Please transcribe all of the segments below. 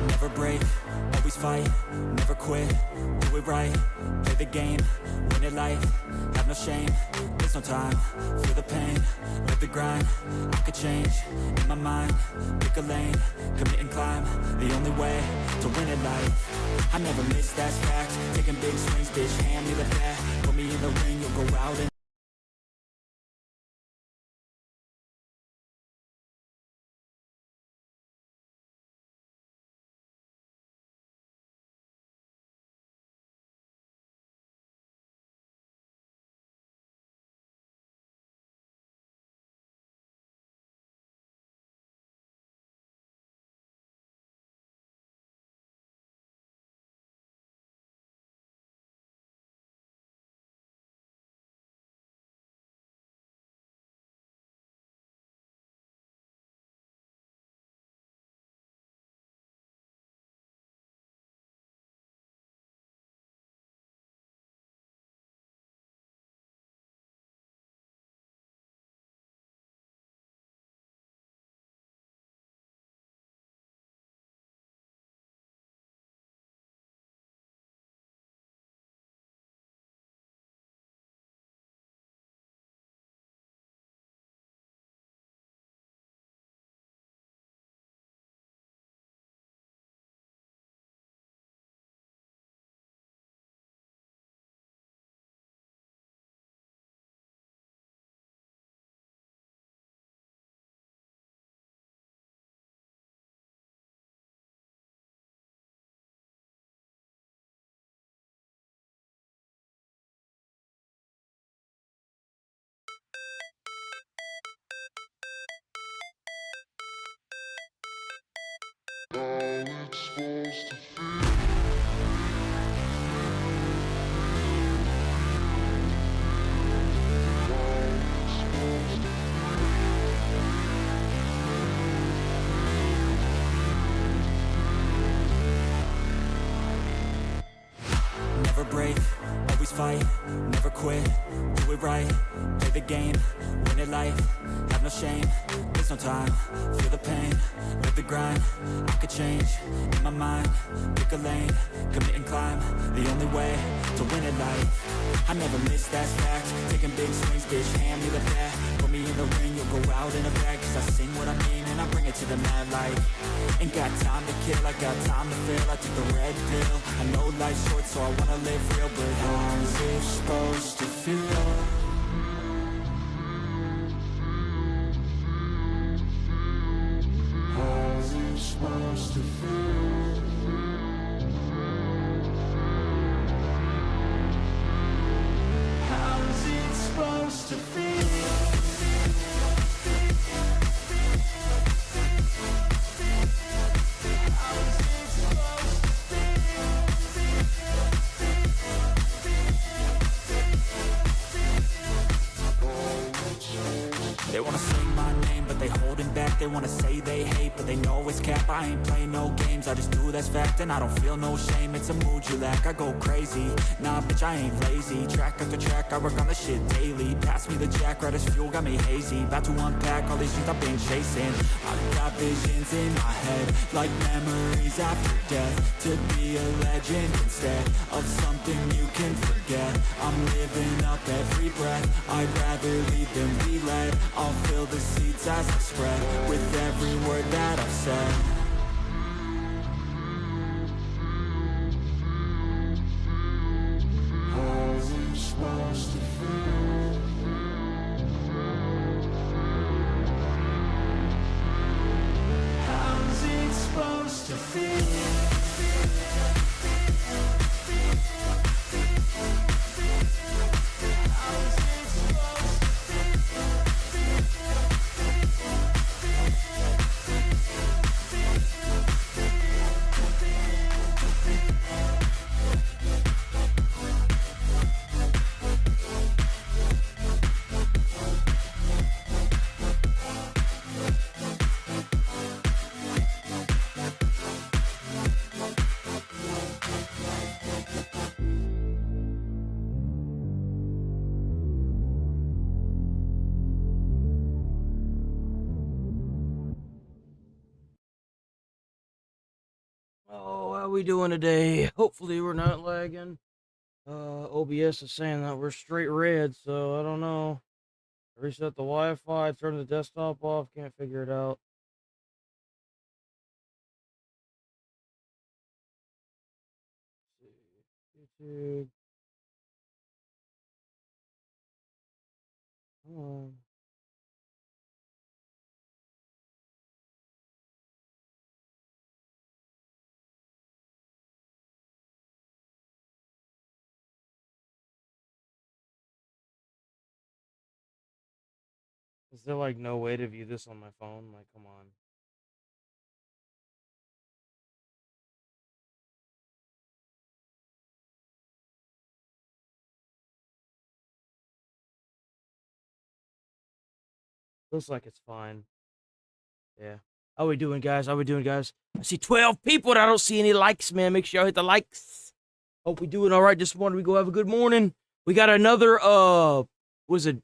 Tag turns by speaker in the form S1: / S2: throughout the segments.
S1: Never break, always fight, never quit, do it right, play the game, win it life, have no shame, there's no time, feel the pain, live the grind, I could change, in my mind, pick a lane, commit and climb, the only way to win it life, I never miss, that's fact, taking big swings, bitch, hand me the bat, put me in the ring, you'll go out and never break, always fight, never quit, do it right, play the game, win it life, have no shame, there's no time, feel the pain, live the grind, I could change, in my mind, pick a lane, commit and climb, the only way to win it life, I never miss, that's fact, taking big swings, bitch, hand me the bat, put me in the ring, you'll go out in a bag, cause I sing what I mean and I bring it to the mad light, ain't got time to kill, I got time to feel, I took the red pill, I know life's short so I wanna live real, but how's it supposed to feel? How's it supposed to feel? How's it supposed to feel? They wanna sing my name, but they holding back. They wanna say they hate, but they know it's cap. I ain't playing no games, I just do that's fact. And I don't feel no shame, it's a mood you lack. I go crazy, nah bitch I ain't lazy. Track after track, I work on this shit daily. Pass me the jack, right as fuel, got me hazy. About to unpack all these things I've been chasing. I've got visions in my head, like memories after death. To be a legend instead of something you can forget. I'm living up every breath, I'd rather lead than be led. I'll fill the seats as I spread with every word that I've said. How's it supposed to feel? How's it supposed to feel?
S2: we doing today? Hopefully we're not lagging. OBS is saying that we're straight red, so I don't know. Reset the Wi-Fi, turn the desktop off, can't figure it out. YouTube. Come on. Is there like no way to view this on my phone? Like, come on. Looks like it's fine. Yeah. How we doing, guys? How we doing, guys? I see 12 people, but I don't see any likes, man. Make sure y'all hit the likes. Hope we doing all right this morning. We go have a good morning. We got another, was it,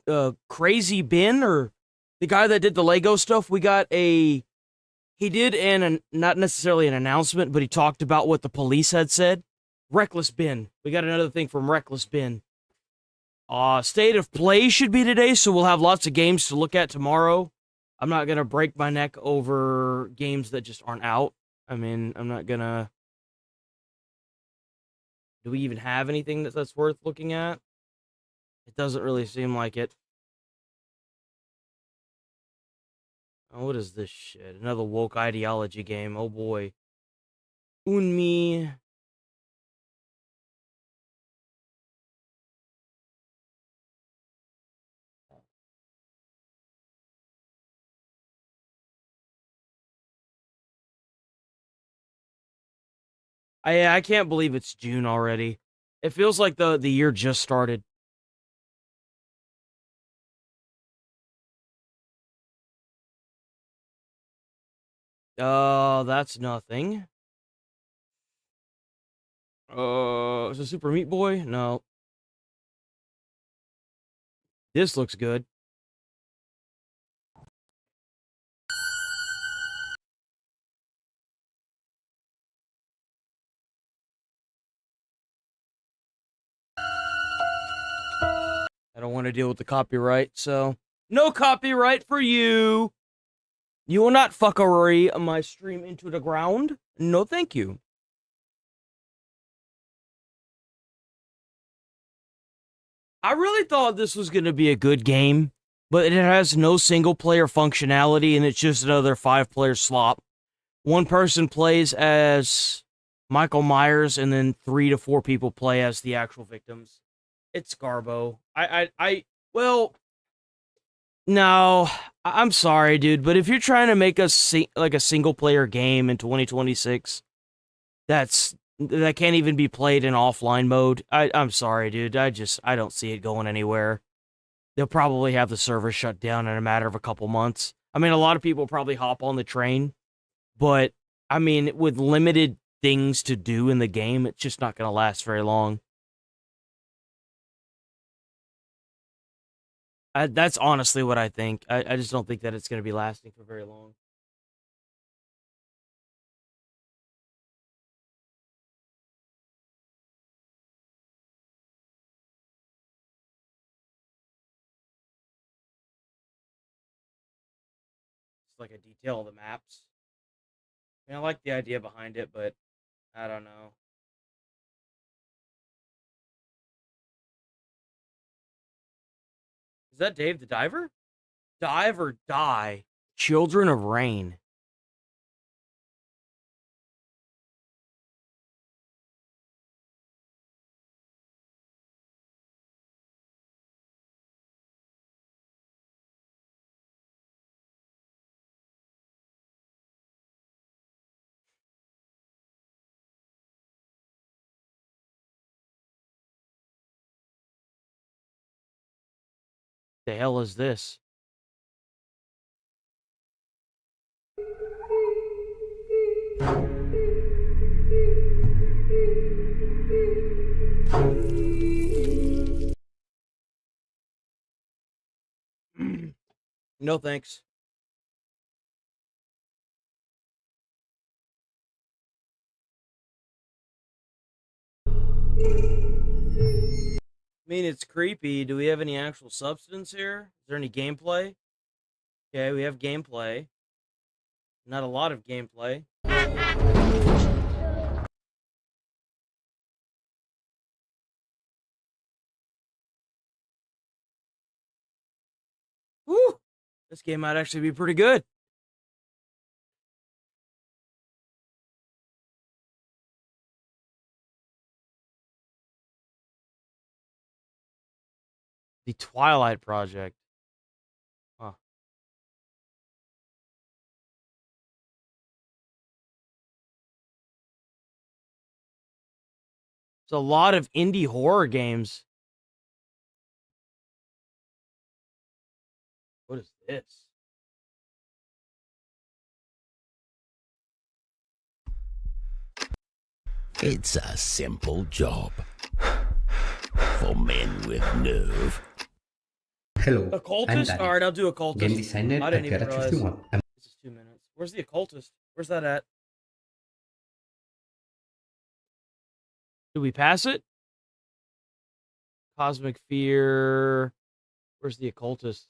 S2: Crazy Ben, or the guy that did the Lego stuff? He did not necessarily an announcement, but he talked about what the police had said. Reckless Ben. We got another thing from Reckless Ben. State of play should be today, so we'll have lots of games to look at tomorrow. I'm not gonna break my neck over games that just aren't out. I mean, I'm not gonna... Do we even have anything that's worth looking at? It doesn't really seem like it. Oh, what is this shit? Another woke ideology game. Oh boy. Unmi. I can't believe it's June already. It feels like the year just started. That's nothing. Is it Super Meat Boy? No. This looks good. I don't want to deal with the copyright, so no copyright for you. You will not fuckery my stream into the ground. No, thank you. I really thought this was going to be a good game, but it has no single player functionality, and it's just another 5-player slop. One person plays as Michael Myers, and then 3 to 4 people play as the actual victims. It's Garbo. Well, no, I'm sorry, dude, but if you're trying to make a single player game in 2026, that can't even be played in offline mode, I'm sorry, dude. I don't see it going anywhere. They'll probably have the server shut down in a matter of a couple months. I mean, a lot of people probably hop on the train, but I mean, with limited things to do in the game, it's just not going to last very long. That's honestly what I think. I just don't think that it's going to be lasting for very long. It's like a detail of the maps. I mean, I like the idea behind it, but I don't know. Is that Dave the Diver? Dive or Die. Children of Rain. The hell is this? No thanks. I mean, it's creepy. Do we have any actual substance here? Is there any gameplay? Okay, we have gameplay. Not a lot of gameplay. Woo! This game might actually be pretty good. The Twilight Project. Huh. There's a lot of indie horror games. What is this?
S3: It's a simple job for men with nerve.
S4: Hello, I'm
S2: Occultist?
S4: Danny,
S2: Alright, I'll do Occultist.
S4: game designer
S2: I
S4: at
S2: didn't even
S4: Garage
S2: realize.
S4: 51.
S2: This is 2 minutes. Where's the Occultist? Where's that at? Did we pass it? Cosmic Fear. Where's the Occultist?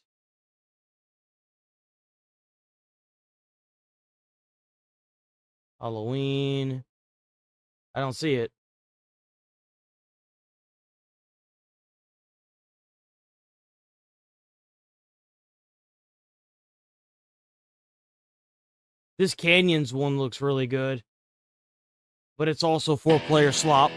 S2: Halloween. I don't see it. This Canyons one looks really good. But it's also 4-player slop.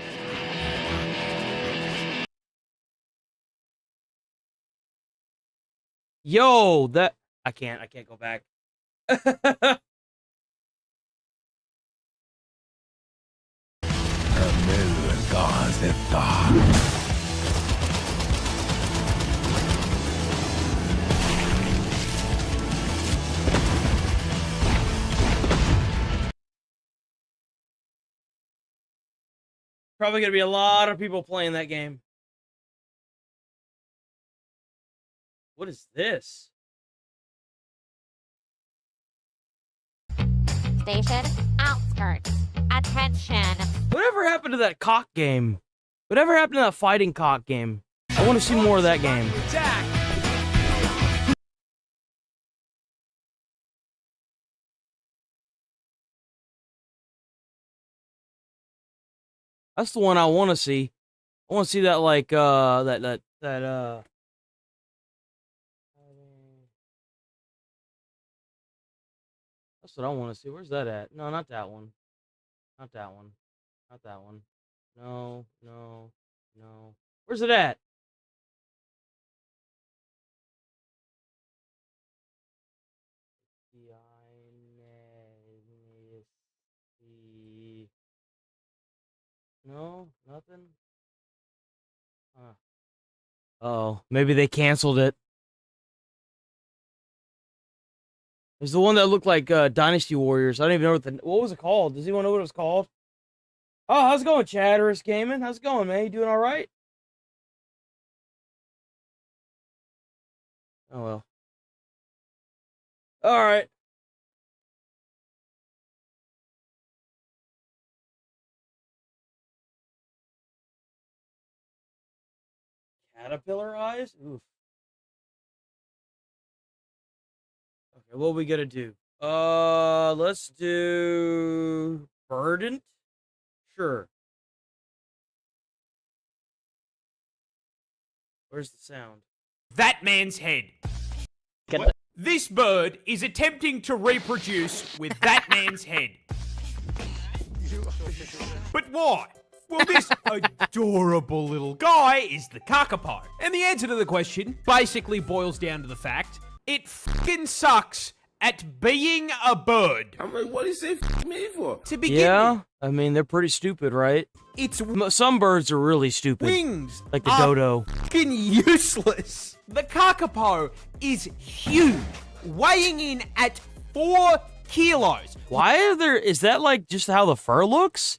S2: Yo, that I can't go back. Probably gonna be a lot of people playing that game. What is this?
S5: Station outskirts. Attention.
S2: Whatever happened to that cock game? Whatever happened to that fighting cock game? I want to see more of that game. That's the one I want to see. I want to see that like that's what I want to see. Where's that at? No, not that one. Not that one. Not that one. No, no, no. Where's it at? No, nothing. Huh. Oh, maybe they canceled it. There's the one that looked like Dynasty Warriors. I don't even know what was it called. Does anyone know what it was called? Oh, how's it going, Chatterus Gaming? How's it going, man? You doing all right? Oh well. All right. Caterpillar eyes? Oof. Okay, what are we gonna do? Let's do Verdant. Sure. Where's the sound?
S6: That man's head. This bird is attempting to reproduce with that man's head. But why? Well, this adorable little guy is the kakapo. And the answer to the question basically boils down to the fact it fucking sucks at being a bird.
S3: I'm like, what is it f me for?
S6: To begin
S2: Yeah,
S6: with,
S2: I mean they're pretty stupid, right?
S6: its
S2: Some birds are really stupid,
S6: wings
S2: like the
S6: are
S2: dodo.
S6: fucking useless. The kakapo is huge, weighing in at 4 kilos.
S2: Why are there? Is that like just how the fur looks?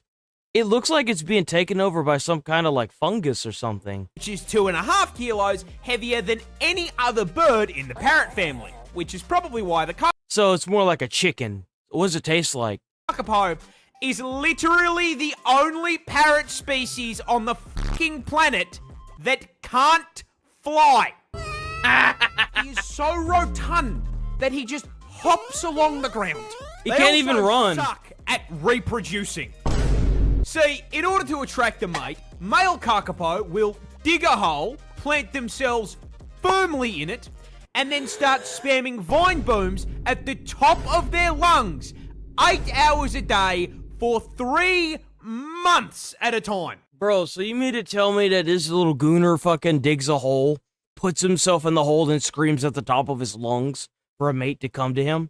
S2: It looks like it's being taken over by some kind of like fungus or something.
S6: Which is 2.5 kilos heavier than any other bird in the parrot family, which is probably why the
S2: So it's more like a chicken. What does it taste like?
S6: kakapo is literally the only parrot species on the fucking planet that can't fly. He is so rotund that he just hops along the ground.
S2: He can't even run.
S6: Suck at reproducing. See, in order to attract a mate, male kakapo will dig a hole, plant themselves firmly in it, and then start spamming vine booms at the top of their lungs 8 hours a day for 3 months at a time.
S2: Bro, so you mean to tell me that this little gooner fucking digs a hole, puts himself in the hole, and screams at the top of his lungs for a mate to come to him?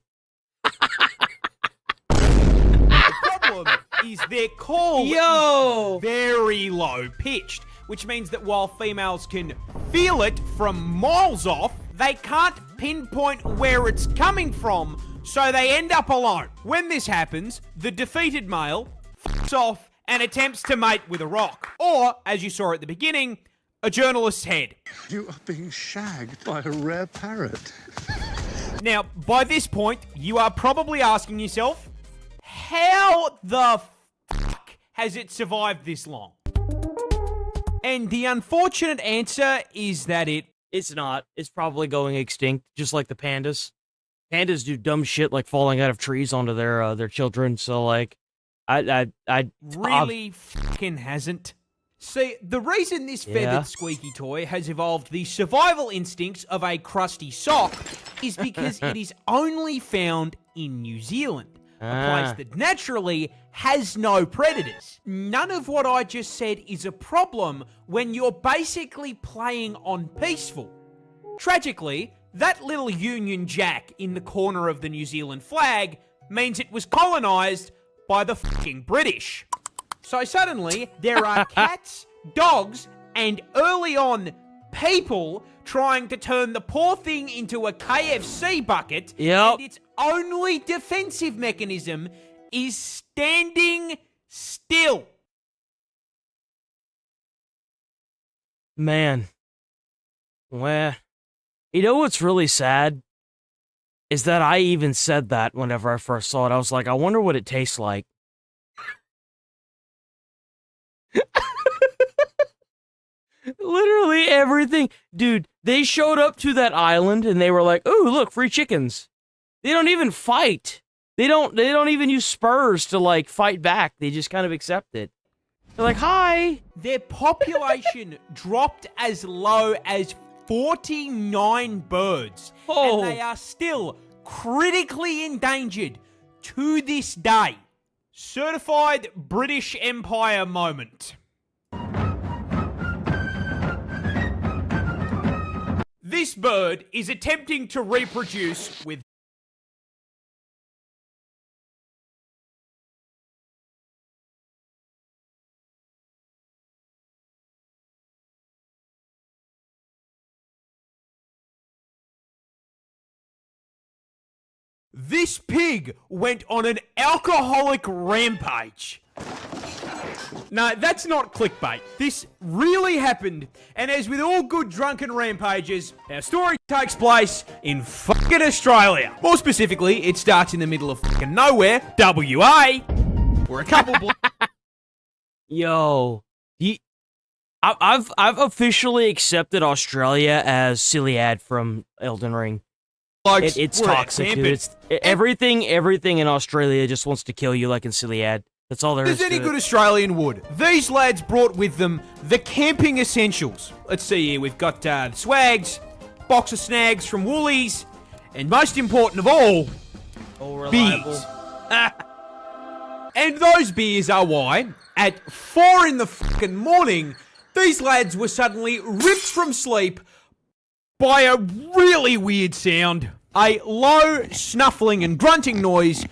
S6: The problem is their call is very low pitched, which means that while females can feel it from miles off, they can't pinpoint where it's coming from, so they end up alone. When this happens, the defeated male f***s off and attempts to mate with a rock. Or, as you saw at the beginning, a journalist's head.
S7: You are being shagged by a rare parrot.
S6: Now, by this point, you are probably asking yourself, how the fuck has it survived this long? And the unfortunate answer is that
S2: It's not. It's probably going extinct, just like the pandas. Pandas do dumb shit like falling out of trees onto their children. So like, I
S6: really fucking hasn't. See, the reason this feathered squeaky toy has evolved the survival instincts of a crusty sock is because it is only found in New Zealand, a place that naturally has no predators. None of what I just said is a problem when you're basically playing on peaceful. Tragically, that little Union Jack in the corner of the New Zealand flag means it was colonised by the fucking British. So suddenly, there are cats, dogs, and early on, people trying to turn the poor thing into a KFC bucket, and its only defensive mechanism is standing still.
S2: Man. Well, you know what's really sad? Is that I even said that whenever I first saw it. I was like, I wonder what it tastes like. Literally everything. Dude, they showed up to that island and they were like, ooh, look, free chickens. They don't even fight. They don't even use spurs to like fight back. They just kind of accept it. They're like, hi.
S6: Their population dropped as low as 49 birds. And they are still critically endangered to this day. Certified British Empire moment. This bird is attempting to reproduce with This pig went on an alcoholic rampage. No, that's not clickbait. This really happened, and as with all good drunken rampages, our story takes place in fucking Australia. More specifically, it starts in the middle of fucking nowhere, WA, where a couple
S2: I've officially accepted Australia as Ciliad from Elden Ring. It's toxic, dude. It's everything in Australia just wants to kill you, like in Ciliad. That's all there is to it.
S6: As any good Australian would. These lads brought with them the camping essentials. Let's see here. We've got swags, box of snags from Woolies, and most important of all, beers. And those beers are why, at 4 in the fucking morning, these lads were suddenly ripped from sleep by a really weird sound. A low snuffling and grunting noise,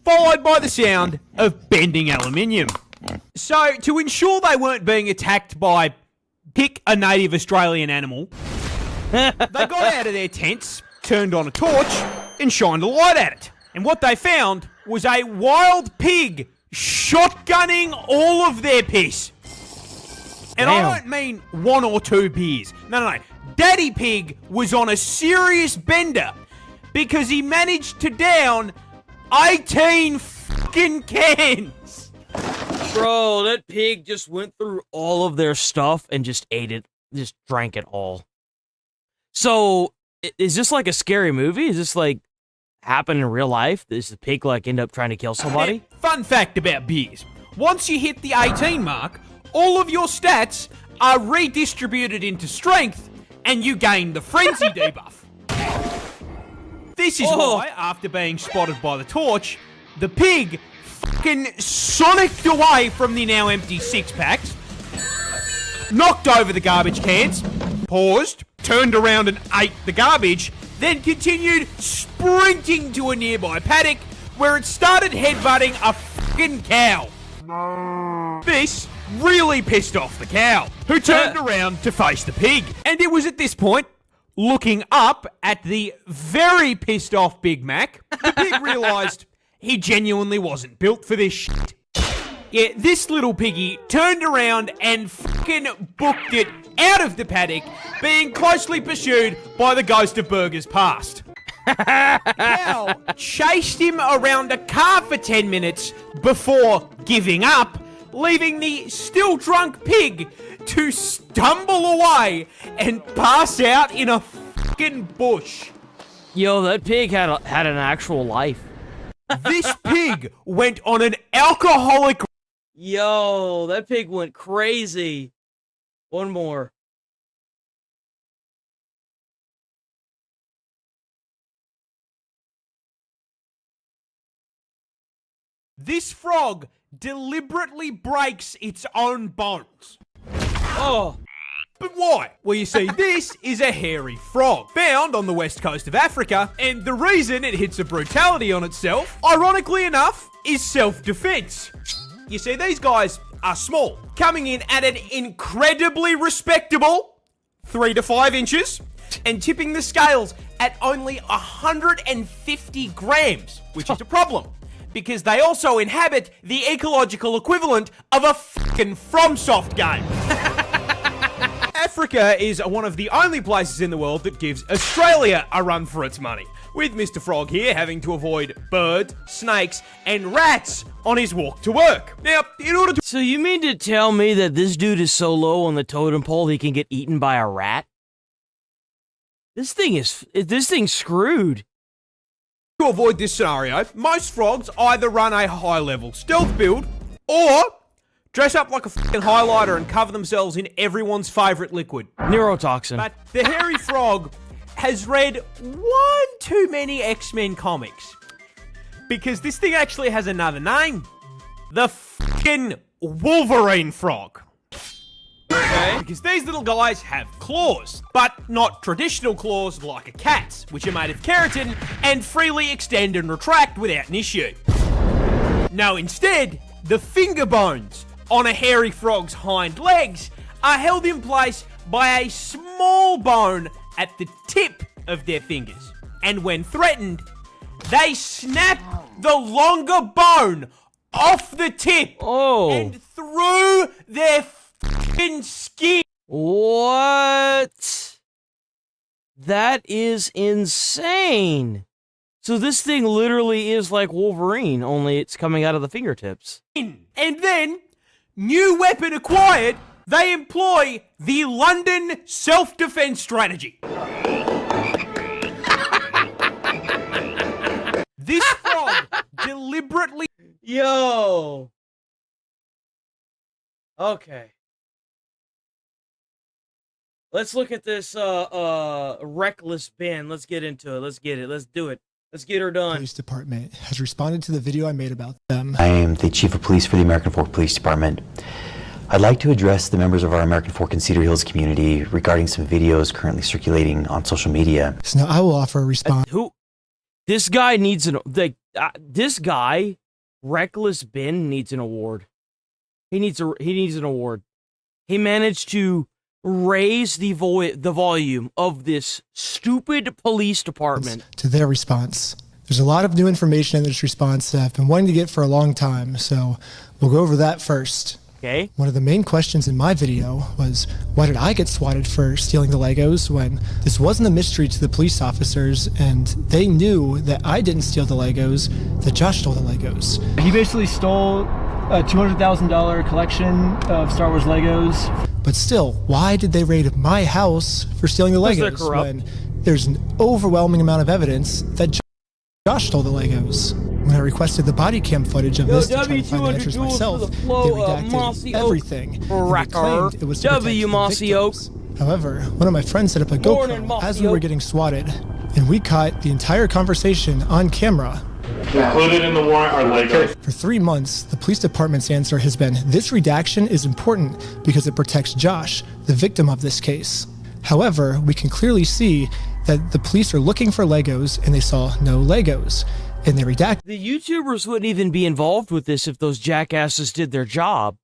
S6: followed by the sound of bending aluminium. So, to ensure they weren't being attacked by, pick a native Australian animal, they got out of their tents, turned on a torch, and shined a light at it. And what they found was a wild pig shotgunning all of their piss. And
S2: Damn.
S6: I don't mean 1 or 2 beers. No. Daddy Pig was on a serious bender because he managed to down 18 fucking cans.
S2: Bro, that pig just went through all of their stuff and just ate it. Just drank it all. So, is this like a scary movie? Is this like happen in real life? Does the pig like end up trying to kill somebody?
S6: Fun fact about beers. Once you hit the 18 mark, all of your stats are redistributed into strength and you gain the frenzy debuff. This is why, after being spotted by the torch, the pig fucking sonicked away from the now empty six-packs, knocked over the garbage cans, paused, turned around and ate the garbage, then continued sprinting to a nearby paddock where it started headbutting a fucking cow. This really pissed off the cow, who turned around to face the pig. And it was at this point, looking up at the very pissed off Big Mac, the pig realised he genuinely wasn't built for this shit. Yeah, this little piggy turned around and fucking booked it out of the paddock, being closely pursued by the ghost of burgers past. The cow chased him around a car for 10 minutes before giving up, leaving the still drunk pig to stumble away and pass out in a fucking bush.
S2: Yo, that pig had an actual life.
S6: This pig went on an alcoholic...
S2: Yo, that pig went crazy. One more.
S6: This frog deliberately breaks its own bones.
S2: Oh.
S6: But why? Well, you see, this is a hairy frog found on the west coast of Africa, and the reason it hits a brutality on itself, ironically enough, is self-defense. You see, these guys are small, coming in at an incredibly respectable 3 to 5 inches, and tipping the scales at only 150 grams, which is a problem, because they also inhabit the ecological equivalent of a fucking FromSoft game. Africa is one of the only places in the world that gives Australia a run for its money, with Mr. Frog here having to avoid birds, snakes, and rats on his walk to work. Now, in order to...
S2: So you mean to tell me that this dude is so low on the totem pole he can get eaten by a rat? This thing's screwed.
S6: To avoid this scenario, most frogs either run a high-level stealth build, or dress up like a fucking highlighter and cover themselves in everyone's favourite liquid.
S2: Neurotoxin.
S6: But the hairy frog has read one too many X-Men comics. Because this thing actually has another name. The fucking Wolverine frog. Okay. Because these little guys have claws, but not traditional claws like a cat's, which are made of keratin and freely extend and retract without an issue. No, instead, the finger bones on a hairy frog's hind legs are held in place by a small bone at the tip of their fingers. And when threatened, they snap the longer bone off the tip and through their fucking skin.
S2: What? That is insane. So this thing literally is like Wolverine, only it's coming out of the fingertips.
S6: And then, new weapon acquired, they employ the London self-defense strategy. This frog deliberately...
S2: Yo. Okay. Let's look at this reckless Ben. Let's get into it. Let's get it. Let's do it. Let's get her done.
S8: Police Department has responded to the video I made about them.
S9: I am the Chief of Police for the American Fork Police Department. I'd like to address the members of our American Fork and Cedar Hills community regarding some videos currently circulating on social media.
S8: So now I will offer a response.
S2: This guy needs this guy, Reckless Ben, needs an award. He needs an award. He managed to raise the volume of this stupid police department.
S8: To their response. There's a lot of new information in this response that I've been wanting to get for a long time, so we'll go over that first.
S2: Okay.
S8: One of the main questions in my video was, why did I get swatted for stealing the Legos when this wasn't a mystery to the police officers and they knew that I didn't steal the Legos, that Josh stole the Legos.
S10: He basically stole
S8: a $200,000 collection of Star Wars Legos. But still, why did they raid my house for stealing the Legos when there's an overwhelming amount of evidence that Josh stole the Legos? When I requested the body cam footage of this to try to find the answers myself, they redacted everything. And they claimed it was to protect the victims. However, one of my friends set up a GoPro as we were getting swatted, and we caught the entire conversation on camera.
S10: Included in the warrant are Legos.
S8: For 3 months, the police department's answer has been, this redaction is important because it protects Josh, the victim of this case. However, we can clearly see that the police are looking for Legos and they saw no Legos. And they redacted.
S2: The YouTubers wouldn't even be involved with this if those jackasses did their job.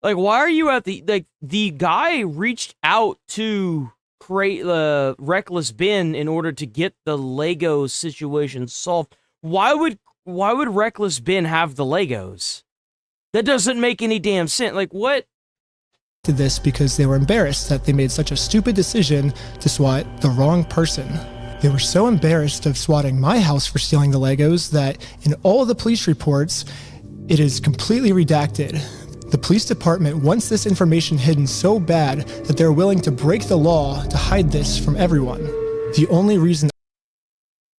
S2: Like, why are you at the guy reached out to create the Reckless Bin in order to get the Lego situation solved. Why would Reckless Bin have the Legos? That doesn't make any damn sense. Like, what?
S8: Did this because they were embarrassed that they made such a stupid decision to swat the wrong person. They were so embarrassed of swatting my house for stealing the Legos that in all of the police reports, it is completely redacted. The police department wants this information hidden so bad that they're willing to break the law to hide this from everyone. The only reason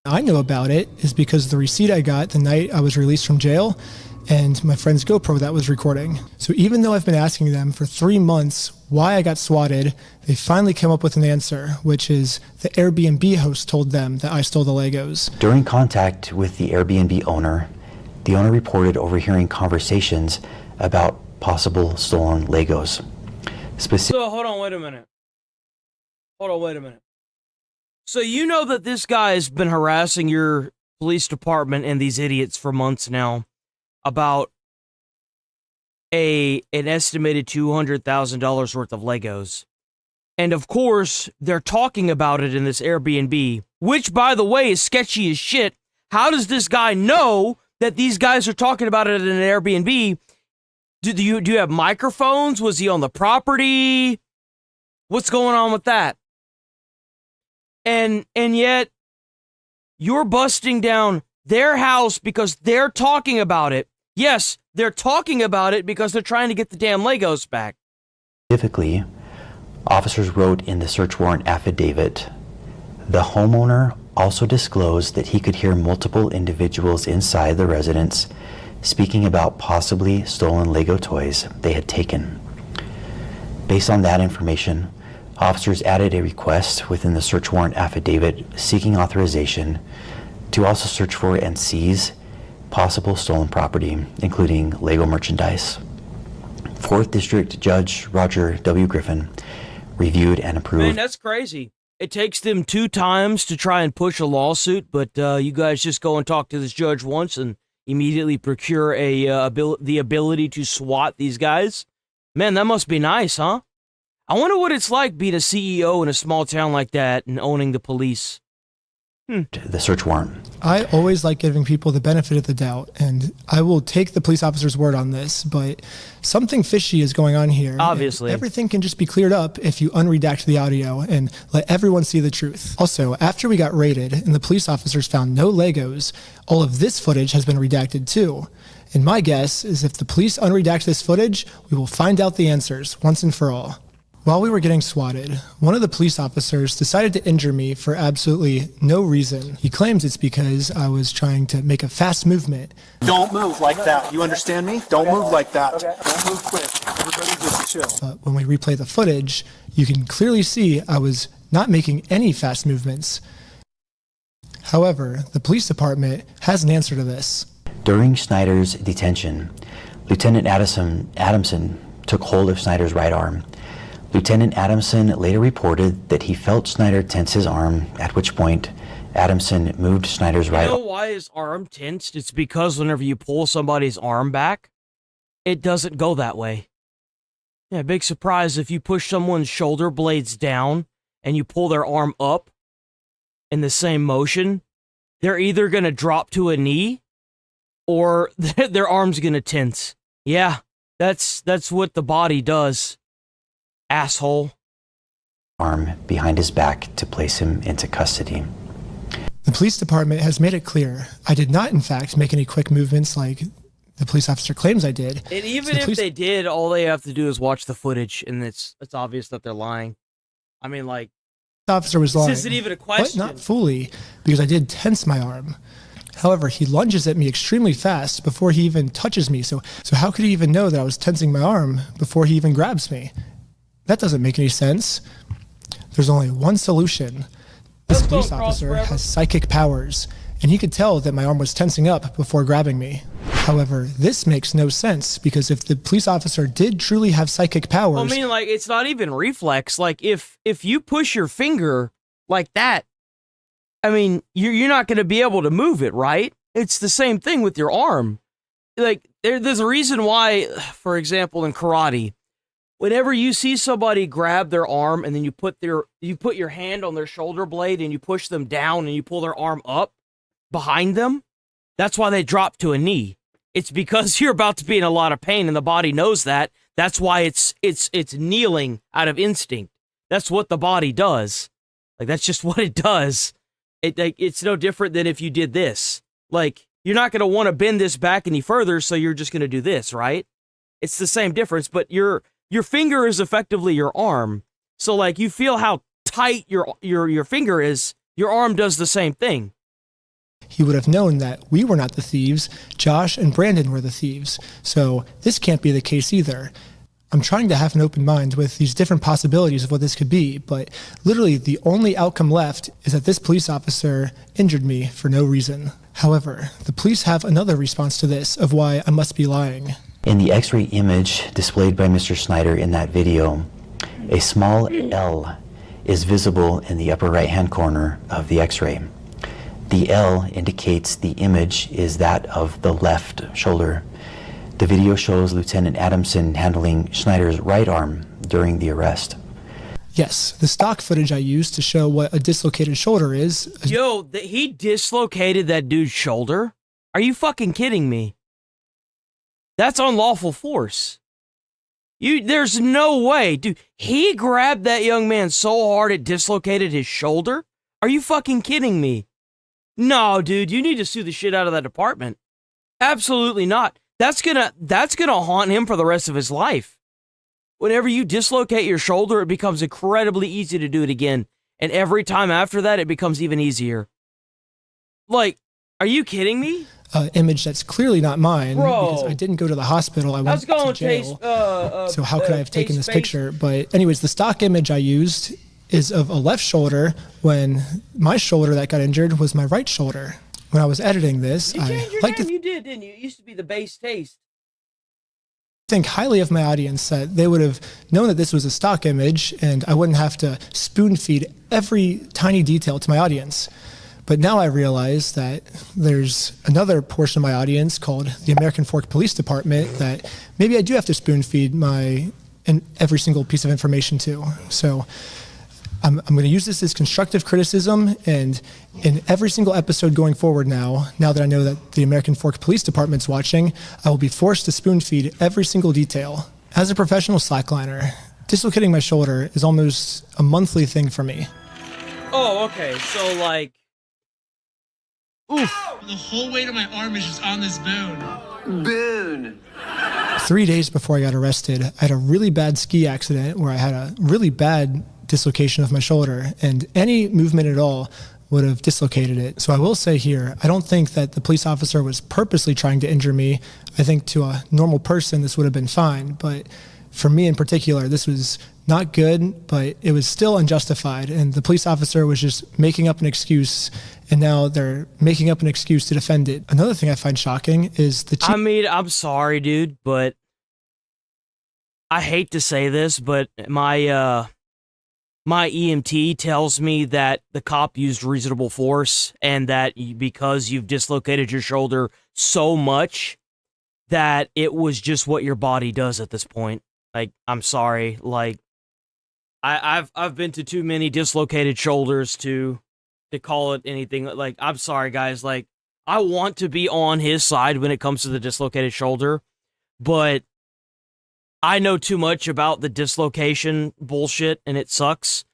S8: I know about it is because the receipt I got the night I was released from jail and my friend's GoPro that was recording. So even though I've been asking them for 3 months why I got swatted, they finally came up with an answer, which is the Airbnb host told them that I stole the Legos.
S9: During contact with the Airbnb owner, the owner reported overhearing conversations about possible stolen Legos.
S2: So hold on, wait a minute. So you know that this guy has been harassing your police department and these idiots for months now about an estimated $200,000 worth of Legos. And of course, they're talking about it in this Airbnb, which, by the way, is sketchy as shit. How does this guy know that these guys are talking about it in an Airbnb? Do you have microphones? Was he on the property? What's going on with that? And yet, you're busting down their house because they're talking about it. Yes, they're talking about it because they're trying to get the damn Legos back.
S9: Specifically, officers wrote in the search warrant affidavit, the homeowner also disclosed that he could hear multiple individuals inside the residence speaking about possibly stolen Lego toys they had taken. Based on that information, officers added a request within the search warrant affidavit seeking authorization to also search for and seize possible stolen property, including Lego merchandise. 4th District Judge Roger W. Griffin reviewed and approved.
S2: Man, that's crazy. It takes them 2 times to try and push a lawsuit, but you guys just go and talk to this judge once and immediately procure the ability to SWAT these guys. Man, that must be nice, huh? I wonder what it's like being a CEO in a small town like that and owning the police.
S9: The search warrant.
S8: I always like giving people the benefit of the doubt, and I will take the police officer's word on this, but something fishy is going on here.
S2: Obviously.
S8: Everything can just be cleared up if you unredact the audio and let everyone see the truth. Also, after we got raided and the police officers found no Legos, all of this footage has been redacted too. And my guess is if the police unredact this footage, we will find out the answers once and for all. While we were getting swatted, one of the police officers decided to injure me for absolutely no reason. He claims it's because I was trying to make a fast movement.
S11: Don't move like that. You understand me? Don't move like that. Don't move quick. Everybody just chill.
S8: But when we replay the footage, you can clearly see I was not making any fast movements. However, the police department has an answer to this.
S9: During Snyder's detention, Lieutenant Adamson took hold of Snyder's right arm. Lieutenant Adamson later reported that he felt Snyder tense his arm, at which point Adamson moved Snyder's right arm.
S2: You know why his arm tensed? It's because whenever you pull somebody's arm back, it doesn't go that way. Yeah, big surprise if you push someone's shoulder blades down and you pull their arm up in the same motion, they're either going to drop to a knee or their arm's going to tense. Yeah, that's what the body does. Asshole.
S9: Arm behind his back to place him into custody.
S8: The police department has made it clear I did not, in fact, make any quick movements like the police officer claims I did.
S2: And even if they did, all they have to do is watch the footage, and it's obvious that they're lying. I mean, like,
S8: The officer was lying.
S2: this isn't even a question.
S8: But not fully, because I did tense my arm. However, he lunges at me extremely fast before he even touches me. So how could he even know that I was tensing my arm before he even grabs me? That doesn't make any sense. There's only one solution. This police officer has psychic powers, and he could tell that my arm was tensing up before grabbing me. However, this makes no sense, because if the police officer did truly have psychic powers...
S2: I mean, like, it's not even reflex. Like, if you push your finger like that, I mean, you're not going to be able to move it, right? It's the same thing with your arm. Like, there's a reason why, for example, in karate, whenever you see somebody grab their arm and then you put your hand on their shoulder blade and you push them down and you pull their arm up behind them, that's why they drop to a knee. It's because you're about to be in a lot of pain and the body knows that. That's why it's kneeling out of instinct. That's what the body does. Like, that's just what it does. It's no different than if you did this. Like, you're not going to want to bend this back any further, so you're just going to do this, right? It's the same difference, but your finger is effectively your arm. So, like, you feel how tight your finger is, your arm does the same thing.
S8: He would have known that we were not the thieves, Josh and Brandon were the thieves. So this can't be the case either. I'm trying to have an open mind with these different possibilities of what this could be, but literally the only outcome left is that this police officer injured me for no reason. However, the police have another response to this of why I must be lying.
S9: In the X-ray image displayed by Mr. Snyder in that video, a small L is visible in the upper right-hand corner of the X-ray. The L indicates the image is that of the left shoulder. The video shows Lieutenant Adamson handling Schneider's right arm during the arrest.
S8: Yes, the stock footage I used to show what a dislocated shoulder is...
S2: Yo, he dislocated that dude's shoulder? Are you fucking kidding me? That's unlawful force. There's no way. Dude, he grabbed that young man so hard it dislocated his shoulder? Are you fucking kidding me? No, dude, you need to sue the shit out of that department. Absolutely not. That's gonna haunt him for the rest of his life. Whenever you dislocate your shoulder, it becomes incredibly easy to do it again. And every time after that, it becomes even easier. Like, are you kidding me?
S8: Image that's clearly not mine,
S2: Bro.
S8: because I didn't go to the hospital, I went to jail. So how could I have taken this picture? But anyways, the stock image I used is of a left shoulder when my shoulder that got injured was my right shoulder. When I was editing this,
S2: You changed your name, you did, didn't you? It used to be the Base Taste.
S8: Think highly of my audience that they would have known that this was a stock image and I wouldn't have to spoon feed every tiny detail to my audience. But now I realize that there's another portion of my audience called the American Fork Police Department that maybe I do have to spoon feed every single piece of information to. So I'm going to use this as constructive criticism, and in every single episode going forward now that I know that the American Fork Police Department's watching, I will be forced to spoon feed every single detail. As a professional slackliner, dislocating my shoulder is almost a monthly thing for me.
S2: Oh, okay, so like... Oof.
S12: The whole weight of my arm is just on this bone.
S11: Boon.
S8: 3 days before I got arrested, I had a really bad ski accident where I had a really bad dislocation of my shoulder, and any movement at all would have dislocated it. So I will say here, I don't think that the police officer was purposely trying to injure me. I think to a normal person this would have been fine, but for me in particular, this was not good, but it was still unjustified, and the police officer was just making up an excuse, and now they're making up an excuse to defend it. Another thing I find shocking is the
S2: I mean, I'm sorry, dude, but I hate to say this, but my EMT tells me that the cop used reasonable force, and that because you've dislocated your shoulder so much that it was just what your body does at this point. Like, I'm sorry, like I've been to too many dislocated shoulders to call it anything. Like, I'm sorry, guys. Like, I want to be on his side when it comes to the dislocated shoulder, but I know too much about the dislocation bullshit, and it sucks,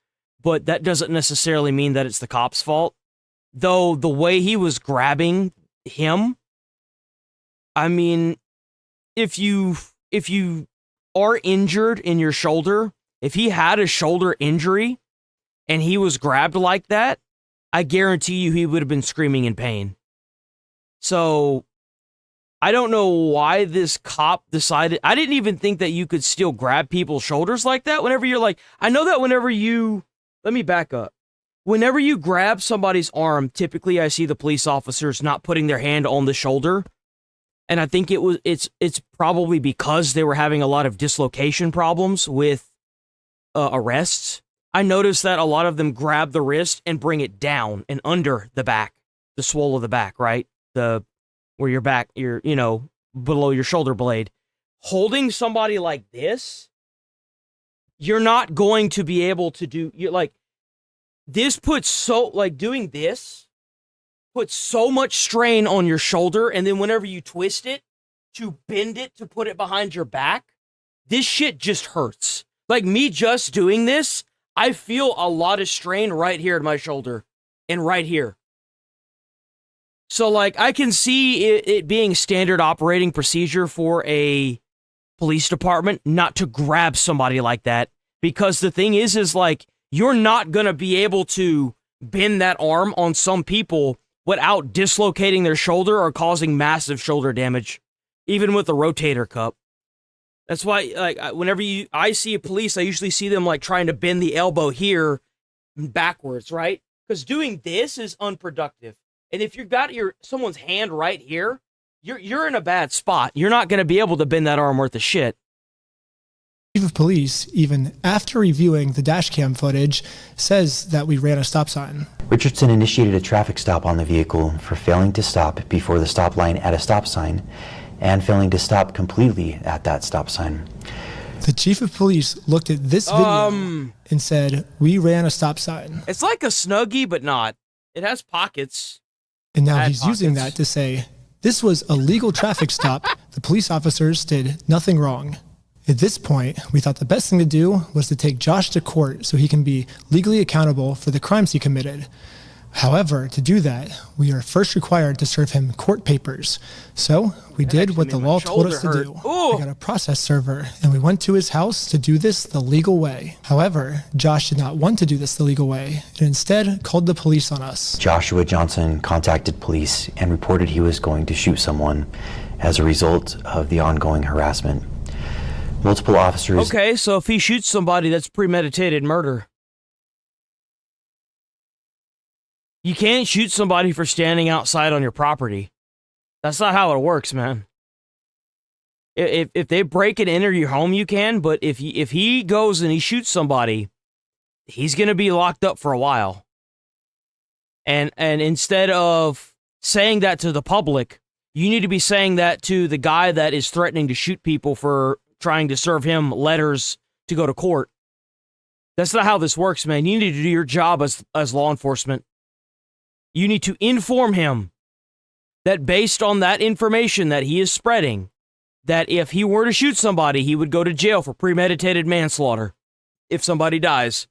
S2: but that doesn't necessarily mean that it's the cop's fault. Though the way he was grabbing him, I mean, if you are injured in your shoulder, if he had a shoulder injury and he was grabbed like that, I guarantee you he would have been screaming in pain. So I don't know why this cop decided. I didn't even think that you could still grab people's shoulders like that whenever you're like, I know that whenever you, let me back up. Whenever you grab somebody's arm, typically I see the police officers not putting their hand on the shoulder. And I think it's probably because they were having a lot of dislocation problems with arrests. I noticed that a lot of them grab the wrist and bring it down and under the back, the swole of the back, right? Where your back, below your shoulder blade. Holding somebody like this, you're not going to be able to do, this puts doing this puts so much strain on your shoulder, and then whenever you twist it to bend it to put it behind your back, this shit just hurts. Like me just doing this, I feel a lot of strain right here in my shoulder and right here. So, like, I can see it being standard operating procedure for a police department not to grab somebody like that, because the thing is like, you're not going to be able to bend that arm on some people without dislocating their shoulder or causing massive shoulder damage, even with the rotator cuff. That's why, like, whenever I see a police, I usually see them, like, trying to bend the elbow here backwards, right? Because doing this is unproductive. And if you've got someone's hand right here, you're in a bad spot. You're not going to be able to bend that arm worth of shit.
S8: Chief of police, even after reviewing the dash cam footage, says that we ran a stop sign.
S9: Richardson initiated a traffic stop on the vehicle for failing to stop before the stop line at a stop sign and failing to stop completely at that stop sign.
S8: The chief of police looked at this video and said, we ran a stop sign.
S2: It's like a Snuggie, but not. It has pockets.
S8: And now he's using that to say, this was a legal traffic stop. The police officers did nothing wrong. At this point, we thought the best thing to do was to take Josh to court so he can be legally accountable for the crimes he committed. However, to do that, we are first required to serve him court papers. So we did what the law told us to do. We got a process server, and we went to his house to do this the legal way. However, Josh did not want to do this the legal way, and instead called the police on us.
S9: Joshua Johnson contacted police and reported he was going to shoot someone as a result of the ongoing harassment. Multiple officers...
S2: Okay, so if he shoots somebody, that's premeditated murder. You can't shoot somebody for standing outside on your property. That's not how it works, man. If they break and enter your home, you can, but if he goes and he shoots somebody, he's going to be locked up for a while. And instead of saying that to the public, you need to be saying that to the guy that is threatening to shoot people for trying to serve him letters to go to court. That's not how this works, man. You need to do your job as law enforcement. You need to inform him that based on that information that he is spreading, that if he were to shoot somebody, he would go to jail for premeditated manslaughter if somebody dies.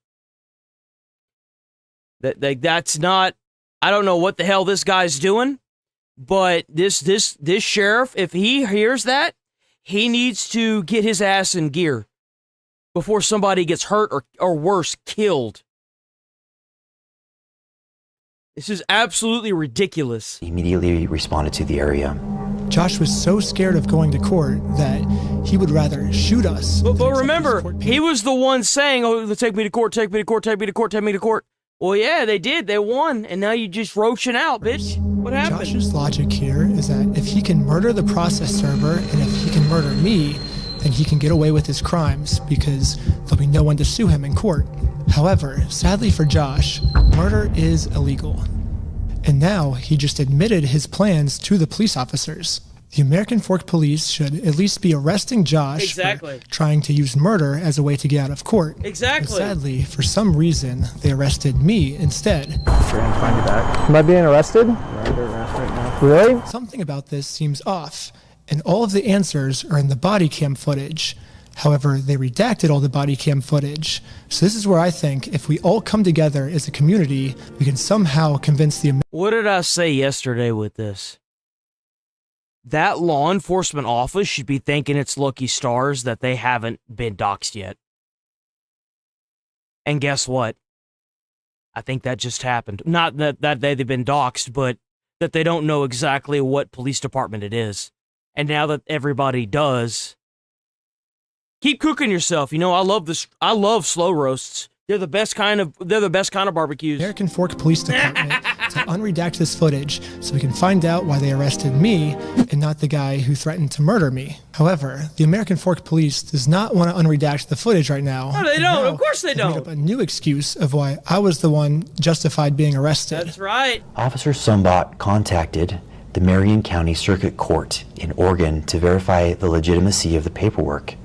S2: That's not, I don't know what the hell this guy's doing, but this sheriff, if he hears that, he needs to get his ass in gear before somebody gets hurt or worse, killed. This is absolutely ridiculous.
S9: He immediately responded to the area.
S8: Josh was so scared of going to court that he would rather shoot us.
S2: But remember, he was the one saying, oh, take me to court, take me to court, take me to court, take me to court. Well, yeah, they did. They won. And now you just roaching out, bitch. What happened?
S8: Josh's logic here is that if he can murder the process server and if he can murder me, then he can get away with his crimes because there'll be no one to sue him in court. However, sadly for Josh, murder is illegal. And now he just admitted his plans to the police officers. The American Fork Police should at least be arresting Josh for trying to use murder as a way to get out of court.
S2: Exactly.
S8: But sadly, for some reason, they arrested me instead.
S13: Am I being arrested? Under arrest right now. Really?
S8: Something about this seems off, and all of the answers are in the body cam footage. However, they redacted all the body cam footage. So this is where I think if we all come together as a community, we can somehow convince the...
S2: What did I say yesterday with this? that law enforcement office should be thanking its lucky stars that they haven't been doxxed yet. And guess what? I think that just happened. Not that they've been doxxed, but that they don't know exactly what police department it is. And now that everybody does, keep cooking yourself. You know, I love slow roasts. They're the best kind of barbecues.
S8: American Fork Police Department to unredact this footage so we can find out why they arrested me and not the guy who threatened to murder me. However, the American Fork Police does not want to unredact the footage right now.
S2: No, they don't. Of course they don't.
S8: Made up a new excuse of why I was the one justified being arrested.
S2: That's right.
S9: Officer Sumbot contacted the Marion County Circuit Court in Oregon to verify the legitimacy of the paperwork.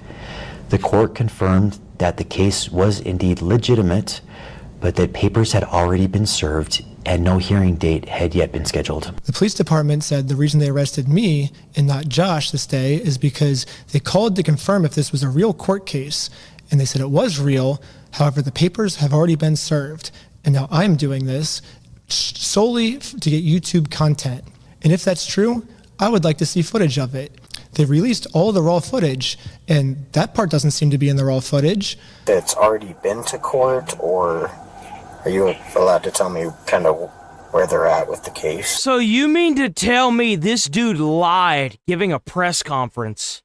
S9: The court confirmed that the case was indeed legitimate, but that papers had already been served and no hearing date had yet been scheduled.
S8: The police department said the reason they arrested me and not Josh this day is because they called to confirm if this was a real court case, and they said it was real. However, the papers have already been served, and now I'm doing this solely to get YouTube content. And if that's true, I would like to see footage of it. They released all the raw footage, and that part doesn't seem to be in the raw footage.
S14: It's already been to court, or are you allowed to tell me kind of where they're at with the case?
S2: So you mean to tell me this dude lied giving a press conference?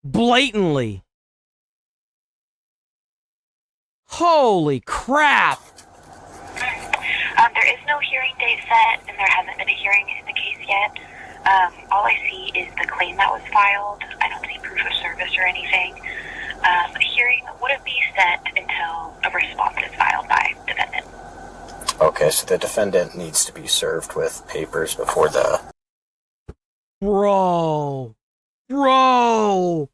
S2: Blatantly. Holy crap.
S15: There is no hearing date set, and there hasn't been a hearing in the case yet. All I see is the claim that was filed. I don't see proof of service or anything. The hearing wouldn't be set until a response is filed by defendant.
S14: Okay, so the defendant needs to be served with papers before the...
S2: Bro, no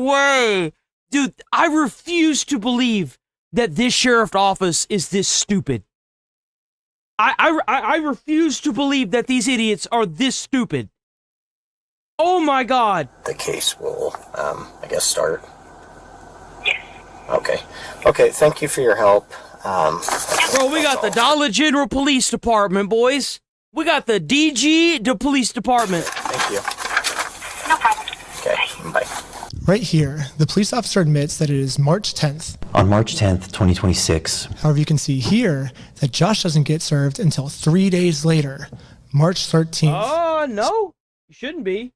S2: way. Dude, I refuse to believe that this sheriff's office is this stupid. I refuse to believe that these idiots are this stupid. Oh my god.
S14: The case will, I guess, start?
S15: Yes.
S14: Okay. Okay, thank you for your help.
S2: Bro, we got the Dollar General Police Department, boys. We got the DG, the police department.
S14: Thank you.
S15: No problem.
S14: Okay, bye.
S8: Right here, the police officer admits that it is March 10th.
S9: On March 10th, 2026.
S8: However, you can see here that Josh doesn't get served until 3 days later, March 13th.
S2: Oh, no. You shouldn't be.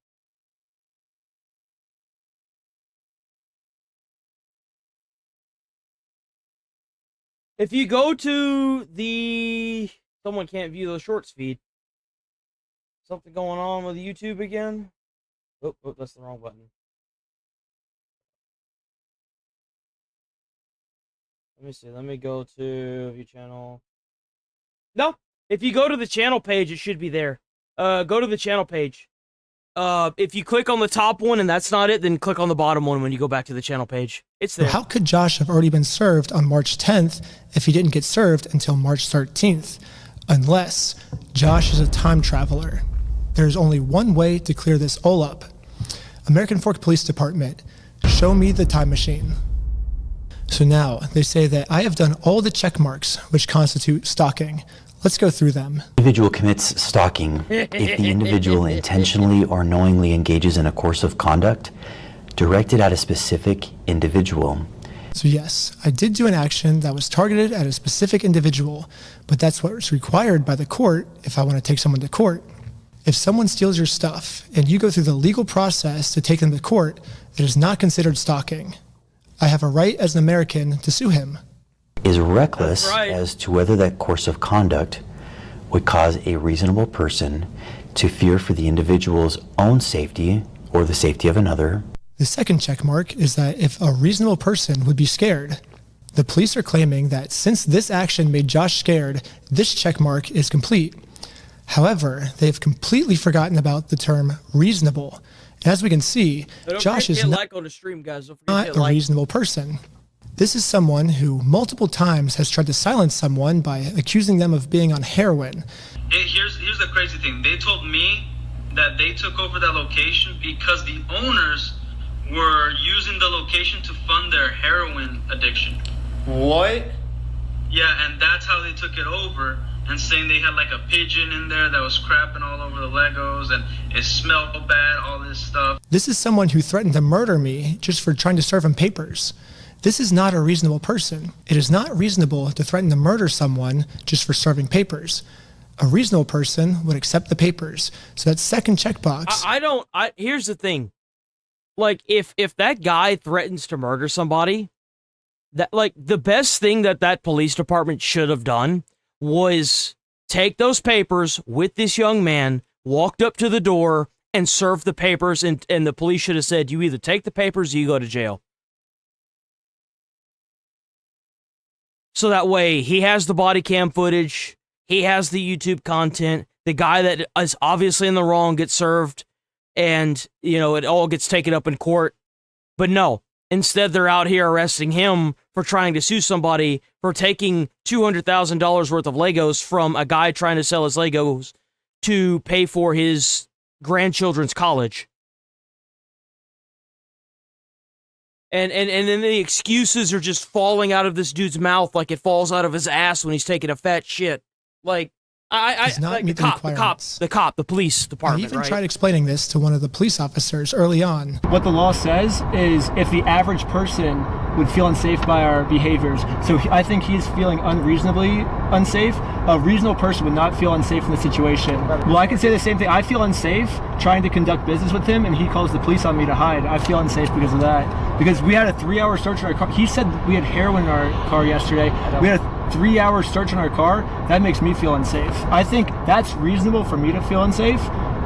S2: If you go to the... Someone can't view the shorts feed. Something going on with YouTube again? Oh, that's the wrong button. Let me see. Let me go to view channel. No, if you go to the channel page, it should be there. Go to the channel page. If you click on the top one and that's not it, then click on the bottom one when you go back to the channel page. It's there.
S8: How could Josh have already been served on March 10th if he didn't get served until March 13th? Unless Josh is a time traveler. There's only one way to clear this all up. American Fork Police Department, show me the time machine. So now, they say that I have done all the check marks which constitute stalking. Let's go through them.
S9: Individual commits stalking if the individual intentionally or knowingly engages in a course of conduct directed at a specific individual.
S8: So yes, I did do an action that was targeted at a specific individual, but that's what's required by the court if I want to take someone to court. If someone steals your stuff and you go through the legal process to take them to court, it is not considered stalking. I have a right as an American to sue him.
S9: Is reckless as to whether that course of conduct would cause a reasonable person to fear for the individual's own safety or the safety of another.
S8: The second check mark is that if a reasonable person would be scared. The police are claiming that since this action made Josh scared, this check mark is complete. However, they have completely forgotten about the term reasonable. As we can see, Josh is not
S2: on the stream, guys.
S8: a reasonable person. This is someone who multiple times has tried to silence someone by accusing them of being on heroin.
S12: Here's the crazy thing. They told me that they took over that location because the owners were using the location to fund their heroin addiction.
S3: What?
S12: Yeah, and that's how they took it over, and saying they had like a pigeon in there that was crapping all over the Legos, and it smelled bad, all this stuff.
S8: This is someone who threatened to murder me just for trying to serve him papers. This is not a reasonable person. It is not reasonable to threaten to murder someone just for serving papers. A reasonable person would accept the papers. So that second checkbox.
S2: Here's the thing. Like, if that guy threatens to murder somebody, that, like, the best thing that police department should have done was take those papers with this young man, walked up to the door, and served the papers, and the police should have said, you either take the papers or you go to jail. So that way, he has the body cam footage, he has the YouTube content, the guy that is obviously in the wrong gets served, and, you know, it all gets taken up in court. But no, instead they're out here arresting him for trying to sue somebody for taking $200,000 worth of Legos from a guy trying to sell his Legos to pay for his grandchildren's college. And then the excuses are just falling out of this dude's mouth like it falls out of his ass when he's taking a fat shit. Like, the police department,
S8: I even
S2: right?
S8: tried explaining this to one of the police officers early on.
S13: What the law says is if the average person would feel unsafe by our behaviors, so I think he's feeling unreasonably unsafe. A reasonable person would not feel unsafe in the situation. Well, I can say the same thing. I feel unsafe trying to conduct business with him, and he calls the police on me to hide. I feel unsafe because of that. Because we had a 3-hour search in our car. He said we had heroin in our car yesterday. We had a 3-hour search in our car. That makes me feel unsafe. I think that's reasonable for me to feel unsafe.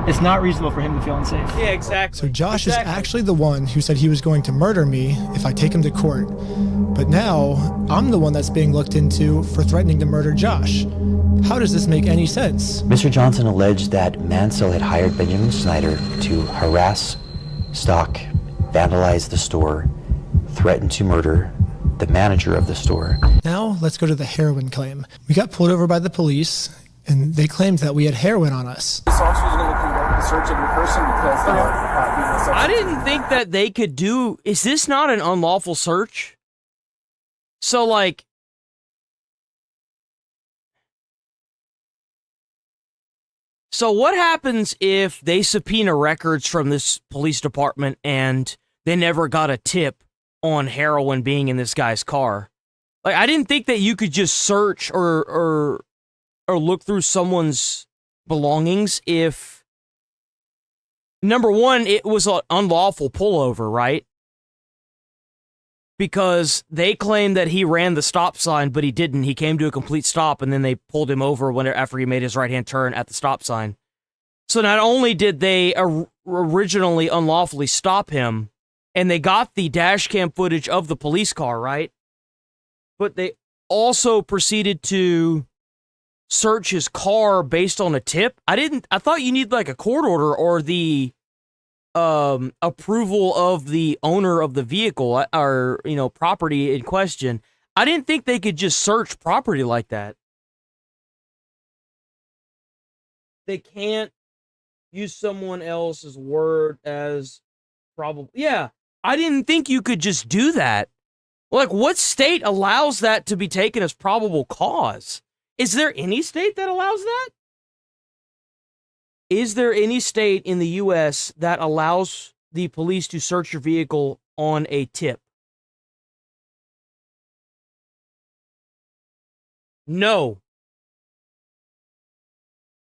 S13: It's not reasonable for him to feel unsafe.
S2: Yeah, exactly.
S8: So Josh is actually the one who said he was going to murder me if I take him to court. But now, I'm the one that's being looked into for threatening to murder Josh. How does this make any sense?
S9: Mr. Johnson alleged that Mansell had hired Benjamin Snyder to harass, stalk, vandalize the store, threaten to murder the manager of the store.
S8: Now, let's go to the heroin claim. We got pulled over by the police, and they claimed that we had heroin on us.
S11: This officer's going to conduct a search of your person because
S2: I didn't think that they could do... Is this not an unlawful search? So, like... So what happens if they subpoena records from this police department and they never got a tip on heroin being in this guy's car? Like, I didn't think that you could just search or look through someone's belongings if, number one, it was an unlawful pullover, right? Because they claimed that he ran the stop sign, but he didn't. He came to a complete stop, and then they pulled him over after he made his right-hand turn at the stop sign. So not only did they originally unlawfully stop him, and they got the dash cam footage of the police car, right? But they also proceeded to search his car based on a tip. I thought you need like a court order or the approval of the owner of the vehicle or, you know, property in question. I didn't think they could just search property like that. They can't use someone else's word as probable. Yeah, I didn't think you could just do that. Like, what state allows that to be taken as probable cause? Is there any state that allows that? Is there any state in the U.S. that allows the police to search your vehicle on a tip? No.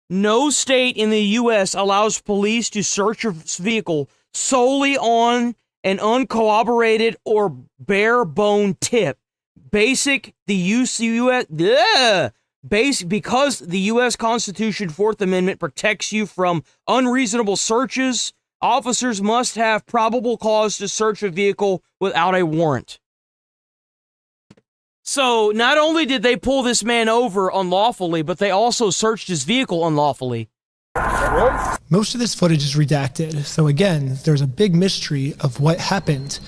S2: No state in the U.S. allows police to search your vehicle solely on an uncorroborated or bare-bone tip. Because the U.S. Constitution 4th Amendment protects you from unreasonable searches, officers must have probable cause to search a vehicle without a warrant. So, not only did they pull this man over unlawfully, but they also searched his vehicle unlawfully.
S8: Most of this footage is redacted, so again, there's a big mystery of what happened.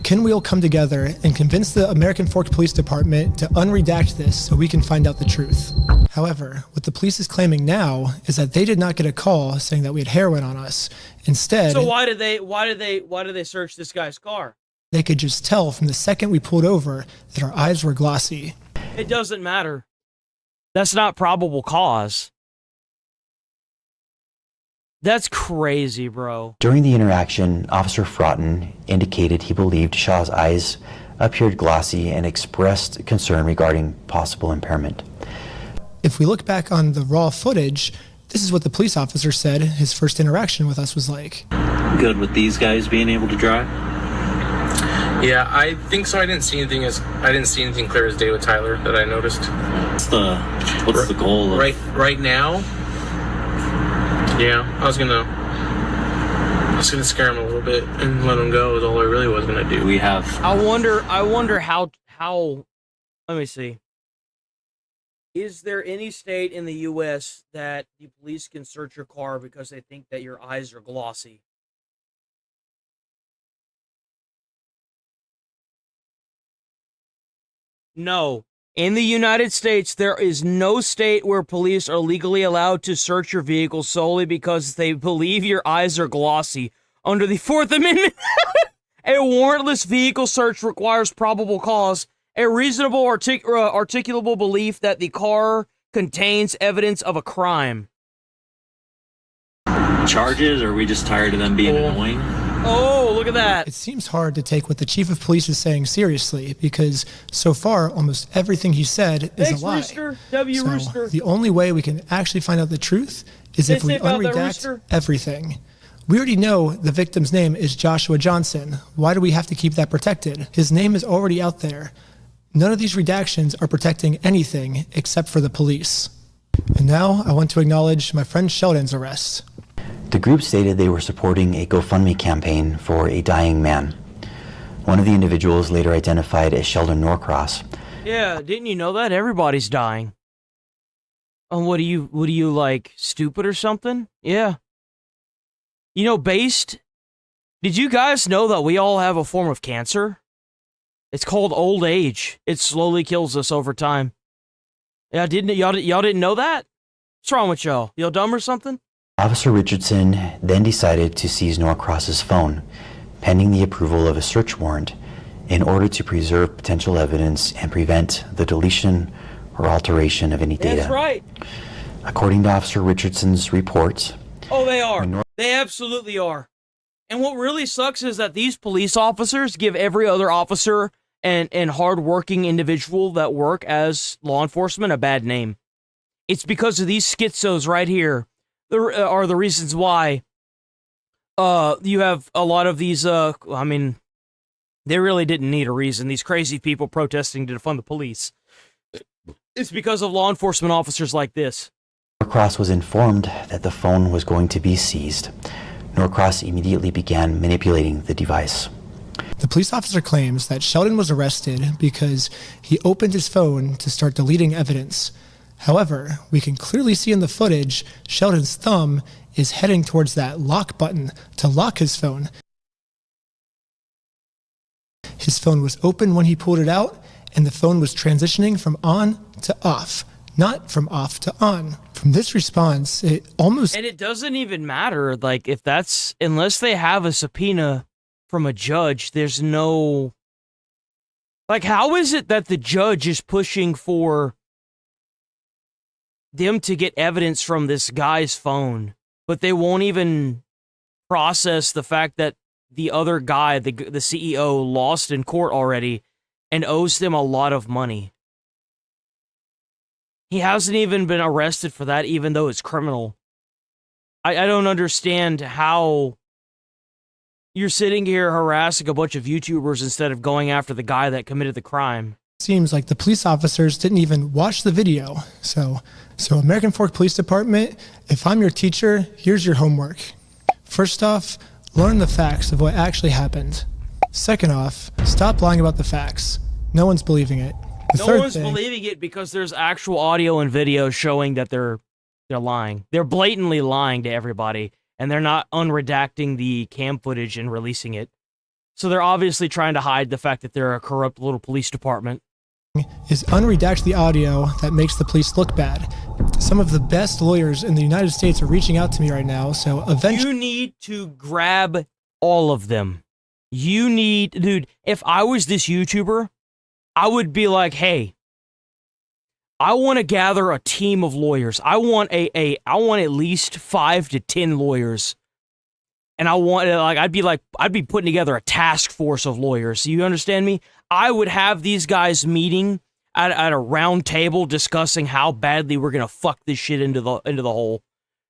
S8: Can we all come together and convince the American Fork Police Department to unredact this so we can find out the truth? However, what the police is claiming now is that they did not get a call saying that we had heroin on us. Instead,
S2: so why did they search this guy's car?
S8: They could just tell from the second we pulled over that our eyes were glossy.
S2: It doesn't matter. That's not probable cause. That's crazy, bro.
S9: During the interaction, Officer Fraughton indicated he believed Shaw's eyes appeared glossy and expressed concern regarding possible impairment.
S8: If we look back on the raw footage, this is what the police officer said his first interaction with us was like.
S16: Good with these guys being able to drive?
S17: Yeah, I think so. I didn't see anything clear as day with Tyler that I noticed.
S16: What's the goal of...
S17: Right now? Yeah, I was gonna scare him a little bit and let him go is all I really was gonna do.
S16: We have...
S2: I wonder how, let me see. Is there any state in the U.S. that the police can search your car because they think that your eyes are glossy? No. In the United States, there is no state where police are legally allowed to search your vehicle solely because they believe your eyes are glossy. Under the Fourth Amendment, a warrantless vehicle search requires probable cause, a reasonable articulable belief that the car contains evidence of a crime.
S16: Charges, or are we just tired of them being annoying?
S2: Oh, look at that.
S8: It seems hard to take what the chief of police is saying seriously because so far almost everything he said is a lie.
S2: Rooster. W. Rooster.
S8: The only way we can actually find out the truth is if we unredact everything. We already know the victim's name is Joshua Johnson. Why do we have to keep that protected? His name is already out there. None of these redactions are protecting anything except for the police. And now I want to acknowledge my friend Sheldon's arrest.
S9: The group stated they were supporting a GoFundMe campaign for a dying man. One of the individuals later identified as Sheldon Norcross.
S2: Yeah, didn't you know that? Everybody's dying. Oh, what are you like, stupid or something? Yeah. You know, did you guys know that we all have a form of cancer? It's called old age. It slowly kills us over time. Yeah, y'all didn't know that? What's wrong with y'all? Y'all dumb or something?
S9: Officer Richardson then decided to seize Norcross's phone, pending the approval of a search warrant, in order to preserve potential evidence and prevent the deletion or alteration of any data.
S2: That's right.
S9: According to Officer Richardson's reports...
S2: Oh, they are. They absolutely are. And what really sucks is that these police officers give every other officer and hard-working individual that work as law enforcement a bad name. It's because of these schizos right here are the reasons why you have a lot of these, I mean, they really didn't need a reason. These crazy people protesting to defund the police. It's because of law enforcement officers like this.
S9: Norcross was informed that the phone was going to be seized. Norcross immediately began manipulating the device.
S8: The police officer claims that Sheldon was arrested because he opened his phone to start deleting evidence. However, we can clearly see in the footage Sheldon's thumb is heading towards that lock button to lock his phone. His phone was open when he pulled it out, and the phone was transitioning from on to off, not from off to on. From this response, it almost...
S2: And it doesn't even matter, like, if that's... Unless they have a subpoena from a judge, there's no... Like, how is it that the judge is pushing for them to get evidence from this guy's phone, but they won't even process the fact that the other guy, the CEO, lost in court already and owes them a lot of money? He hasn't even been arrested for that, even though it's criminal. I don't understand how you're sitting here harassing a bunch of YouTubers instead of going after the guy that committed the crime.
S8: Seems like the police officers didn't even watch the video. So American Fork Police Department, if I'm your teacher, here's your homework. First off, learn the facts of what actually happened. Second off, stop lying about the facts. No one's believing it.
S2: No one's believing it because there's actual audio and video showing that they're lying. They're blatantly lying to everybody, and they're not unredacting the cam footage and releasing it. So they're obviously trying to hide the fact that they're a corrupt little police department.
S8: Is unredact the audio that makes the police look bad. Some of the best lawyers in the United States are reaching out to me right now, so eventually...
S2: You need to grab all of them. You need... Dude, if I was this YouTuber, I would be like, hey, I want to gather a team of lawyers. I want I want at least 5 to 10 lawyers. And I'd be putting together a task force of lawyers. You understand me? I would have these guys meeting at a round table discussing how badly we're gonna fuck this shit into the hole.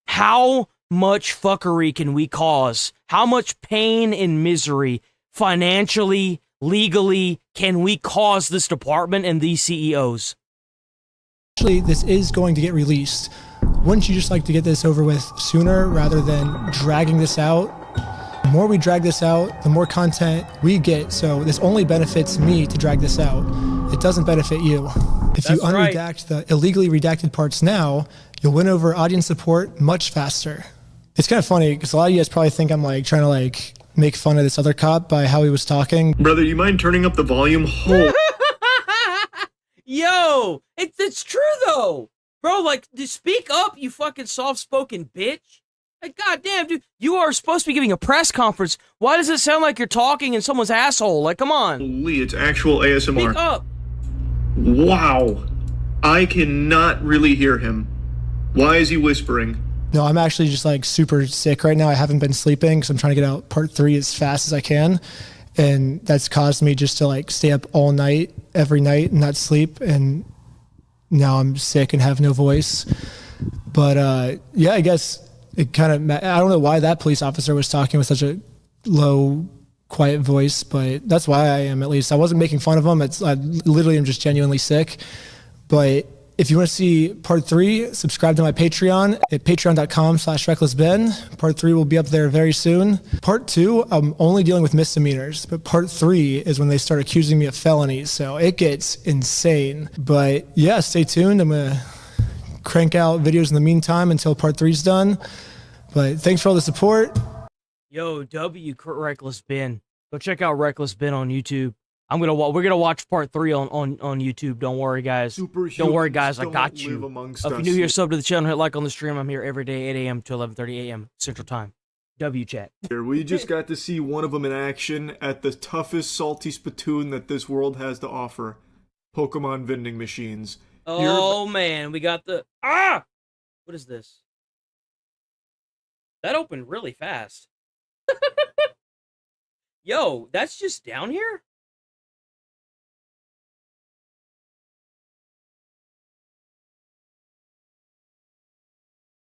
S2: How much fuckery can we cause? How much pain and misery, financially, legally, can we cause this department and these CEOs?
S8: Actually, this is going to get released. Wouldn't you just like to get this over with sooner rather than dragging this out? The more we drag this out, the more content we get, so this only benefits me to drag this out. It doesn't benefit you. If you unredact the illegally redacted parts now, you'll win over audience support much faster. It's kind of funny, because a lot of you guys probably think I'm like trying to like make fun of this other cop by how he was talking.
S18: Brother, you mind turning up the volume?
S2: Yo, it's true though. Bro, like, speak up, you fucking soft-spoken bitch. Like, goddamn, dude, you are supposed to be giving a press conference. Why does it sound like you're talking in someone's asshole? Like, come on.
S18: Holy, it's actual ASMR.
S2: Speak up.
S18: Wow. I cannot really hear him. Why is he whispering?
S8: No, I'm actually just like super sick right now. I haven't been sleeping because I'm trying to get out part 3 as fast as I can. And that's caused me just to like stay up all night, every night, and not sleep. And now I'm sick and have no voice. But yeah, I guess it kind of, I don't know why that police officer was talking with such a low, quiet voice, but that's why I am, at least. I wasn't making fun of him. I literally am just genuinely sick. But if you want to see part 3, subscribe to my Patreon at patreon.com/recklessben. Part 3 will be up there very soon. Part 2, I'm only dealing with misdemeanors, but part 3 is when they start accusing me of felonies, so it gets insane. But yeah, stay tuned. I'm going to crank out videos in the meantime until part 3 is done. But thanks for all the support.
S2: Yo, Reckless Ben. Go check out Reckless Ben on YouTube. We're gonna watch part 3 on YouTube. Don't worry, guys. Don't worry, guys. I got you. If you're new here, sub to the channel, hit like on the stream. I'm here every day, 8 a.m. to 11:30 a.m. Central Time. Chat.
S18: We just got to see one of them in action at the toughest salty spittoon that this world has to offer: Pokemon vending machines.
S2: Oh man, we got the What is this? That opened really fast. Yo, that's just down here?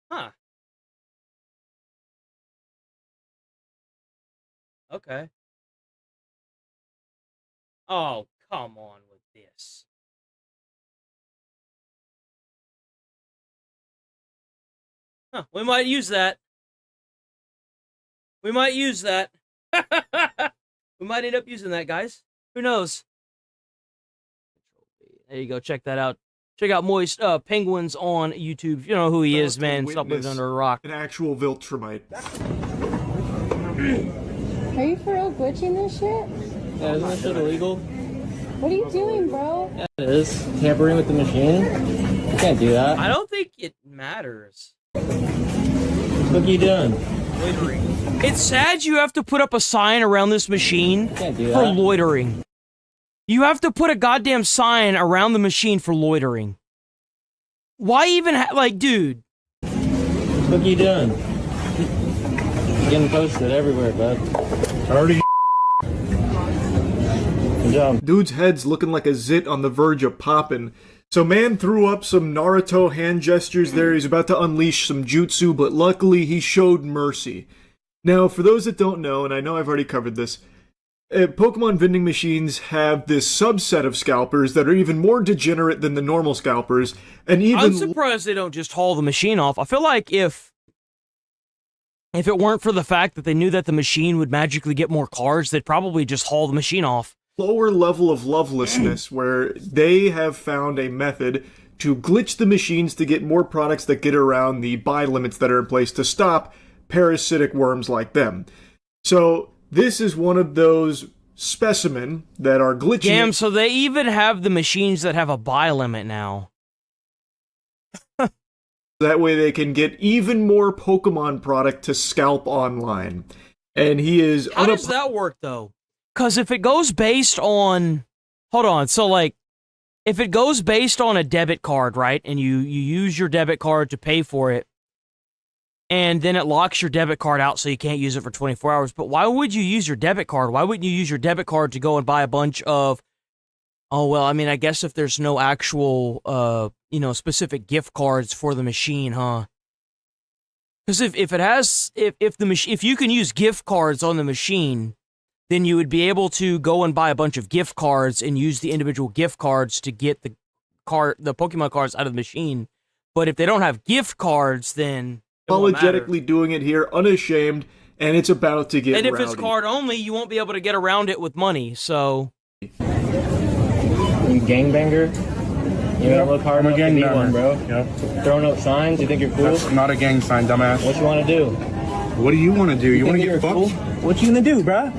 S2: Huh. Okay. Oh, come on with this. Huh, we might use that. We might use that. We might end up using that, guys. Who knows? There you go. Check that out. Check out Moist Penguins on YouTube. You know who he is, man. Stop living under a rock.
S18: An actual Viltrumite.
S19: Are you for real glitching this shit?
S20: Yeah, isn't that shit illegal?
S19: What are you doing, bro?
S20: Yeah, it is. Tampering with the machine? You can't do that.
S2: I don't think it matters.
S20: What are you doing?
S2: Loitering. It's sad you have to put up a sign around this machine for loitering. You have to put a goddamn sign around the machine for loitering. Why even like, dude?
S20: What are you doing? You're getting posted everywhere, bud.
S18: Already.
S20: Good job.
S18: Dude's head's looking like a zit on the verge of popping. So man threw up some Naruto hand gestures there. He's about to unleash some jutsu, but luckily he showed mercy. Now, for those that don't know, and I know I've already covered this, Pokemon vending machines have this subset of scalpers that are even more degenerate than the normal scalpers, and even...
S2: I'm surprised they don't just haul the machine off. I feel like if it weren't for the fact that they knew that the machine would magically get more cards, they'd probably just haul the machine off.
S18: Lower level of lovelessness, where they have found a method to glitch the machines to get more products that get around the buy limits that are in place to stop parasitic worms like them. So... this is one of those specimen that are glitching.
S2: Damn, so they even have the machines that have a buy limit now.
S18: That way they can get even more Pokemon product to scalp online. And he is...
S2: How does that work, though? Because if it goes based on... Hold on, so, like... if it goes based on a debit card, right, and you use your debit card to pay for it, and then it locks your debit card out so you can't use it for 24 hours. But why would you use your debit card? Why wouldn't you use your debit card to go and buy a bunch of, oh, well, I mean, I guess if there's no actual, specific gift cards for the machine, huh? Because if you can use gift cards on the machine, then you would be able to go and buy a bunch of gift cards and use the individual gift cards to get the Pokemon cards out of the machine. But if they don't have gift cards, then
S18: apologetically doing it here, unashamed, and it's about to get
S2: And if
S18: rowdy.
S2: it's card only, you won't be able to get around it with money, so...
S20: You gangbanger? You gonna look hard enough to be one, bro? Yep. Throwing up signs? You think you're cool?
S21: That's not a gang sign, dumbass.
S20: What you want to do?
S21: What do you want to do? You want to get fucked?
S20: Cool? What you gonna do, bro?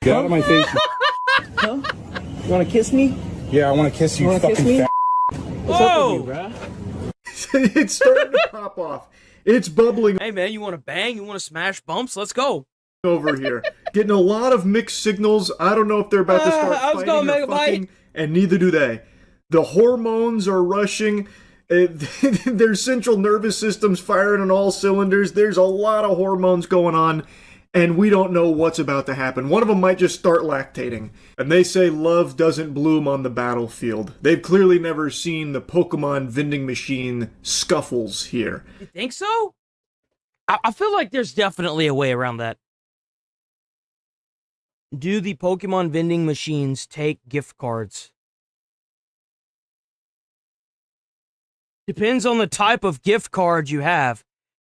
S21: Get out of my face.
S20: Huh? You want to kiss me?
S21: Yeah, I want to kiss you,
S20: wanna
S21: fucking
S20: kiss me?
S21: fat.
S20: What's up with you, bro?
S18: It's starting to pop off. It's bubbling.
S2: Hey, man, you want to bang? You want to smash bumps? Let's go.
S18: Over here. Getting a lot of mixed signals. I don't know if they're about to start fighting or fucking, and neither do they. The hormones are rushing. Their central nervous system's firing on all cylinders. There's a lot of hormones going on, and we don't know what's about to happen. One of them might just start lactating. And they say love doesn't bloom on the battlefield. They've clearly never seen the Pokemon vending machine scuffles here.
S2: You think so? I feel like there's definitely a way around that. Do the Pokemon vending machines take gift cards? Depends on the type of gift card you have.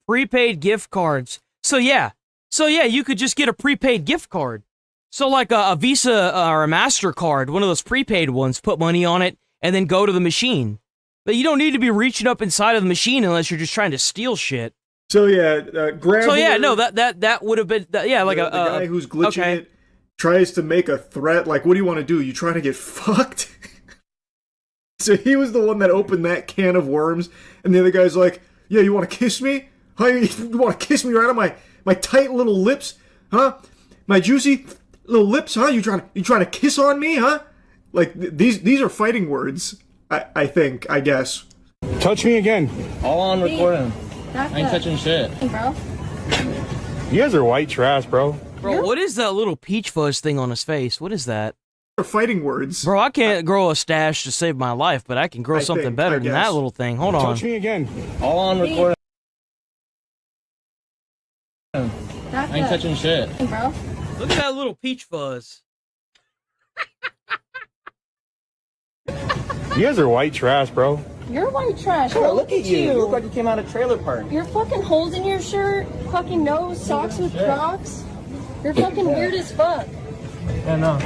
S2: Prepaid gift cards. So yeah, you could just get a prepaid gift card. So like a Visa or a MasterCard, one of those prepaid ones, put money on it, and then go to the machine. But you don't need to be reaching up inside of the machine unless you're just trying to steal shit.
S18: So yeah, Graveler,
S2: So yeah, no, that would have been, like
S18: the guy who's glitching it tries to make a threat, like, what do you want to do? You trying to get fucked? So he was the one that opened that can of worms, and the other guy's like, yeah, you want to kiss me? Huh? You want to kiss me right on my tight little lips? Huh? My juicy little lips, huh? You trying to kiss on me, huh? Like, these are fighting words, I think, I guess.
S21: Touch me again.
S20: All on recording. I ain't touching shit.
S19: Hey, bro.
S21: You guys are white trash, bro.
S2: Bro, what is that little peach fuzz thing on his face? What is that?
S18: They're fighting words.
S2: Bro, I can't grow a stash to save my life, but I can grow something better than that little thing. Hold on.
S21: Touch me again.
S20: All on recording.
S19: I
S20: ain't touching shit.
S19: Hey, bro.
S2: Look at that little peach fuzz.
S21: You guys are white trash, bro.
S19: You're white trash.
S20: Bro,
S19: Bro,
S20: look at you. You look like you came out of trailer park.
S19: Your fucking holes in your shirt, fucking nose, socks with Crocs. You're fucking weird as fuck.
S20: Yeah, no.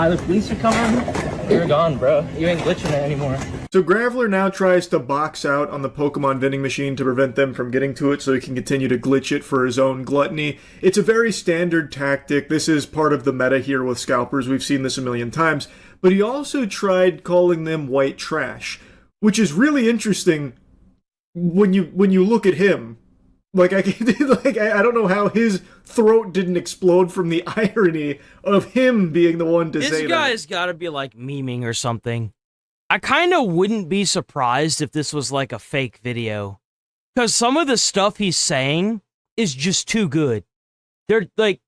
S20: The police are coming. You're gone, bro. You ain't glitching it anymore.
S18: So Graveler now tries to box out on the Pokemon vending machine to prevent them from getting to it so he can continue to glitch it for his own gluttony. It's a very standard tactic. This is part of the meta here with scalpers. We've seen this a million times. But he also tried calling them white trash, which is really interesting when you look at him. Like I don't know how his throat didn't explode from the irony of him being the one to say that.
S2: This guy's got to be like memeing or something. I kind of wouldn't be surprised if this was like a fake video, because some of the stuff he's saying is just too good. They're like,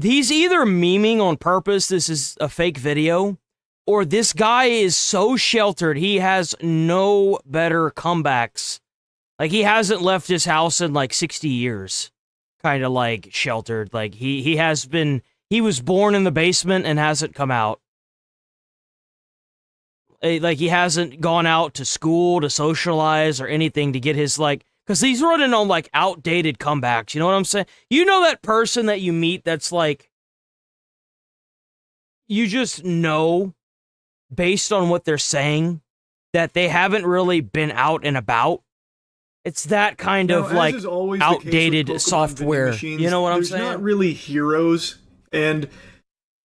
S2: he's either memeing on purpose, this is a fake video, or this guy is so sheltered he has no better comebacks. Like, he hasn't left his house in, like, 60 years. Kind of, like, sheltered. Like, he was born in the basement and hasn't come out. Like, he hasn't gone out to school to socialize or anything to get his, like... Because he's running on, like, outdated comebacks. You know what I'm saying? You know that person that you meet that's, like... You just know, based on what they're saying, that they haven't really been out and about? It's that kind of, like, outdated software. You know what I'm saying?
S18: There's not really heroes, and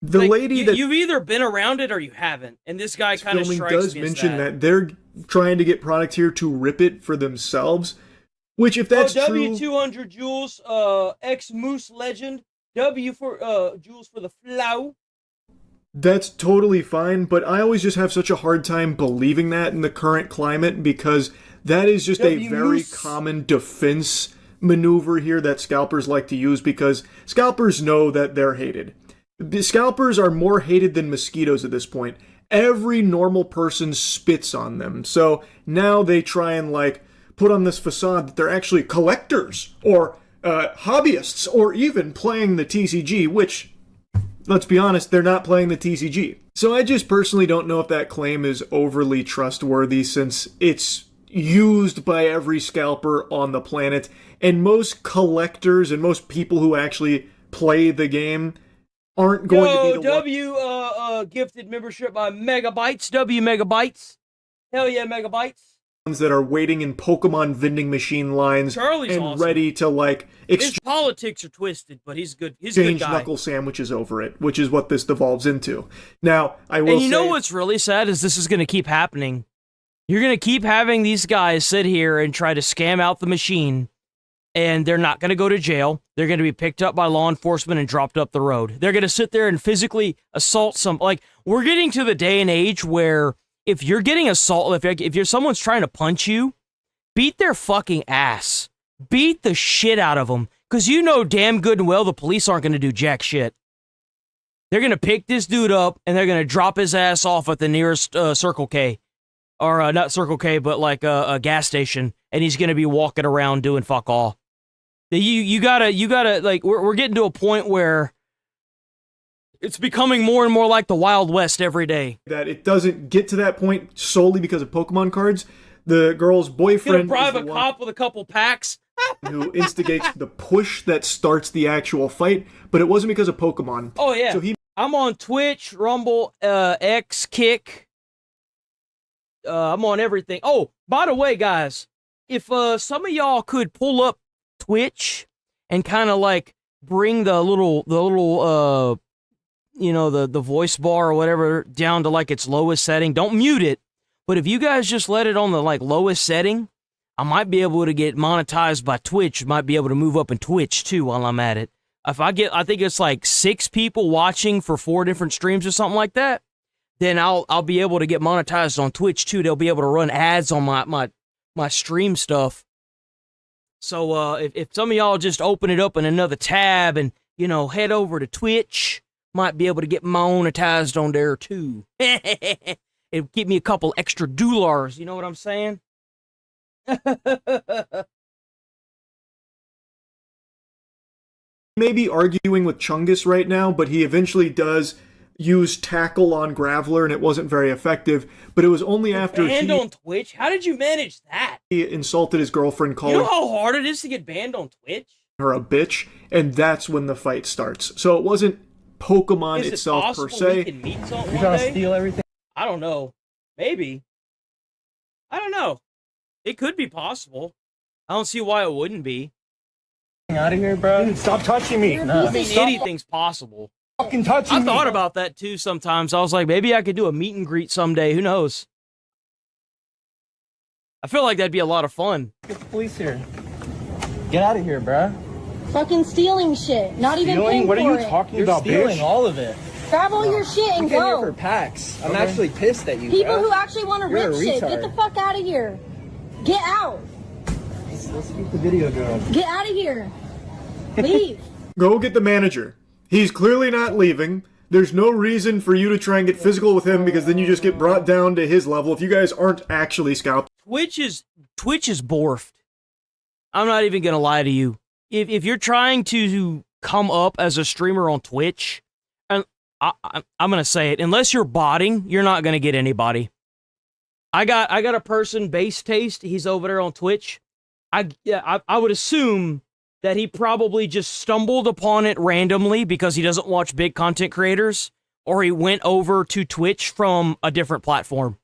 S18: the
S2: like,
S18: lady that...
S2: You've either been around it or you haven't, and this guy kind of strikes
S18: does
S2: me as
S18: mention that they're trying to get product here to rip it for themselves, which, if that's true...
S2: W200 Jules, ex-Moose legend, W for Jules for the flow.
S18: That's totally fine, but I always just have such a hard time believing that in the current climate because that is just a very common defense maneuver here that scalpers like to use because scalpers know that they're hated. The scalpers are more hated than mosquitoes at this point. Every normal person spits on them. So now they try and like put on this facade that they're actually collectors or hobbyists or even playing the TCG, which, let's be honest, they're not playing the TCG. So I just personally don't know if that claim is overly trustworthy since it's used by every scalper on the planet, and most collectors and most people who actually play the game aren't going to be the
S2: W gifted membership by Megabytes. W Megabytes. Hell yeah, Megabytes.
S18: Ones that are waiting in Pokemon vending machine lines
S2: Charlie's
S18: and
S2: awesome.
S18: ready to like
S2: His politics are twisted, but he's good. He's a good
S18: exchange
S2: guy.
S18: knuckle sandwiches over it, which is what this devolves into. Now, I will
S2: And you know
S18: say-
S2: what's really sad is this is going to keep happening. You're going to keep having these guys sit here and try to scam out the machine, and they're not going to go to jail. They're going to be picked up by law enforcement and dropped up the road. They're going to sit there and physically assault some. Like, we're getting to the day and age where if you're getting assaulted, if you're someone's trying to punch you, beat their fucking ass. Beat the shit out of them. Because you know damn good and well the police aren't going to do jack shit. They're going to pick this dude up, and they're going to drop his ass off at the nearest Circle K. Or not Circle K, but like a gas station. And he's going to be walking around doing fuck all. You gotta, like, we're getting to a point where it's becoming more and more like the Wild West every day.
S18: that it doesn't get to that point solely because of Pokemon cards. The girl's
S2: Gonna
S18: boyfriend
S2: bribe
S18: is
S2: a
S18: the
S2: cop with a couple packs.
S18: one who instigates the push that starts the actual fight, but it wasn't because of Pokemon.
S2: Oh yeah,
S18: So
S2: I'm on Twitch, Rumble, X, Kick. I'm on everything. Oh, by the way, guys, if some of y'all could pull up Twitch and kind of like bring the little you know, the voice bar or whatever down to like its lowest setting. Don't mute it, but if you guys just let it on the like lowest setting, I might be able to get monetized by Twitch. Might be able to move up in Twitch too while I'm at it. If I think it's like 6 people watching for 4 different streams or something like that, then I'll be able to get monetized on Twitch too. They'll be able to run ads on my stream stuff. So if some of y'all just open it up in another tab and, you know, head over to Twitch, might be able to get monetized on there too. It'll give me a couple extra dollars, you know what I'm saying?
S18: may be arguing with Chungus right now, but he eventually does use tackle on Graveler, and it wasn't very effective. But it was only after
S2: banned on Twitch? How did you manage that?
S18: he insulted his girlfriend, calling
S2: You know how hard it is to get banned on Twitch?
S18: her a bitch, and that's when the fight starts. So it wasn't Pokemon
S2: Is it
S18: itself
S2: possible
S18: per se.
S2: we can meet some
S20: You
S2: one
S20: trying
S2: day?
S20: to steal everything?
S2: I don't know. Maybe. I don't know. It could be possible. I don't see why it wouldn't be.
S20: Out of here, bro. Dude, stop touching me.
S2: I mean, anything's possible.
S20: Fucking touching
S2: I
S20: me.
S2: thought about that too sometimes. I was like, maybe I could do a meet and greet someday. Who knows? I feel like that'd be a lot of fun.
S20: Get the police here. Get out of here, bro.
S19: Fucking stealing shit. Not even paying
S20: What are
S19: for
S20: you
S19: it.
S20: talking
S13: You're
S20: about,
S13: stealing
S20: bitch?
S13: all of it.
S19: Grab all your shit and
S13: You came here
S19: go.
S13: for packs. I'm
S20: Okay.
S13: actually pissed at you,
S19: People
S13: bro.
S19: who actually want to
S13: You're
S19: rip
S13: a
S19: shit, get
S13: retard.
S19: the fuck out of here. Get out.
S20: Let's keep the video going.
S19: Get out of here. Leave.
S18: Go get the manager. He's clearly not leaving. There's no reason for you to try and get physical with him because then you just get brought down to his level if you guys aren't actually scalped.
S2: Twitch is borfed. I'm not even gonna lie to you. If you're trying to come up as a streamer on Twitch, and I'm gonna say it, unless you're botting, you're not gonna get anybody. I got a person, Base Taste. He's over there on Twitch. I would assume that he probably just stumbled upon it randomly because he doesn't watch big content creators, or he went over to Twitch from a different platform,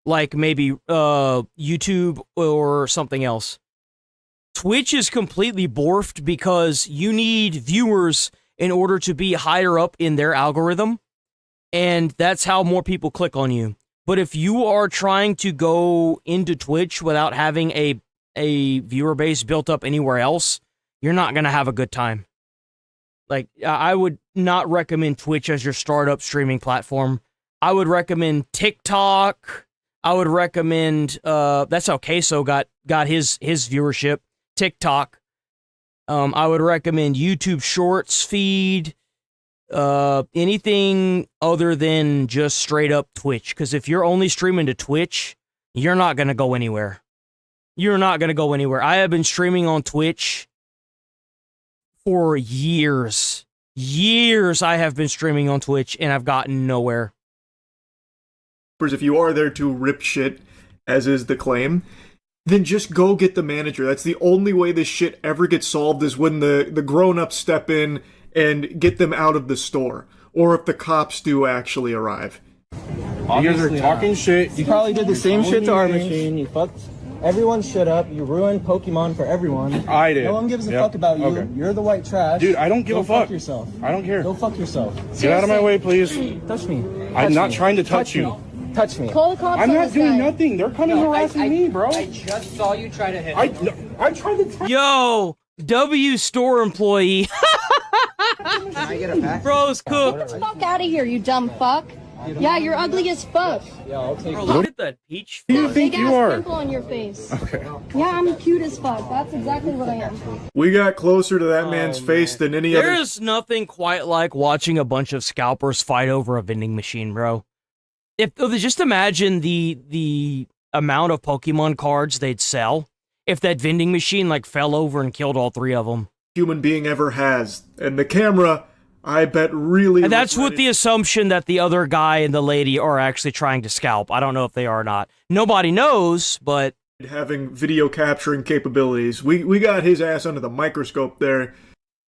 S2: like maybe YouTube or something else. Twitch is completely borfed because you need viewers in order to be higher up in their algorithm, and that's how more people click on you. But if you are trying to go into Twitch without having a viewer base built up anywhere else, you're not going to have a good time. Like, I would not recommend Twitch as your startup streaming platform. I would recommend TikTok. I would recommend, that's how Queso got his viewership. TikTok. I would recommend YouTube Shorts feed. Anything other than just straight up Twitch. Because if you're only streaming to Twitch, you're not going to go anywhere. You're not going to go anywhere. I have been streaming on Twitch for years. Years I have been streaming on Twitch, and I've gotten nowhere.
S18: If you are there to rip shit, as is the claim, then just go get the manager. That's the only way this shit ever gets solved, is when the grown-ups step in and get them out of the store. Or if the cops do actually arrive.
S21: You guys are talking shit.
S20: You probably did the same shit to our machine. You fucked everyone shit up. You ruined Pokemon for everyone.
S21: I did.
S20: No one gives a fuck about you. Okay. You're the white trash.
S21: Dude, I don't give a fuck.
S20: Go fuck yourself.
S21: I don't care.
S20: Go fuck yourself.
S21: Get out of my way, please.
S20: Touch me.
S21: I'm not trying to touch you.
S20: Touch me.
S19: Call the cops.
S21: I'm not doing nothing. They're coming harassing me, bro.
S1: I just saw you try to hit him.
S21: I tried to.
S2: Yo, W store employee.
S1: Can I get a pack?
S2: Bro's cooked.
S19: Get the fuck out of here, you dumb fuck. Yeah, you're ugly as fuck.
S20: Yeah, I'll take
S2: Bro, look at that peach.
S21: Who do you think
S19: Big
S21: you
S19: ass
S21: are?
S19: pimple on your face.
S21: Okay.
S19: Yeah, I'm cute as fuck. That's exactly what I am.
S18: We got closer to that man's face than any other.
S2: There's nothing quite like watching a bunch of scalpers fight over a vending machine, bro. Just imagine the amount of Pokemon cards they'd sell if that vending machine like fell over and killed all three of them.
S18: Human being ever has. And the camera, I bet, really.
S2: And that's with the assumption that the other guy and the lady are actually trying to scalp. I don't know if they are or not. Nobody knows, but
S18: having video capturing capabilities. We got his ass under the microscope there,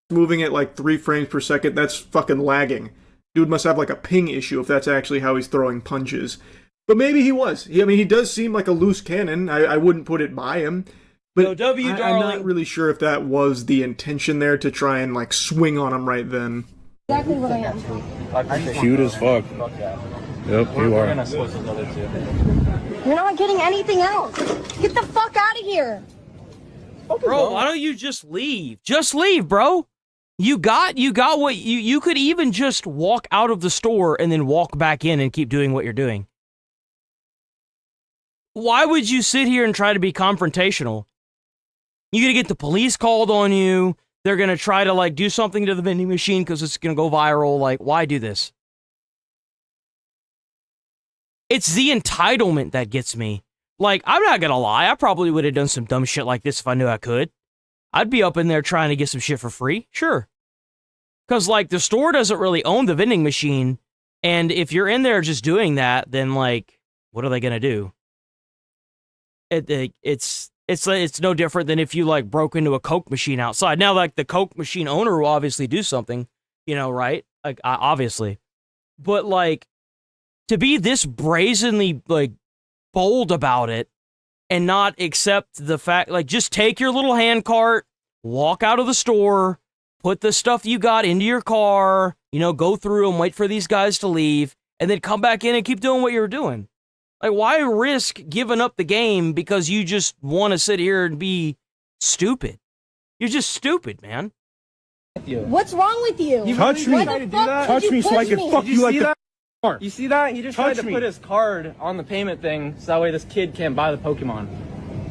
S18: moving at like 3 frames per second. That's fucking lagging. Dude must have like a ping issue if that's actually how he's throwing punches. But maybe he was. He does seem like a loose cannon. I wouldn't put it by him. But
S2: no, W,
S18: I'm not really sure if that was the intention there, to try and like swing on him right then.
S19: Exactly what I am.
S21: Cute as fuck. Yep, you are.
S19: You're not getting anything else. Get the fuck out of here.
S2: Bro, why don't you just leave? Just leave, bro. You got what you could even just walk out of the store and then walk back in and keep doing what you're doing. Why would you sit here and try to be confrontational? You're gonna get the police called on you. They're gonna try to like do something to the vending machine because it's gonna go viral. Like, why do this? It's the entitlement that gets me. Like, I'm not gonna lie, I probably would have done some dumb shit like this if I knew I could. I'd be up in there trying to get some shit for free, sure. Because, like, the store doesn't really own the vending machine, and if you're in there just doing that, then, like, what are they gonna do? It's no different than if you, like, broke into a Coke machine outside. Now, like, the Coke machine owner will obviously do something, you know, right? Like, obviously. But, like, to be this brazenly, like, bold about it, and not accept the fact, like, just take your little hand cart, walk out of the store, put the stuff you got into your car, you know, go through and wait for these guys to leave, and then come back in and keep doing what you were doing. Like, why risk giving up the game because you just want to sit here and be stupid? You're just stupid, man.
S19: What's wrong with you?
S21: Touch me. Touch me so I can fuck you like that.
S20: You see that? He just tried to put his card on the payment thing so that way this kid can't buy the Pokemon.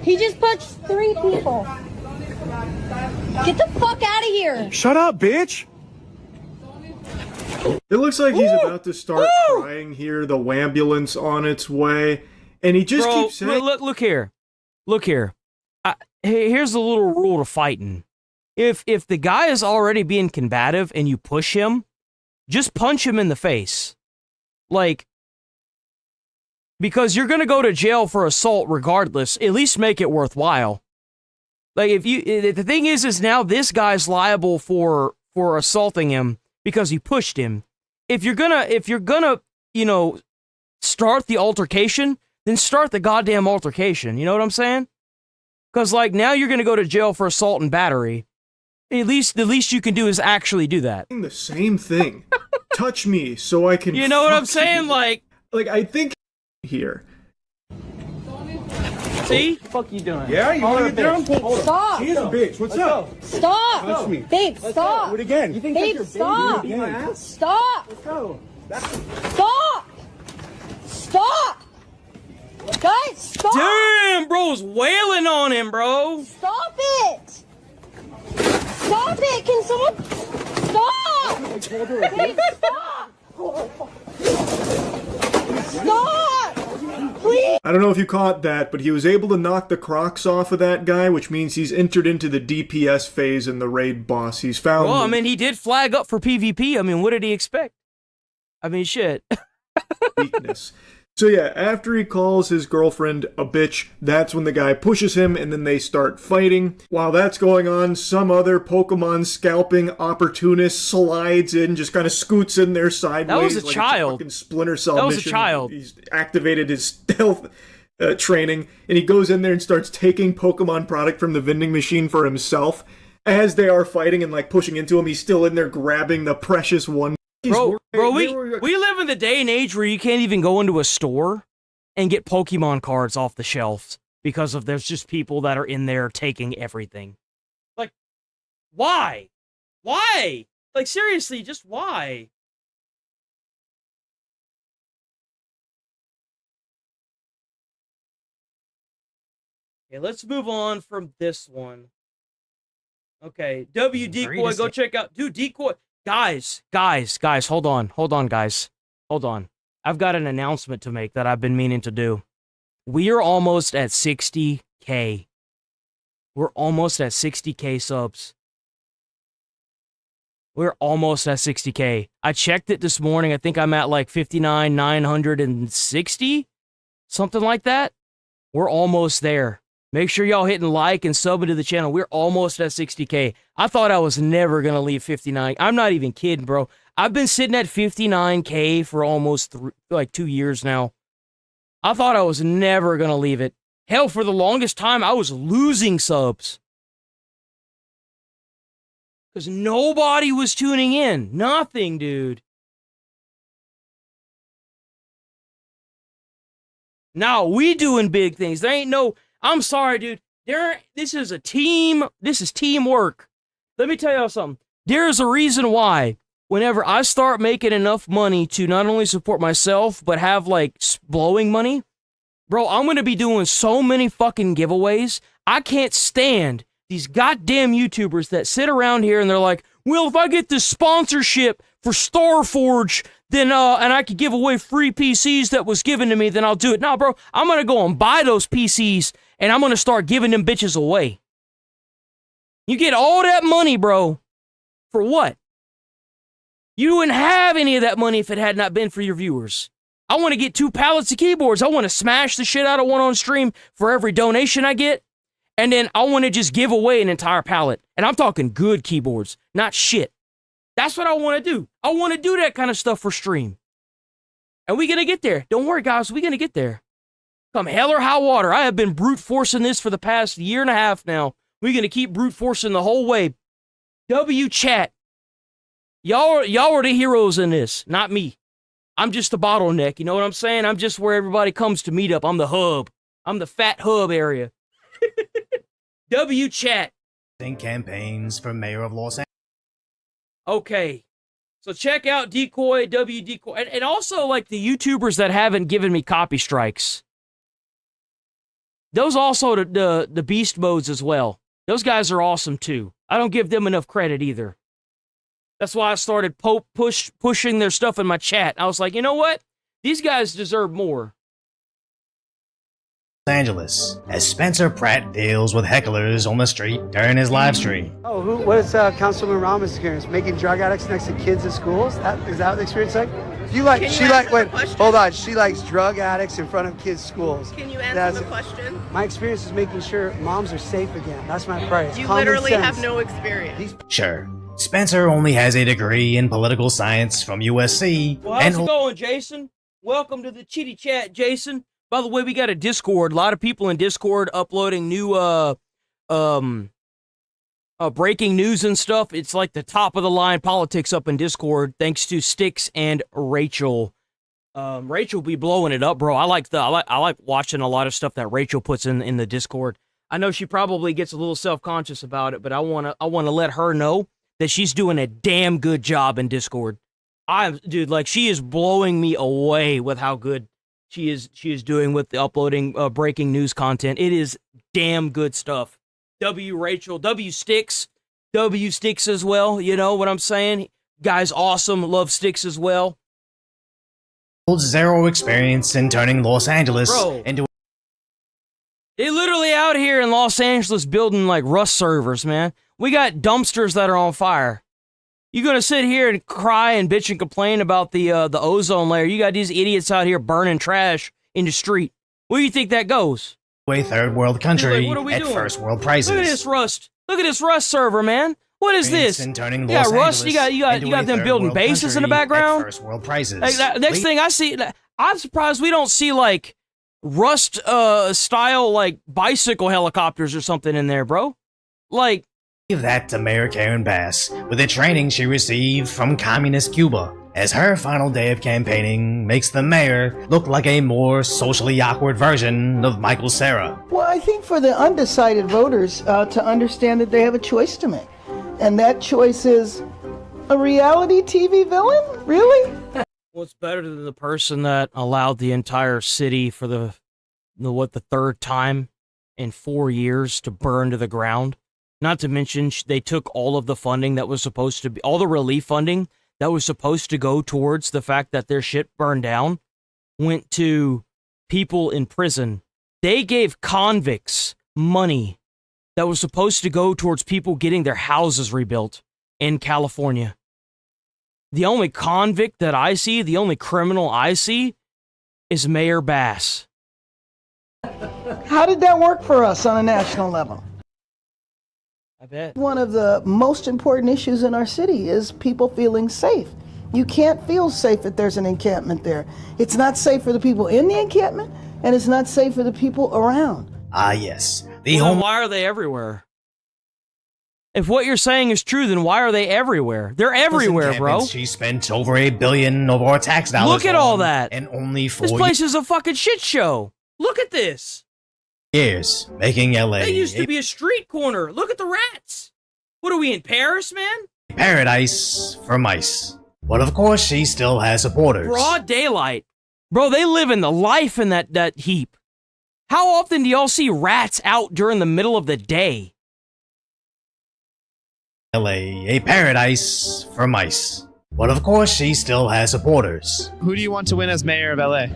S19: He just punched 3 people. Get the fuck out of here.
S21: Shut up, bitch.
S18: It looks like he's about to start crying here, the wambulance on its way, and he just keeps saying...
S2: Look here. Look here. Here's a little rule to fighting. If the guy is already being combative and you push him, just punch him in the face. Like, because you're going to go to jail for assault regardless, at least make it worthwhile. Like, the thing is now this guy's liable for assaulting him because he pushed him. If you're gonna, you know, start the altercation, then start the goddamn altercation. You know what I'm saying? Because, like, now you're gonna go to jail for assault and battery. The least you can do is actually do that.
S18: The same thing. Touch me so I can...
S2: You know what I'm saying? Like,
S18: I think here.
S2: See?
S13: What the fuck you doing?
S21: Yeah, you want to get down?
S19: Stop.
S21: She is a bitch. What's up?
S19: Stop.
S21: Touch me.
S19: Babe, stop.
S21: Do it again. You think
S19: Babe,
S21: that's
S19: stop.
S21: your baby?
S19: Stop.
S21: Let's go.
S19: Stop. Stop. Guys, stop.
S2: Damn, bro's wailing on him, bro.
S19: Stop it. Stop it. Can someone stop? Babe, stop. Stop. Please.
S18: I don't know if you caught that, but he was able to knock the Crocs off of that guy, which means he's entered into the DPS phase in the raid boss. He's found...
S2: Well, I mean, he did flag up for PvP. I mean, what did he expect? I mean, shit.
S18: weakness. So yeah, after he calls his girlfriend a bitch, that's when the guy pushes him and then they start fighting. While that's going on, some other Pokemon scalping opportunist slides in, just kind of scoots in there sideways.
S2: That was a
S18: like
S2: child.
S18: It's a fucking Splinter Cell
S2: That was
S18: mission.
S2: a child.
S18: He's activated his stealth training, and he goes in there and starts taking Pokemon product from the vending machine for himself. As they are fighting and like pushing into him, he's still in there grabbing the precious one.
S2: Bro, we live in the day and age where you can't even go into a store and get Pokemon cards off the shelves because of there's just people that are in there taking everything. Like, why? Why? Like, seriously, just why? Okay, let's move on from this one. Okay, W Decoy, go check out. Dude, Decoy. Guys, hold on, guys. Hold on. I've got an announcement to make that I've been meaning to do. We are almost at 60K. We're almost at 60K subs. We're almost at 60K. I checked it this morning. I think I'm at like 59,960, something like that. We're almost there. Make sure y'all hitting like and subbing to the channel. We're almost at 60K. I thought I was never going to leave 59. I'm not even kidding, bro. I've been sitting at 59K for almost 2 years now. I thought I was never going to leave it. Hell, for the longest time, I was losing subs. Because nobody was tuning in. Nothing, dude. Now, we doing big things. There ain't no... I'm sorry, dude. This is a team. This is teamwork. Let me tell y'all something. There is a reason why whenever I start making enough money to not only support myself, but have, like, blowing money, bro, I'm going to be doing so many fucking giveaways. I can't stand these goddamn YouTubers that sit around here and they're like, well, if I get this sponsorship for Starforge, then, and I could give away free PCs that was given to me, then I'll do it. Nah, bro, I'm going to go and buy those PCs and I'm going to start giving them bitches away. You get all that money, bro, for what? You wouldn't have any of that money if it had not been for your viewers. I want to get 2 pallets of keyboards. I want to smash the shit out of one on stream for every donation I get. And then I want to just give away an entire pallet. And I'm talking good keyboards, not shit. That's what I want to do. I want to do that kind of stuff for stream. And we're going to get there. Don't worry, guys. We're going to get there. Come hell or high water. I have been brute forcing this for the past year and a half now. We're going to keep brute forcing the whole way. W chat. Y'all are the heroes in this, not me. I'm just the bottleneck. You know what I'm saying? I'm just where everybody comes to meet up. I'm the hub. I'm the fat hub area. W chat.
S4: Campaigns for mayor of Los Angeles.
S2: Okay. So check out Decoy, W Decoy, and also like the YouTubers that haven't given me copy strikes. Those also the beast modes as well. Those guys are awesome too. I don't give them enough credit either. That's why I started pushing their stuff in my chat. I was like, you know what? These guys deserve more.
S4: Los Angeles, as Spencer Pratt deals with hecklers on the street during his live stream.
S22: Oh, what is Councilman Rama's experience? Making drug addicts next to kids at schools? Is that the experience like? She likes drug addicts in front of kids' schools.
S23: Can you answer the question?
S22: My experience is making sure moms are safe again. That's my price.
S23: You literally have no experience.
S4: Sure. Spencer only has a degree in political science from USC.
S2: Well, how's it going, Jason? Welcome to the Chitty Chat, Jason. By the way, we got a Discord. A lot of people in Discord uploading new breaking news and stuff. It's like the top of the line politics up in Discord, thanks to Styx and Rachel. Rachel be blowing it up, bro. I like watching a lot of stuff that Rachel puts in the Discord. I know she probably gets a little self-conscious about it, but I wanna let her know that she's doing a damn good job in Discord. Dude, like, she is blowing me away with how good she is doing with the uploading breaking news content. It is damn good stuff. W Rachel, W Sticks as well. You know what I'm saying? Guy's awesome. Love Sticks as well.
S4: Zero experience in turning Los Angeles into.
S2: They literally out here in Los Angeles building like Rust servers, man. We got dumpsters that are on fire. You gonna sit here and cry and bitch and complain about the ozone layer? You got these idiots out here burning trash in the street. Where do you think that goes?
S4: A third world country
S2: what are we
S4: at
S2: doing?
S4: first world prices.
S2: Look at this Rust. Look at this Rust server, man. What is this?
S4: In turning
S2: You got
S4: Los
S2: Rust. You
S4: Angeles
S2: got them
S4: into a
S2: building
S4: third world
S2: bases in the
S4: country
S2: background.
S4: at first world prices.
S2: Like, next thing I see, I'm surprised we don't see like Rust style like bicycle helicopters or something in there, bro. Like,
S4: Give that to Mayor Karen Bass with the training she received from communist Cuba, as her final day of campaigning makes the mayor look like a more socially awkward version of Michael Cera.
S5: Well, I think for the undecided voters to understand that they have a choice to make. And that choice is a reality TV villain? Really?
S2: what's better than the person that allowed the entire city for the third time in 4 years to burn to the ground? Not to mention, they took all of the funding that was supposed to be, all the relief funding that was supposed to go towards the fact that their shit burned down, went to people in prison. They gave convicts money that was supposed to go towards people getting their houses rebuilt in California. The only convict that I see, the only criminal I see, is Mayor Bass.
S5: How did that work for us on a national level?
S2: I bet.
S5: One of the most important issues in our city is people feeling safe. You can't feel safe if there's an encampment there. It's not safe for the people in the encampment, and it's not safe for the people around.
S4: Ah, yes.
S2: Then why are they everywhere? If what you're saying is true, then why are they everywhere? They're everywhere, bro.
S4: She spent over $1 billion of our tax dollars.
S2: Look at all that.
S4: And only 4
S2: This place is a fucking shit show. Look at this.
S4: years, making LA
S2: That used to be a street corner. Look at the rats. What are we in Paris, man?
S4: paradise for mice. But of course, she still has supporters.
S2: Broad daylight. Bro, they live in the life in that heap. How often do y'all see rats out during the middle of the day?
S4: LA, a paradise for mice. But of course, she still has supporters.
S6: Who do you want to win as mayor of LA?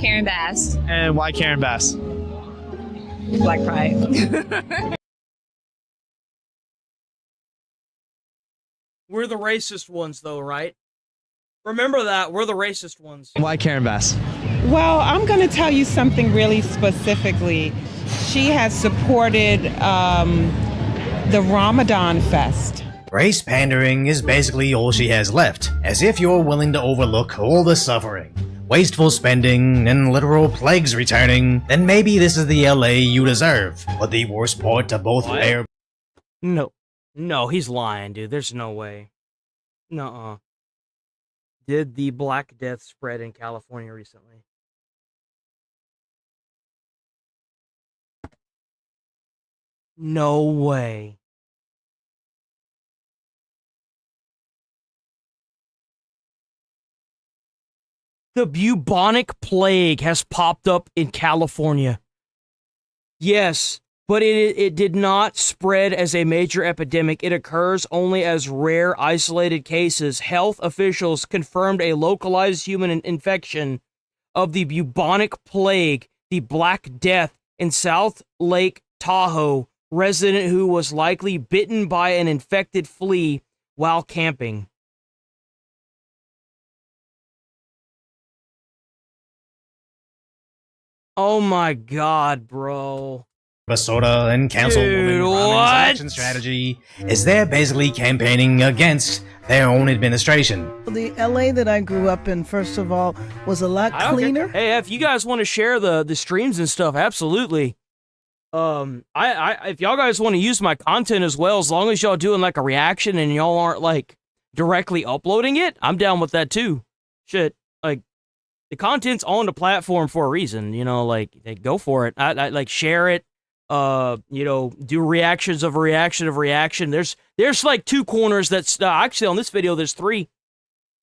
S7: Karen Bass.
S6: And why Karen Bass?
S7: Black pride.
S2: We're the racist ones, though, right? Remember that. We're the racist ones.
S6: Why Karen Bass?
S24: Well, I'm going to tell you something really specifically. She has supported the Ramadan Fest.
S4: Race pandering is basically all she has left, as if you're willing to overlook all the suffering, wasteful spending, and literal plagues returning, then maybe this is the LA you deserve. But the worst part to both Mayor...
S2: No, he's lying, dude. There's no way. Nuh-uh. Did the Black Death spread in California recently? No way. The bubonic plague has popped up in California. Yes, but it did not spread as a major epidemic. It occurs only as rare, isolated cases. Health officials confirmed a localized human infection of the bubonic plague, the Black Death, in South Lake Tahoe, resident who was likely bitten by an infected flea while camping. Oh my god, bro.
S4: Minnesota and Councilwoman Rahman's action strategy is they're basically campaigning against their own administration.
S5: The LA that I grew up in, first of all, was a lot cleaner.
S2: Hey, if you guys want to share the streams and stuff, absolutely. If y'all guys want to use my content as well, as long as y'all doing like a reaction and y'all aren't like directly uploading it, I'm down with that too. Shit, like, the content's on the platform for a reason. You know, like they go for it. I like share it. You know, do reactions of a reaction of reaction. There's like 2 corners that's actually on this video. There's 3.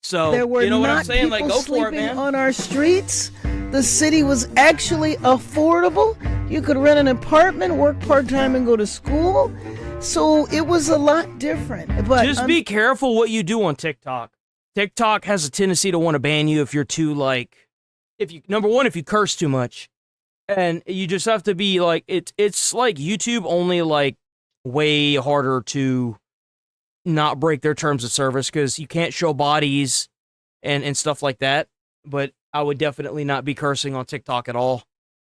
S2: So
S5: There were
S2: you know what
S5: not
S2: I'm saying? Like,
S5: people
S2: go for it,
S5: sleeping
S2: man.
S5: on our streets. The city was actually affordable. You could rent an apartment, work part-time, and go to school. So it was a lot different. But
S2: Just be careful what you do on TikTok. TikTok has a tendency to want to ban you if you're too, like, number one, if you curse too much. And you just have to be like, it's like YouTube, only like way harder to not break their terms of service because you can't show bodies and stuff like that. But I would definitely not be cursing on TikTok at all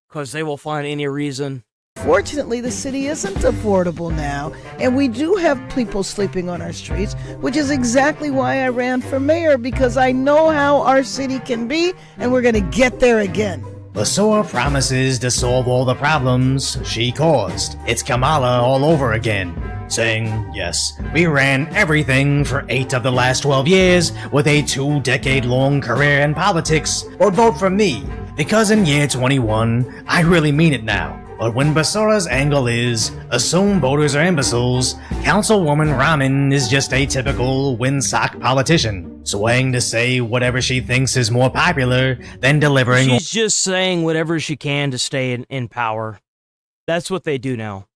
S2: because they will find any reason.
S5: Fortunately, the city isn't affordable now, and we do have people sleeping on our streets, which is exactly why I ran for mayor, because I know how our city can be, and we're going to get there again.
S4: Basora promises to solve all the problems she caused. It's Kamala all over again, saying, yes, we ran everything for 8 of the last 12 years with a 2-decade-long career in politics, or vote for me, because in year 21, I really mean it now. But when Basora's angle is, assume voters are imbeciles, Councilwoman Raman is just a typical windsock politician, swaying to say whatever she thinks is more popular than delivering.
S2: She's just saying whatever she can to stay in power. That's what they do now.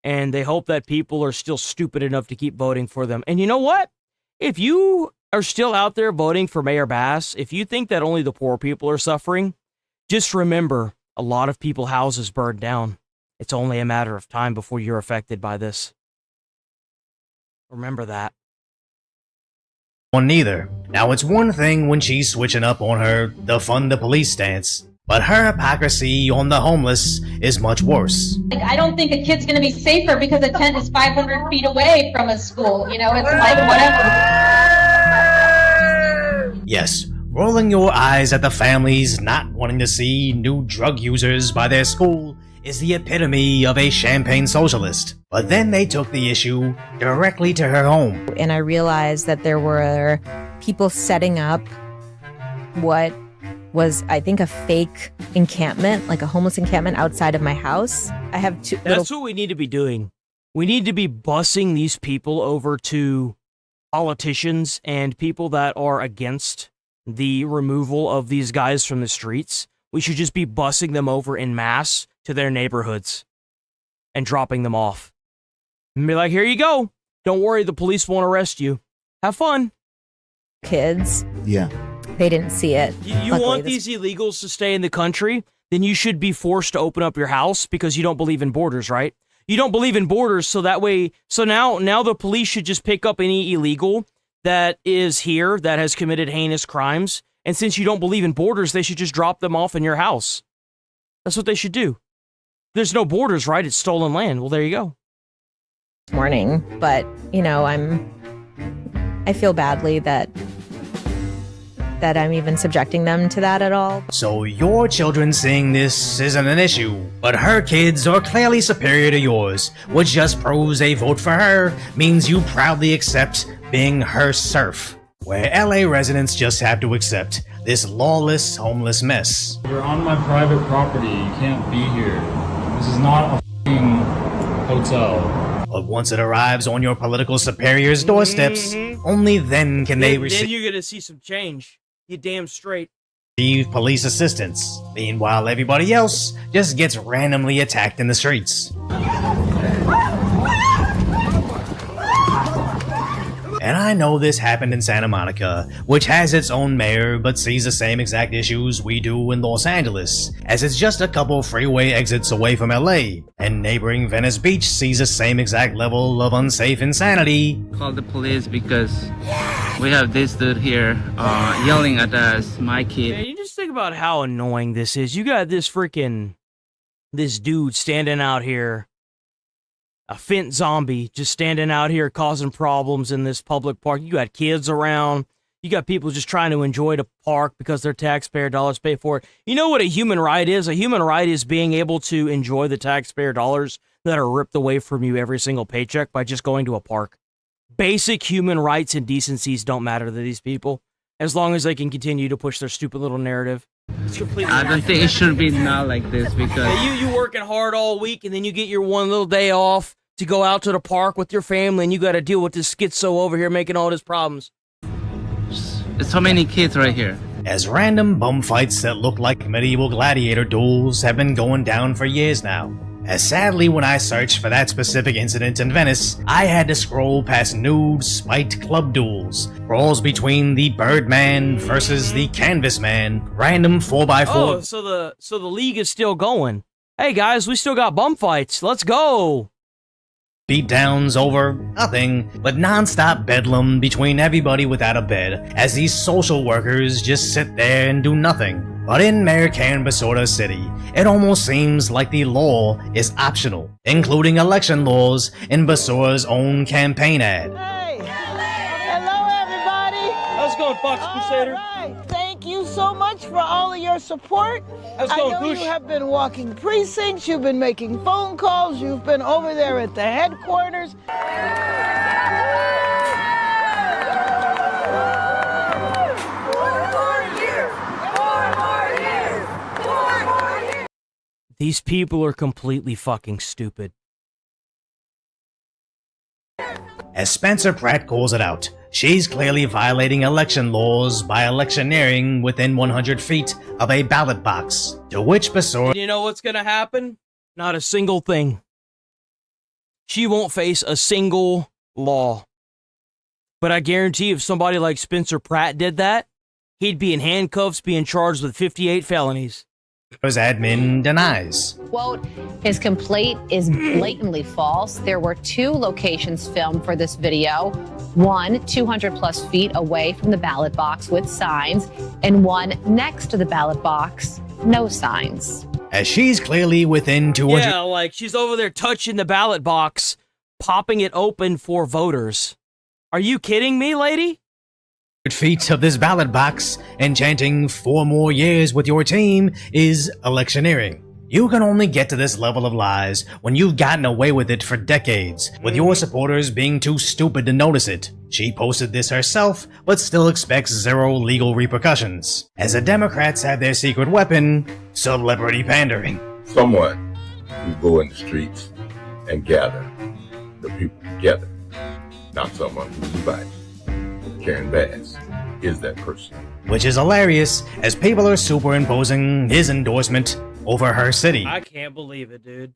S2: And they hope that people are still stupid enough to keep voting for them. And you know what? If you are still out there voting for Mayor Bass, if you think that only the poor people are suffering, just remember, a lot of people's houses burned down. It's only a matter of time before you're affected by this. Remember that.
S4: One neither. Now it's one thing when she's switching up on her defund the police stance, but her hypocrisy on the homeless is much worse.
S3: Like, I don't think a kid's gonna be safer because a tent is 500 feet away from a school. You know, it's like whatever.
S4: Yes, rolling your eyes at the families not wanting to see new drug users by their school is the epitome of a champagne socialist. But then they took the issue directly to her home.
S10: And I realized that there were people setting up what was, I think, a fake encampment, like a homeless encampment outside of my house. I have 2
S2: That's what we need to be doing. We need to be busing these people over to politicians and people that are against the removal of these guys from the streets. We should just be busing them over in mass to their neighborhoods and dropping them off. And be like, here you go. Don't worry, the police won't arrest you. Have fun.
S10: Kids.
S11: Yeah.
S10: They didn't see it.
S2: You want these illegals to stay in the country? Then you should be forced to open up your house because you don't believe in borders, right? You don't believe in borders, so that way, so now the police should just pick up any illegal that is here that has committed heinous crimes, and since you don't believe in borders, they should just drop them off in your house. That's what they should do. There's no borders, right? It's stolen land. Well, there you go.
S10: Morning, but you know, I feel badly that I'm even subjecting them to that at all.
S4: So your children seeing this isn't an issue, but her kids are clearly superior to yours, which just proves a vote for her means you proudly accept being her serf, where LA residents just have to accept this lawless, homeless mess.
S20: You're on my private property. You can't be here. This is not a f***ing hotel.
S4: But once it arrives on your political superior's doorsteps, only then can they
S2: Then
S4: receive
S2: you're gonna see some change. You damn straight.
S4: police assistance. Meanwhile, everybody else just gets randomly attacked in the streets. And I know this happened in Santa Monica, which has its own mayor but sees the same exact issues we do in Los Angeles, as it's just a couple freeway exits away from LA, and neighboring Venice Beach sees the same exact level of unsafe insanity.
S14: Call the police because we have this dude here yelling at us, my kid.
S2: Man, you just think about how annoying this is. You got this dude standing out here, a Fent zombie just standing out here causing problems in this public park. You got kids around. You got people just trying to enjoy the park because their taxpayer dollars pay for it. You know what a human right is? A human right is being able to enjoy the taxpayer dollars that are ripped away from you every single paycheck by just going to a park. Basic human rights and decencies don't matter to these people as long as they can continue to push their stupid little narrative. It's completely.
S14: I don't think it should be not like this because
S2: Yeah, you working hard all week, and then you get your one little day off to go out to the park with your family, and you got to deal with this schizo over here making all these problems.
S14: there's so many kids right here.
S4: As random bum fights that look like medieval gladiator duels have been going down for years now. As sadly, when I searched for that specific incident in Venice, I had to scroll past nude, spiked club duels, brawls between the Birdman versus the Canvas Man, random 4x4.
S2: Oh, so the league is still going. Hey guys, we still got bum fights. Let's go.
S4: Beatdowns over nothing but non-stop bedlam between everybody without a bed, as these social workers just sit there and do nothing. But in Mayor Karen Basorda City, it almost seems like the law is optional, including election laws in Basorda's own campaign ad.
S5: Hello, everybody.
S2: How's it going, Fox Crusader?
S5: All right. Thank you so much for all of your support.
S2: How's it going,
S5: I know
S2: Kush?
S5: you have been walking precincts, you've been making phone calls, you've been over there at the headquarters.
S2: These people are completely fucking stupid.
S4: As Spencer Pratt calls it out, she's clearly violating election laws by electioneering within 100 feet of a ballot box, to which Basorda...
S2: And you know what's gonna happen? Not a single thing. She won't face a single law. But I guarantee if somebody like Spencer Pratt did that, he'd be in handcuffs being charged with 58 felonies.
S4: admin denies.
S12: Quote is complete is blatantly false. There were 2 locations filmed for this video. One 200 plus feet away from the ballot box with signs, and one next to the ballot box, no signs.
S4: As she's clearly within 200...
S2: Yeah, like she's over there touching the ballot box, popping it open for voters. Are you kidding me, lady?
S4: feet of this ballot box and chanting 4 more years with your team is electioneering. You can only get to this level of lies when you've gotten away with it for decades, with your supporters being too stupid to notice it. She posted this herself, but still expects 0 legal repercussions, as the Democrats have their secret weapon, celebrity pandering.
S15: Someone who go in the streets and gather the people together, not someone who's invited. Karen Bass is that person.
S4: Which is hilarious, as people are superimposing his endorsement over her city.
S2: I can't believe it, dude.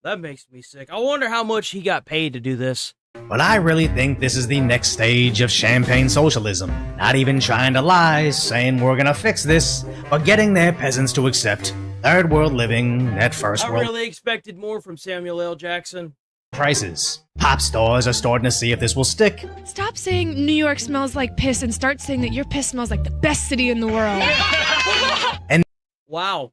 S2: That makes me sick. I wonder how much he got paid to do this.
S4: But I really think this is the next stage of champagne socialism. Not even trying to lie, saying we're gonna fix this, but getting their peasants to accept third world living at first
S2: I
S4: world
S2: really expected more from Samuel L. Jackson.
S4: prices. Pop stars are starting to see if this will stick.
S16: Stop saying New York smells like piss and start saying that your piss smells like the best city in the world.
S4: And
S2: wow.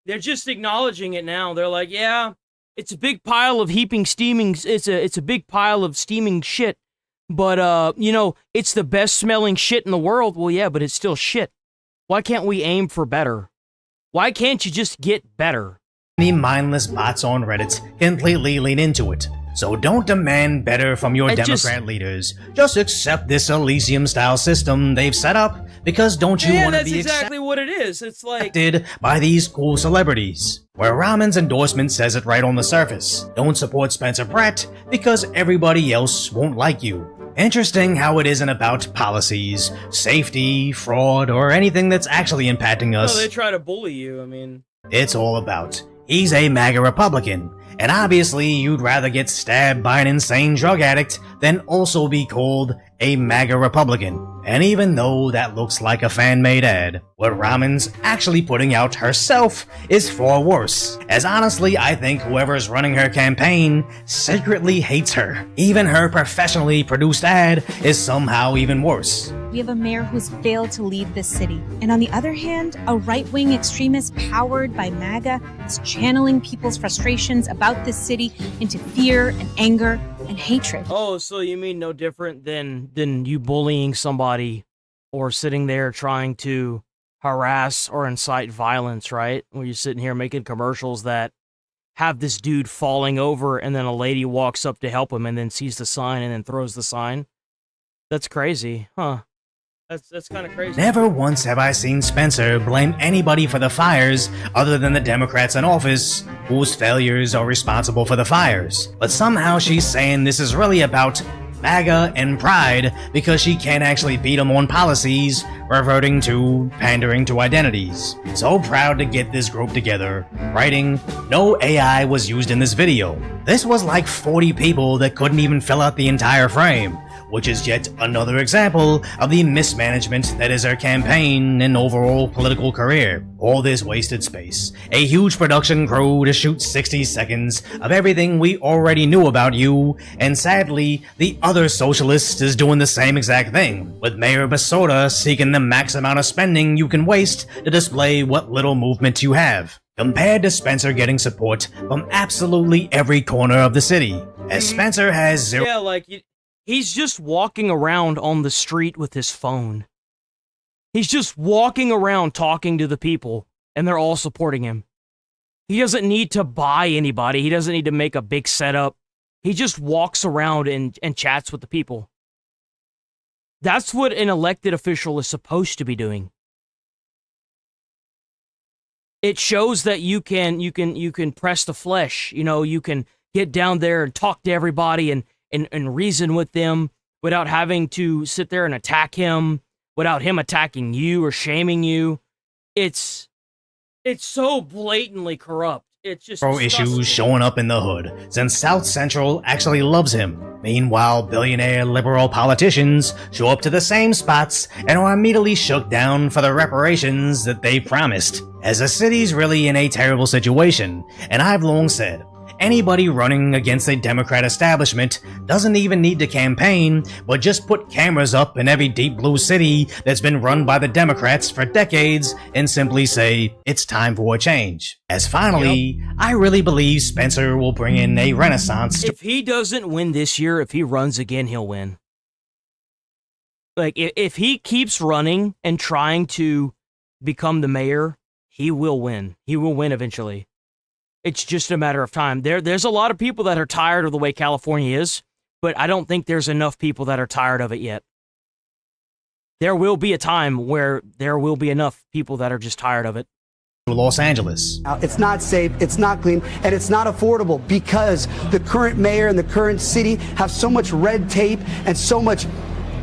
S2: They're just acknowledging it now. They're like, yeah, it's a big pile of it's a big pile of steaming shit. But you know, it's the best smelling shit in the world. Well, yeah, but it's still shit. Why can't we aim for better? Why can't you just get better?
S4: the mindless bots on Reddit completely lean into it. So don't demand better from your Democrat leaders. Just accept this Elysium-style system they've set up, because don't you want to be
S2: that's exactly what it is. It's like
S4: accepted by these cool celebrities? Where Rahman's endorsement says it right on the surface. Don't support Spencer Pratt, because everybody else won't like you. Interesting how it isn't about policies, safety, fraud, or anything that's actually impacting us.
S2: no, they try to bully you. I mean,
S4: It's all about, he's a MAGA Republican, and obviously you'd rather get stabbed by an insane drug addict than also be called a MAGA Republican. And even though that looks like a fan-made ad, what Rahman's actually putting out herself is far worse. As honestly, I think whoever's running her campaign secretly hates her. Even her professionally produced ad is somehow even worse.
S17: We have a mayor who's failed to lead this city. And on the other hand, a right-wing extremist powered by MAGA is channeling people's frustrations about this city into fear and anger and hatred.
S2: oh, so you mean no different than you bullying somebody or sitting there trying to harass or incite violence, right? Where you're sitting here making commercials that have this dude falling over and then a lady walks up to help him and then sees the sign and then throws the sign. That's crazy, huh? That's kind of crazy.
S4: Never once have I seen Spencer blame anybody for the fires other than the Democrats in office, whose failures are responsible for the fires. But somehow she's saying this is really about MAGA and pride because she can't actually beat them on policies, reverting to pandering to identities. So proud to get this group together, writing, "No AI was used in this video." This was like 40 people that couldn't even fill out the entire frame, which is yet another example of the mismanagement that is her campaign and overall political career. All this wasted space, a huge production crew to shoot 60 seconds of everything we already knew about you, and sadly, the other socialist is doing the same exact thing, with Mayor Basota seeking the max amount of spending you can waste to display what little movement you have, compared to Spencer getting support from absolutely every corner of the city, as Spencer has zero—
S2: Yeah, like, he's just walking around on the street with his phone. He's just walking around talking to the people, and they're all supporting him. He doesn't need to buy anybody. He doesn't need to make a big setup. He just walks around and chats with the people. That's what an elected official is supposed to be doing. It shows that you can press the flesh. You know, you can get down there and talk to everybody and reason with them without having to sit there and attack him, without him attacking you or shaming you. It's so blatantly corrupt. It's just
S4: issues showing up in the hood, since South Central actually loves him. Meanwhile, billionaire liberal politicians show up to the same spots and are immediately shook down for the reparations that they promised, as the city's really in a terrible situation. And I've long said, anybody running against a Democrat establishment doesn't even need to campaign, but just put cameras up in every deep blue city that's been run by the Democrats for decades and simply say, it's time for a change. As finally, I really believe Spencer will bring in a renaissance.
S2: If he doesn't win this year, if he runs again, he'll win. Like, if he keeps running and trying to become the mayor, he will win. He will win eventually. It's just a matter of time. There's a lot of people that are tired of the way California is, but I don't think there's enough people that are tired of it yet. There will be a time where there will be enough people that are just tired of it.
S4: Los Angeles.
S22: It's not safe, it's not clean, and it's not affordable because the current mayor and the current city have so much red tape and so much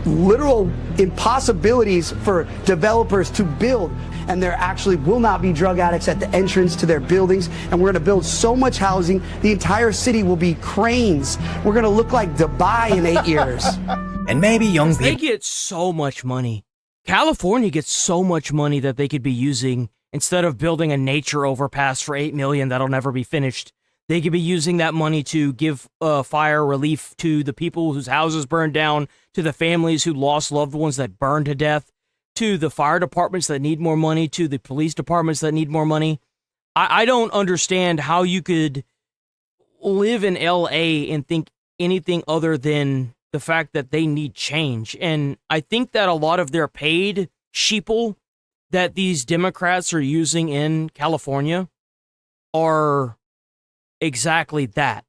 S22: literal impossibilities for developers to build. And there actually will not be drug addicts at the entrance to their buildings. And we're going to build so much housing, the entire city will be cranes. We're going to look like Dubai in 8 years.
S4: And maybe young people—
S2: They get so much money. California gets so much money that they could be using, instead of building a nature overpass for $8 million that'll never be finished, they could be using that money to give fire relief to the people whose houses burned down, to the families who lost loved ones that burned to death, to the fire departments that need more money, to the police departments that need more money. I don't understand how you could live in LA and think anything other than the fact that they need change. And I think that a lot of their paid sheeple that these Democrats are using in California are exactly that.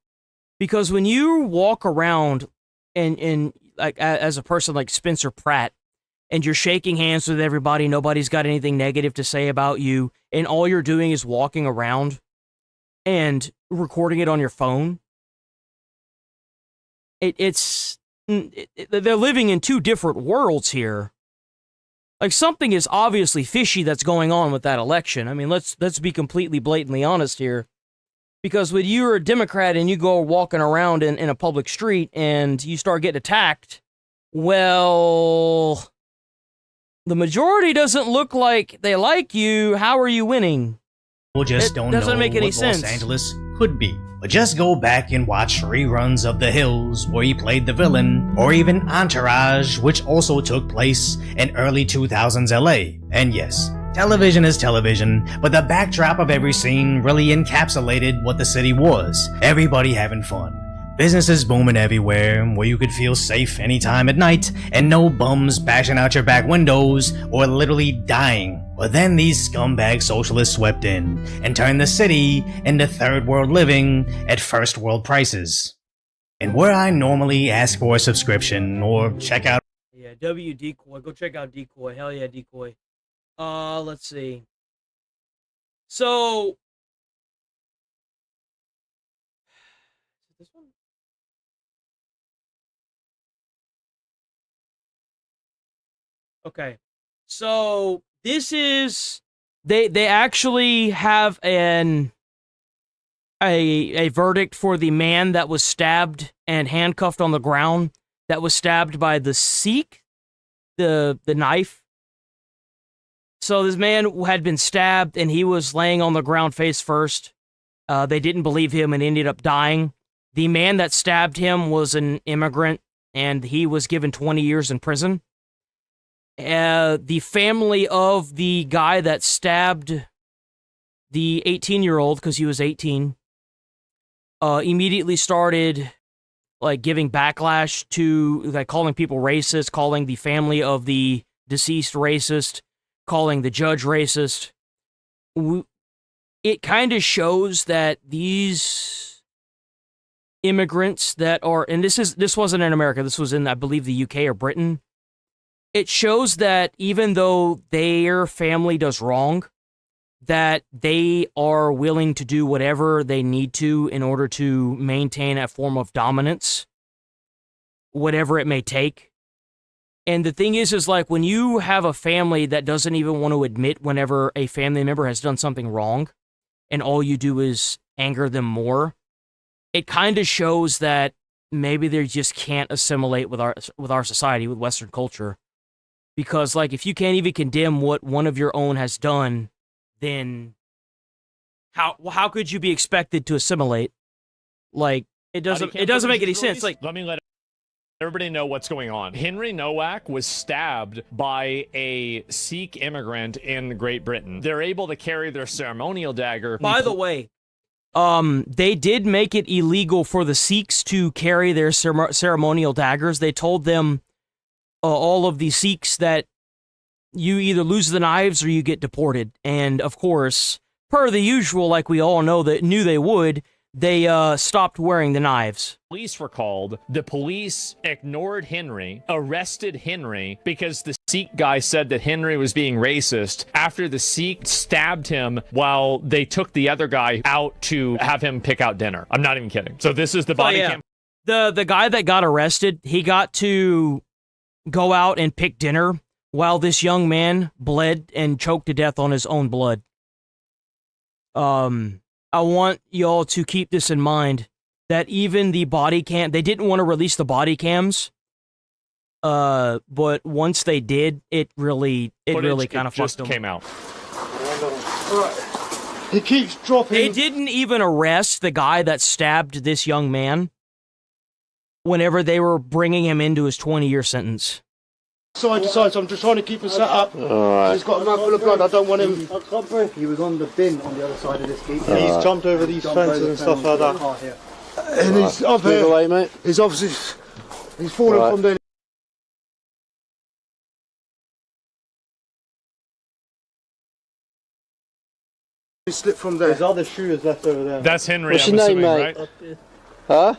S2: Because when you walk around and like as a person like Spencer Pratt, and you're shaking hands with everybody, nobody's got anything negative to say about you, and all you're doing is walking around and recording it on your phone, they're living in two different worlds here. Like, something is obviously fishy that's going on with that election. I mean, let's be completely blatantly honest here. Because when you're a Democrat and you go walking around in a public street and you start getting attacked, well, the majority doesn't look like they like you. How are you winning?
S4: People just don't know
S2: doesn't make any
S4: what
S2: sense.
S4: Los Angeles could be. But just go back and watch reruns of The Hills, where he played the villain, or even Entourage, which also took place in early 2000s LA. And yes, television is television, but the backdrop of every scene really encapsulated what the city was. Everybody having fun. Businesses booming everywhere, where you could feel safe anytime at night, and no bums bashing out your back windows or literally dying. But then these scumbag socialists swept in and turned the city into third world living at first world prices. And where I normally ask for a subscription or check out—
S2: Yeah, W Decoy. Go check out Decoy. Hell yeah, Decoy. Let's see. So, this one? Okay. So, this is they actually have a verdict for the man that was stabbed and handcuffed on the ground, that was stabbed by the Sikh, the knife. So this man had been stabbed and he was laying on the ground face first. They didn't believe him and ended up dying. The man that stabbed him was an immigrant and he was given 20 years in prison. The family of the guy that stabbed the 18-year-old, because he was 18, immediately started like giving backlash to, like, calling people racist, calling the family of the deceased racist, calling the judge racist. It kind of shows that these immigrants that are, and this wasn't in America, this was in, I believe, the UK or Britain. It shows that even though their family does wrong, that they are willing to do whatever they need to in order to maintain a form of dominance, whatever it may take. And the thing is like, when you have a family that doesn't even want to admit whenever a family member has done something wrong, and all you do is anger them more, it kind of shows that maybe they just can't assimilate with our society, with Western culture. Because, like, if you can't even condemn what one of your own has done, then how could you be expected to assimilate? Like, it doesn't make any sense. Like,
S1: let me let everybody know what's going on. Henry Nowak was stabbed by a Sikh immigrant in Great Britain. They're able to carry their ceremonial dagger.
S2: By the way, they did make it illegal for the Sikhs to carry their ceremonial daggers. They told them, all of the Sikhs, that you either lose the knives or you get deported. And of course, per the usual, like we all know that knew they would, they stopped wearing the knives.
S1: Police were called. The police ignored Henry, arrested Henry, because the Sikh guy said that Henry was being racist after the Sikh stabbed him while they took the other guy out to have him pick out dinner. I'm not even kidding. So this is the body cam.
S2: The guy that got arrested, he got to go out and pick dinner while this young man bled and choked to death on his own blood. I want y'all to keep this in mind, that even the body cam, they didn't want to release the body cams, but once they did, it really kind of fucked them.
S1: Came out.
S21: He keeps dropping.
S2: They didn't even arrest the guy that stabbed this young man whenever they were bringing him into his 20-year sentence.
S21: Side to side, so I'm just trying to keep him set up.
S15: Alright.
S21: He's got a mouthful of blood, I don't want him.
S8: I can't breathe. He was on the bin on the other side of this gate.
S21: He's jumped over these fences and stuff like that. And he's up here.
S15: Away, mate.
S21: He's obviously, he's fallen from there. He slipped from there. His other shoe is left over there.
S1: That's Henry,
S15: What's
S1: I'm
S15: your
S1: assuming,
S15: name, mate?
S1: right?
S15: Huh?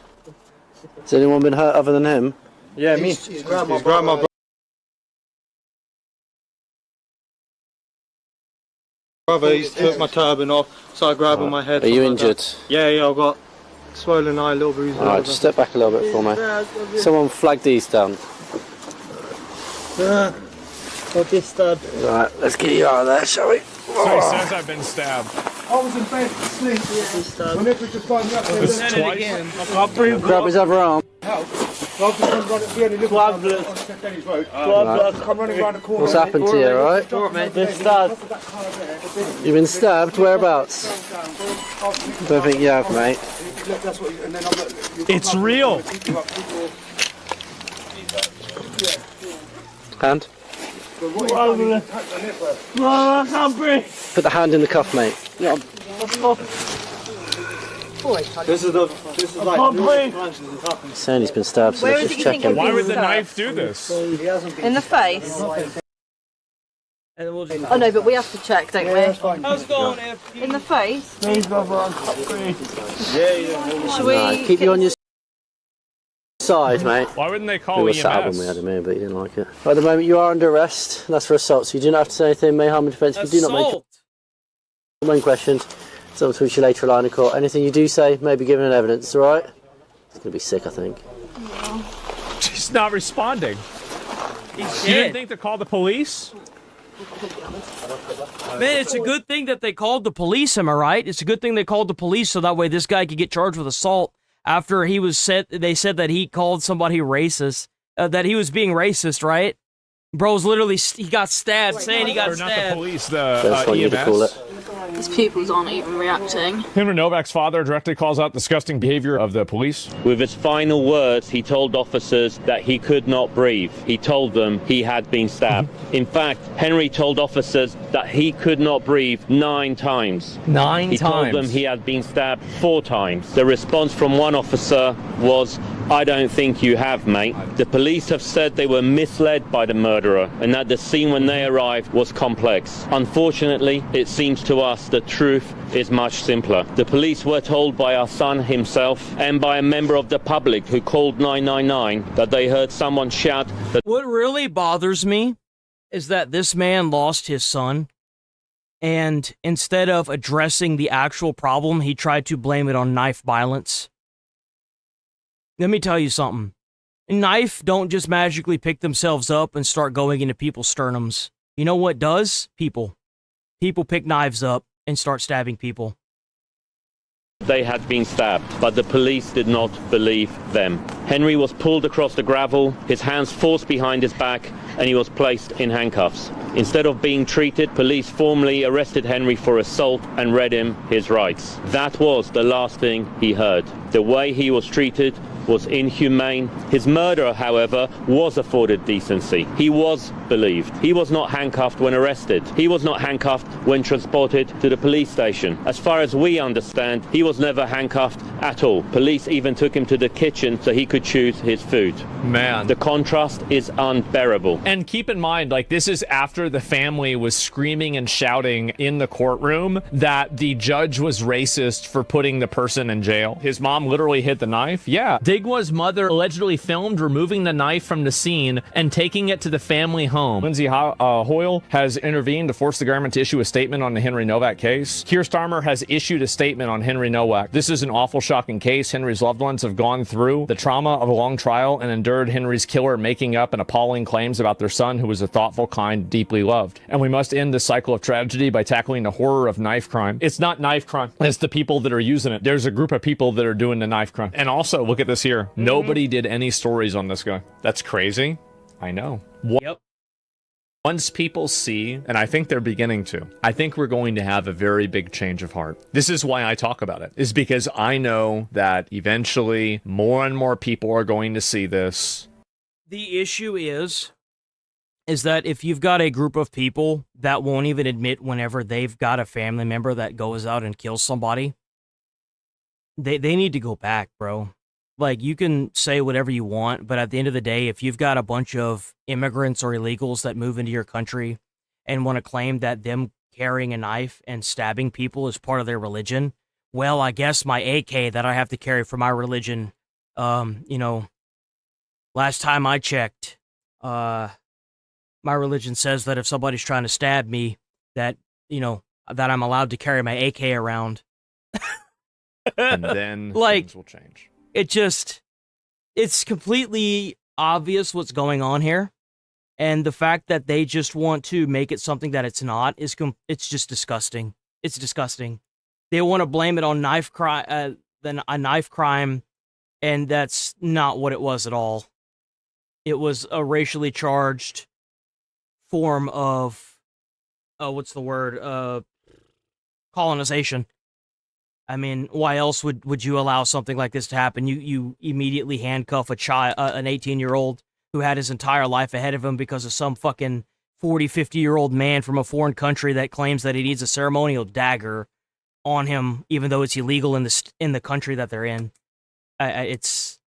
S15: Has anyone been hurt other than him?
S21: Yeah, me. He's grabbed my brother. He's took my turban off, started grabbing my head.
S15: Are you injured?
S21: Yeah, I've got swollen eye, little bruises.
S15: Alright, just step back a little bit for me. Someone flag these down.
S21: Got this stabbed.
S15: Alright, let's get you out of there, shall we?
S1: So he says I've been stabbed.
S21: I was in bed asleep. Whenever just find me up there.
S1: This twice?
S21: I can't breathe.
S15: Grab his other arm.
S21: What's
S15: happened to you, alright?
S21: Been stabbed.
S15: You've been stabbed? Whereabouts? Don't think you have, mate.
S1: It's real.
S15: Hand?
S21: I can't breathe.
S15: Put the hand in the cuff, mate.
S21: Yeah. This is like
S15: Saying he's been stabbed, so let's just check him.
S1: Why would the knife do this?
S7: In the face?
S2: And we'll just...
S7: Oh no, but we have to check, don't we?
S2: How's it going,
S7: In the face?
S21: Yeah.
S7: Should we
S15: Keep you on your
S9: outside, mate.
S1: Why wouldn't they call
S9: we were
S1: EMS?
S9: sat up when we had him here, but he didn't like it. At the moment, you are under arrest. And that's for assault, so you do not have to say anything. May harm and defence. If you do not make when questioned, someone will reach you later line of court. Anything you do say may be given in evidence. All right? It's going to be sick, I think.
S1: She's not responding.
S2: He's
S1: You didn't
S2: dead.
S1: think to call the police?
S2: Man, it's a good thing that they called the police, am I right? It's a good thing they called the police so that way this guy could get charged with assault after he was they said that he called somebody racist, that he was being racist, right? Bro's literally, he got stabbed, saying he got
S1: Or not
S2: stabbed.
S1: the police,
S9: That's
S1: the
S9: what you to call
S1: EMS.
S9: it.
S23: His pupils aren't even reacting.
S1: Henry Novak's father directly calls out disgusting behavior of the police.
S13: With his final words, he told officers that he could not breathe. He told them he had been stabbed. In fact, Henry told officers that he could not breathe 9 times. He told them he had been stabbed 4 times. The response from one officer was, "I don't think you have, mate." The police have said they were misled by the murderer and that the scene when they arrived was complex. Unfortunately, it seems to us the truth is much simpler. The police were told by our son himself and by a member of the public who called 999 that they heard someone shout that.
S2: What really bothers me is that this man lost his son, and instead of addressing the actual problem, he tried to blame it on knife violence. Let me tell you something. Knife don't just magically pick themselves up and start going into people's sternums. You know what does? People. People pick knives up and start stabbing people.
S13: They had been stabbed, but the police did not believe them. Henry was pulled across the gravel, his hands forced behind his back, and he was placed in handcuffs. Instead of being treated, police formally arrested Henry for assault and read him his rights. That was the last thing he heard. The way he was treated was inhumane. His murderer, however, was afforded decency. He was believed. He was not handcuffed when arrested. He was not handcuffed when transported to the police station. As far as we understand, he was never handcuffed at all. Police even took him to the kitchen so he could choose his food.
S1: Man.
S13: The contrast is unbearable.
S1: And keep in mind, like, this is after the family was screaming and shouting in the courtroom that the judge was racist for putting the person in jail. His mom literally hid the knife. Yeah. Digwa's mother allegedly filmed removing the knife from the scene and taking it to the family home. Lindsay Hoyle has intervened to force the government to issue a statement on the Henry Novak case. Keir Starmer has issued a statement on Henry Novak. This is an awful, shocking case. Henry's loved ones have gone through the trauma of a long trial and endured Henry's killer making up and appalling claims about their son, who was a thoughtful, kind, deeply loved. And we must end this cycle of tragedy by tackling the horror of knife crime. It's not knife crime. It's the people that are using it. There's a group of people that are doing the knife crime. And also, look at this here. Nobody did any stories on this guy. That's crazy. I know.
S2: Yep.
S1: Once people see, and I think they're beginning to, I think we're going to have a very big change of heart. This is why I talk about it, is because I know that eventually more and more people are going to see this.
S2: The issue is that if you've got a group of people that won't even admit whenever they've got a family member that goes out and kills somebody, they need to go back, bro. Like, you can say whatever you want, but at the end of the day, if you've got a bunch of immigrants or illegals that move into your country and want to claim that them carrying a knife and stabbing people is part of their religion, well, I guess my AK that I have to carry for my religion, last time I checked, my religion says that if somebody's trying to stab me, that I'm allowed to carry my AK around.
S1: And then
S2: like,
S1: things will change.
S2: It's completely obvious what's going on here. And the fact that they just want to make it something that it's not it's just disgusting. It's disgusting. They want to blame it on knife crime, a knife crime, and that's not what it was at all. It was a racially charged form of, colonization. I mean, why else would you allow something like this to happen? You immediately handcuff an 18-year-old who had his entire life ahead of him because of some fucking 40, 50-year-old man from a foreign country that claims that he needs a ceremonial dagger on him, even though it's illegal in the country that they're in. It's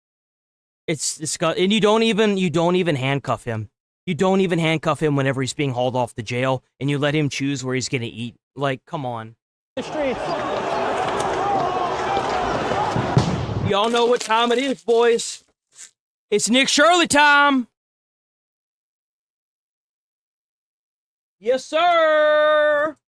S2: and you don't even handcuff him. You don't even handcuff him whenever he's being hauled off the jail, and you let him choose where he's gonna eat. Like, come on. The streets. Y'all know what time it is, boys. It's Nick Shirley time. Yes, sir.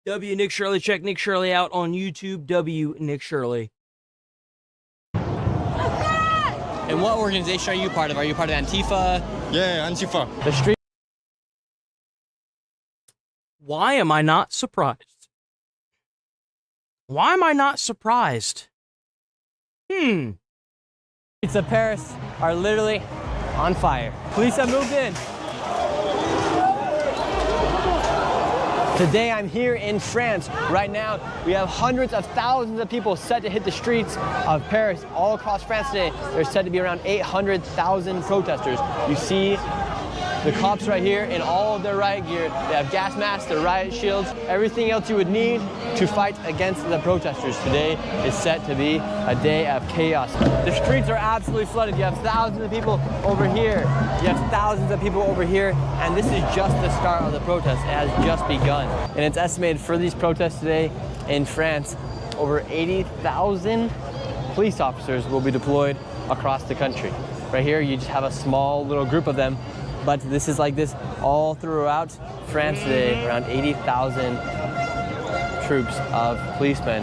S2: W Nick Shirley. Check Nick Shirley out on YouTube. W Nick Shirley.
S6: And what organization are you part of? Are you part of Antifa?
S18: Yeah, Antifa.
S6: The street.
S2: Why am I not surprised? Why am I not surprised?
S6: Streets of Paris are literally on fire. Police have moved in. Today I'm here in France. Right now we have hundreds of thousands of people set to hit the streets of Paris all across France today. There's said to be around 800,000 protesters. You see the cops right here in all of their riot gear. They have gas masks, their riot shields, everything else you would need to fight against the protesters. Today is set to be a day of chaos. The streets are absolutely flooded. You have thousands of people over here. You have thousands of people over here. And this is just the start of the protest. It has just begun. And it's estimated for these protests today in France, over 80,000 police officers will be deployed across the country. Right here, you just have a small little group of them. But this is like this all throughout France today, around 80,000 troops of policemen.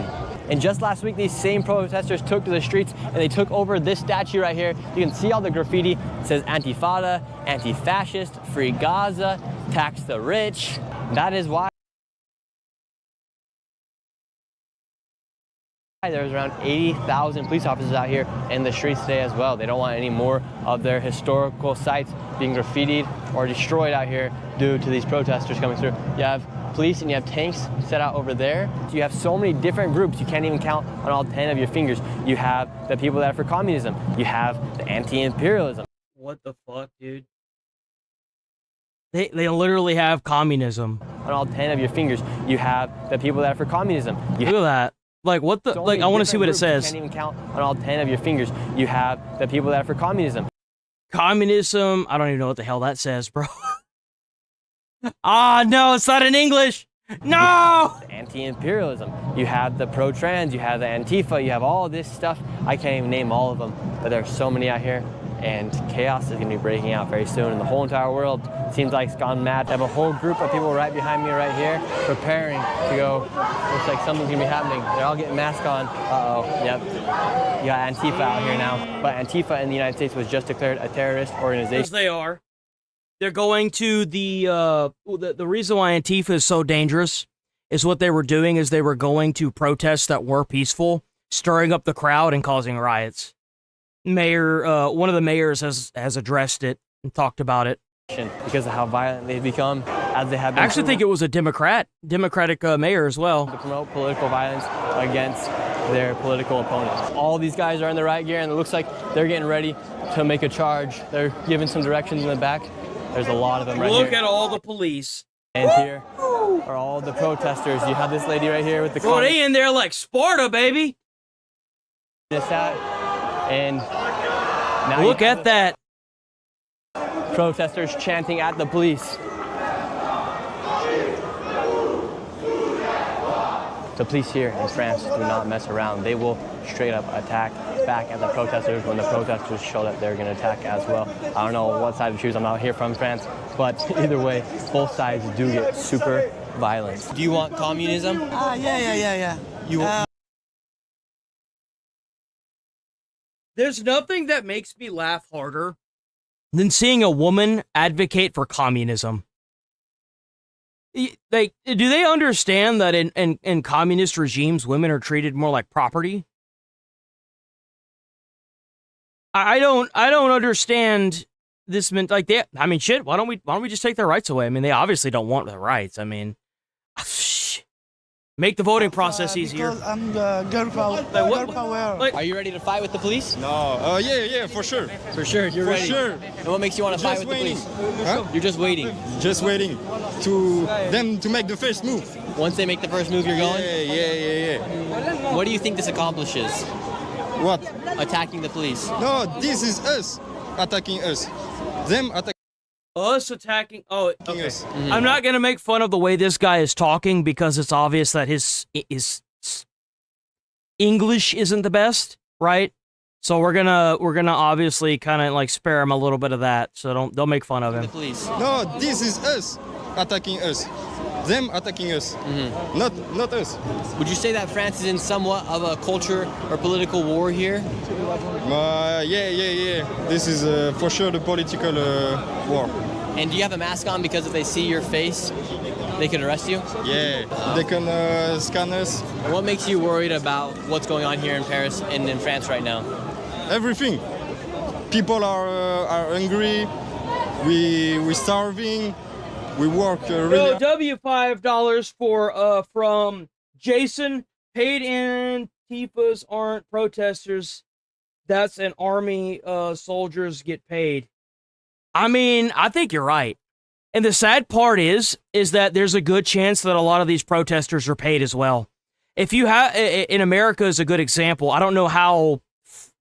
S6: And just last week, these same protesters took to the streets and they took over this statue right here. You can see all the graffiti. It says Antifada, anti-fascist, free Gaza, tax the rich. That is why there's around 80,000 police officers out here in the streets today as well. They don't want any more of their historical sites being graffitied or destroyed out here due to these protesters coming through. You have police and you have tanks set out over there. You have so many different groups, you can't even count on all 10 of your fingers. You have the people that are for communism. You have the anti-imperialism.
S2: What the fuck, dude? They literally have communism.
S6: On all 10 of your fingers, you have the people that are for communism.
S2: Look at that. Like, what the? Like, I want to see what it says.
S6: You can't even count on all 10 of your fingers. You have the people that are for communism.
S2: Communism. I don't even know what the hell that says, bro. Ah, no, it's not in English. No!
S6: Anti-imperialism. You have the pro-trans, you have the Antifa, you have all this stuff. I can't even name all of them, but there's so many out here. And chaos is going to be breaking out very soon. And the whole entire world seems like it's gone mad. I have a whole group of people right behind me right here preparing to go. Looks like something's going to be happening. They're all getting masks on. Uh-oh. Yep. You got Antifa out here now. But Antifa in the United States was just declared a terrorist organization.
S2: Yes, they are. They're going to the reason why Antifa is so dangerous is what they were doing is they were going to protests that were peaceful, stirring up the crowd and causing riots. Mayor, one of the mayors has addressed it and talked about it.
S6: Because of how violent they've become, as they have been.
S2: I actually think it was a Democratic mayor as well.
S6: To promote political violence against their political opponents. All these guys are in the riot gear and it looks like they're getting ready to make a charge. They're giving some directions in the back. There's a lot of them right here.
S2: Look at all the police.
S6: And here are all the protesters. You have this lady right here with the
S2: car. They in there like Sparta, baby.
S6: This out. And now
S2: look at that.
S6: Protesters chanting at the police. The police here in France do not mess around. They will straight up attack back at the protesters when the protesters show that they're going to attack as well. I don't know what side to choose. I'm not here from France. But either way, both sides do get super violent. Do you want communism?
S21: Yeah.
S2: There's nothing that makes me laugh harder than seeing a woman advocate for communism. Do they understand that in communist regimes, women are treated more like property? I don't understand this. Like they, I mean, shit. Why don't we just take their rights away? I mean, they obviously don't want their rights. I mean, make the voting process easier.
S21: Because I'm the girl power.
S6: Are you ready to fight with the police?
S18: No. Yeah, for sure.
S6: For sure, you're ready.
S18: For sure.
S6: And what makes you want to fight with the police?
S18: Huh?
S6: You're just waiting.
S18: Just waiting to them to make the first move.
S6: Once they make the first move, you're going?
S18: Yeah.
S6: What do you think this accomplishes?
S18: What?
S6: Attacking the police.
S18: No, this is us. attacking us. Them attacking
S2: us attacking. Oh, okay.
S18: us.
S2: I'm not gonna make fun of the way this guy is talking because it's obvious that his English isn't the best, right? So we're gonna obviously kind of like spare him a little bit of that. So don't make fun of him.
S6: The police.
S18: No, this is us attacking us. Them attacking us. Not us.
S6: Would you say that France is in somewhat of a culture or political war here?
S18: Yeah. This is for sure the political war.
S6: And do you have a mask on because if they see your face, they can arrest you?
S18: Yeah, they can scan us.
S6: And what makes you worried about what's going on here in Paris and in France right now?
S18: Everything. People are hungry. We're starving. We work really.
S2: Yo, W $5 for from Jason. Paid Antifas aren't protesters. That's an army. Soldiers get paid. I mean, I think you're right. And the sad part is that there's a good chance that a lot of these protesters are paid as well. If you have in America is a good example. I don't know how.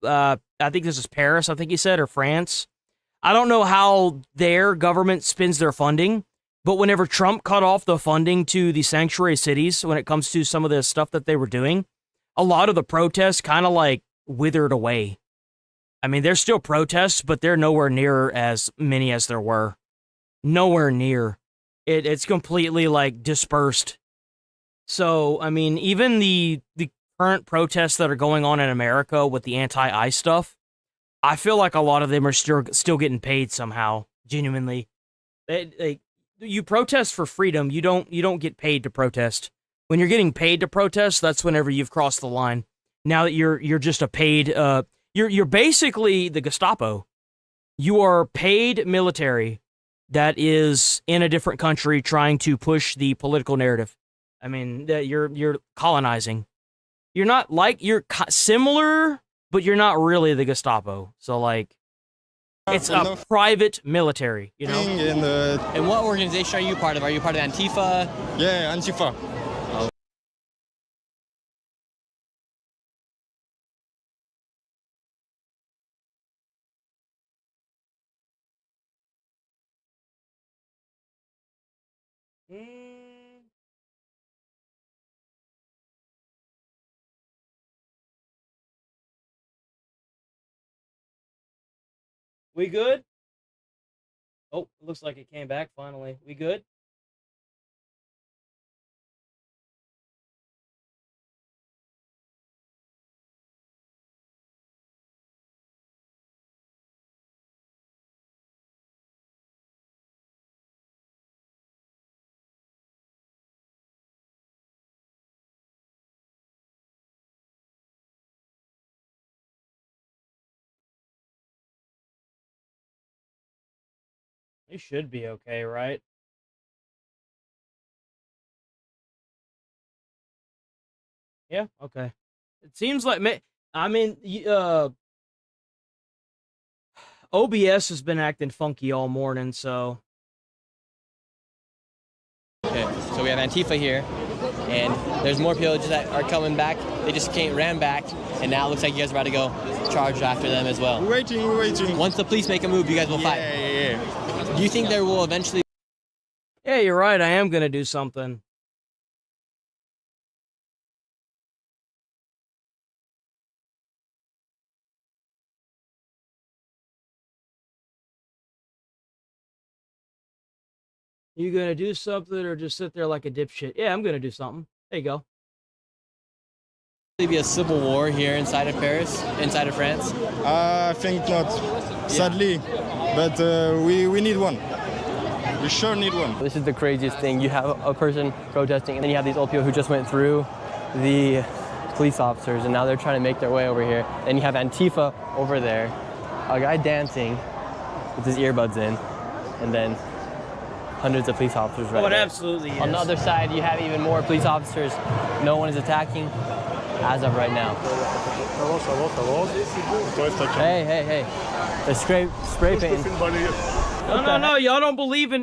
S2: I think this is Paris. I think he said or France. I don't know how their government spends their funding. But whenever Trump cut off the funding to the sanctuary cities, when it comes to some of the stuff that they were doing, a lot of the protests kind of like withered away. I mean, there's still protests, but they're nowhere near as many as there were. Nowhere near. It's completely like dispersed. So, I mean, even the current protests that are going on in America with the anti-ICE stuff, I feel like a lot of them are still getting paid somehow, genuinely. You protest for freedom. You don't get paid to protest. When you're getting paid to protest, that's whenever you've crossed the line. Now that you're just a paid you're basically the Gestapo. You are paid military that is in a different country trying to push the political narrative. I mean, you're colonizing. You're similar, but you're not really the Gestapo. So like it's a private military, you know?
S6: And what organization are you part of? Are you part of Antifa?
S18: Yeah, Antifa.
S2: We good? Oh, looks like it came back finally. We good? You should be okay, right? Yeah, okay. It seems like OBS has been acting funky all morning, so.
S6: Okay, so we have Antifa here, and there's more people that are coming back. They just ran back, and now it looks like you guys are about to go charge after them as well.
S18: We're waiting.
S6: Once the police make a move, you guys will fight.
S18: Yeah.
S6: Do you think there will eventually?
S2: Yeah, you're right. I am gonna do something. You gonna do something or just sit there like a dipshit? Yeah, I'm gonna do something. There you go.
S6: Be a civil war here inside of Paris, inside of France?
S18: I think not, sadly, but we need one. We sure need one.
S6: This is the craziest thing. You have a person protesting, and then you have these old people who just went through the police officers, and now they're trying to make their way over here. Then you have Antifa over there, a guy dancing with his earbuds in, and then hundreds of police officers right
S2: there.
S6: there.
S2: Absolutely is.
S6: On the other side, you have even more police officers. No one is attacking as of right now. Hey. They're spray painting.
S2: No. Y'all don't believe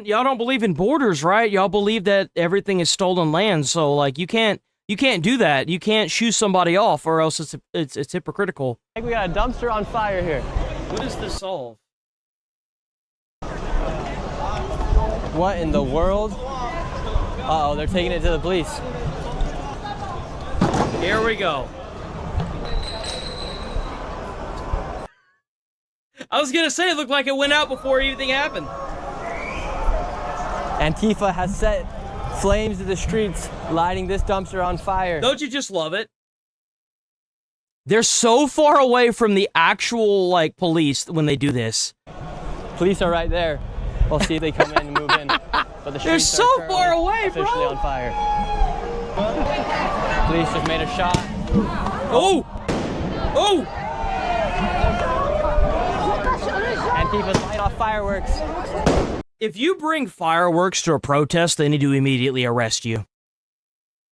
S2: in borders, right? Y'all believe that everything is stolen land. So like you can't do that. You can't shoot somebody off, or else it's hypocritical.
S6: I think we got a dumpster on fire here.
S2: What does this solve?
S6: What in the world? Uh-oh, they're taking it to the police.
S2: Here we go. I was gonna say it looked like it went out before anything happened.
S6: Antifa has set flames to the streets, lighting this dumpster on fire.
S2: Don't you just love it? They're so far away from the actual, like, police when they do this.
S6: Police are right there. We'll see if they come in and move in. But the
S2: They're
S6: streets
S2: so
S6: are
S2: far away, bro.
S6: officially on fire. Police just made a shot.
S2: Oh! Oh!
S6: Antifa's light off fireworks.
S2: If you bring fireworks to a protest, they need to immediately arrest you.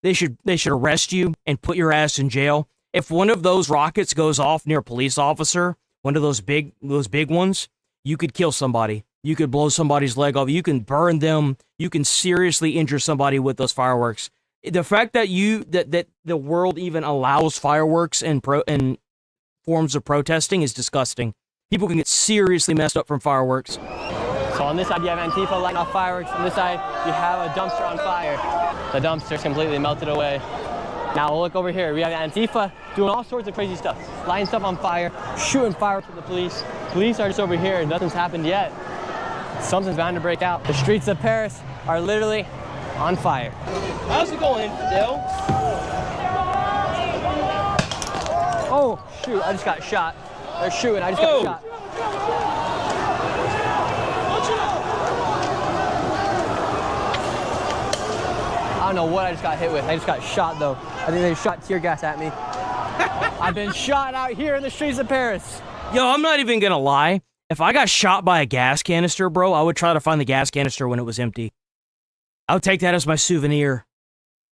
S2: They should arrest you and put your ass in jail. If one of those rockets goes off near a police officer, one of those big ones, you could kill somebody. You could blow somebody's leg off. You can burn them. You can seriously injure somebody with those fireworks. The fact that that the world even allows fireworks and forms of protesting is disgusting. People can get seriously messed up from fireworks.
S6: So on this side you have Antifa lighting off fireworks. On this side you have a dumpster on fire. The dumpster's completely melted away. Now we'll look over here. We have Antifa doing all sorts of crazy stuff. Lighting stuff on fire, shooting fireworks at the police. Police are just over here. Nothing's happened yet. Something's bound to break out. The streets of Paris are literally on fire.
S2: How's it going, Dale?
S6: Oh, shoot, I just got shot. They're shooting, I just got shot. I don't know what I just got hit with. I just got shot, though. I think they shot tear gas at me. I've been shot out here in the streets of Paris.
S2: Yo, I'm not even gonna lie. If I got shot by a gas canister, bro, I would try to find the gas canister when it was empty. I would take that as my souvenir.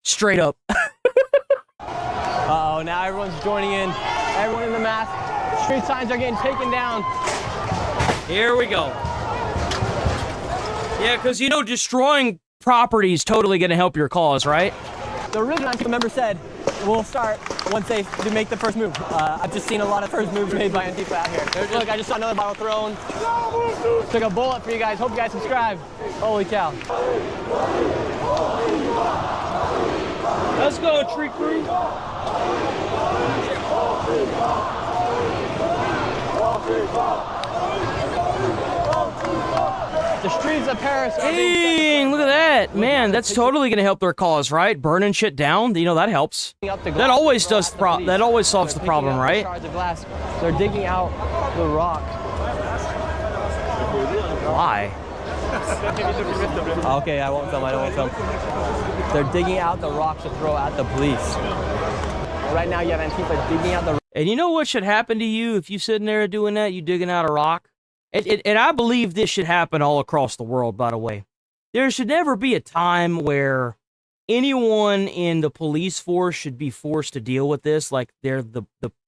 S2: Straight up.
S6: Uh-oh, now everyone's joining in. Everyone in the mask. Street signs are getting taken down.
S2: Here we go. Yeah, because, you know, destroying property is totally going to help your cause, right?
S6: The original Antifa member said, we'll start once they make the first move. I've just seen a lot of first moves made by Antifa out here. Look, I just saw another bottle thrown. Took a bullet for you guys. Hope you guys subscribe. Holy cow.
S2: Let's go, Tree Crew.
S6: The streets of Paris are
S2: Dang, look at that. Man, that's totally going to help their cause, right? Burning shit down, you know, that helps. That always solves the problem, right?
S6: Shards of glass. They're digging out the rock.
S2: Why?
S6: Okay, I won't film. I don't want to film. They're digging out the rocks to throw at the police. Right now, you have Antifa digging out the.
S2: And you know what should happen to you if you sitting there doing that? You digging out a rock? And I believe this should happen all across the world, by the way. There should never be a time where anyone in the police force should be forced to deal with this like they're the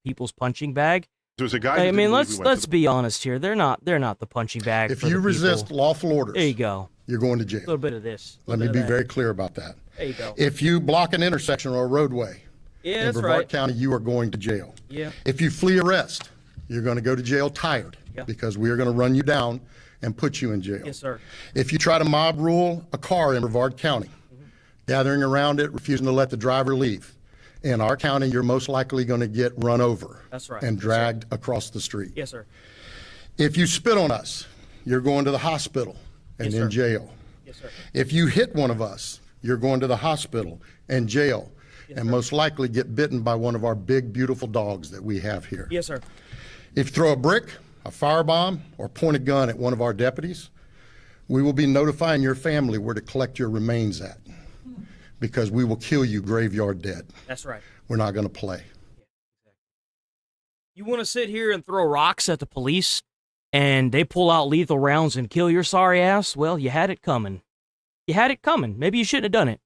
S2: people's punching bag.
S3: There's a guy.
S2: I mean, let's be honest here. They're not the punching bag.
S3: If
S2: for
S3: you
S2: the
S3: resist
S2: people.
S3: lawful orders,
S2: there you go.
S3: You're going to jail.
S2: A little bit of this.
S3: Let me be very clear about that.
S2: There you go.
S3: If you block an intersection or a roadway
S2: Yeah,
S3: in
S2: that's
S3: Brevard
S2: right.
S3: County, you are going to jail.
S2: Yeah.
S3: If you flee arrest, you're going to go to jail tired because we are going to run you down and put you in jail.
S2: Yes, sir.
S3: If you try to mob rule a car in Brevard County, gathering around it, refusing to let the driver leave, in our county, you're most likely going to get run over.
S2: That's right.
S3: And dragged across the street.
S2: Yes, sir.
S3: If you spit on us, you're going to the hospital and
S2: Yes,
S3: in
S2: sir.
S3: jail.
S2: Yes, sir.
S3: If you hit one of us, you're going to the hospital and jail, and most likely get bitten by one of our big, beautiful dogs that we have here.
S2: Yes, sir.
S3: If you throw a brick, a firebomb, or point a gun at one of our deputies, we will be notifying your family where to collect your remains at, because we will kill you graveyard dead.
S2: That's right.
S3: We're not going to play.
S2: You want to sit here and throw rocks at the police and they pull out lethal rounds and kill your sorry ass? Well, you had it coming. You had it coming. Maybe you shouldn't have done it.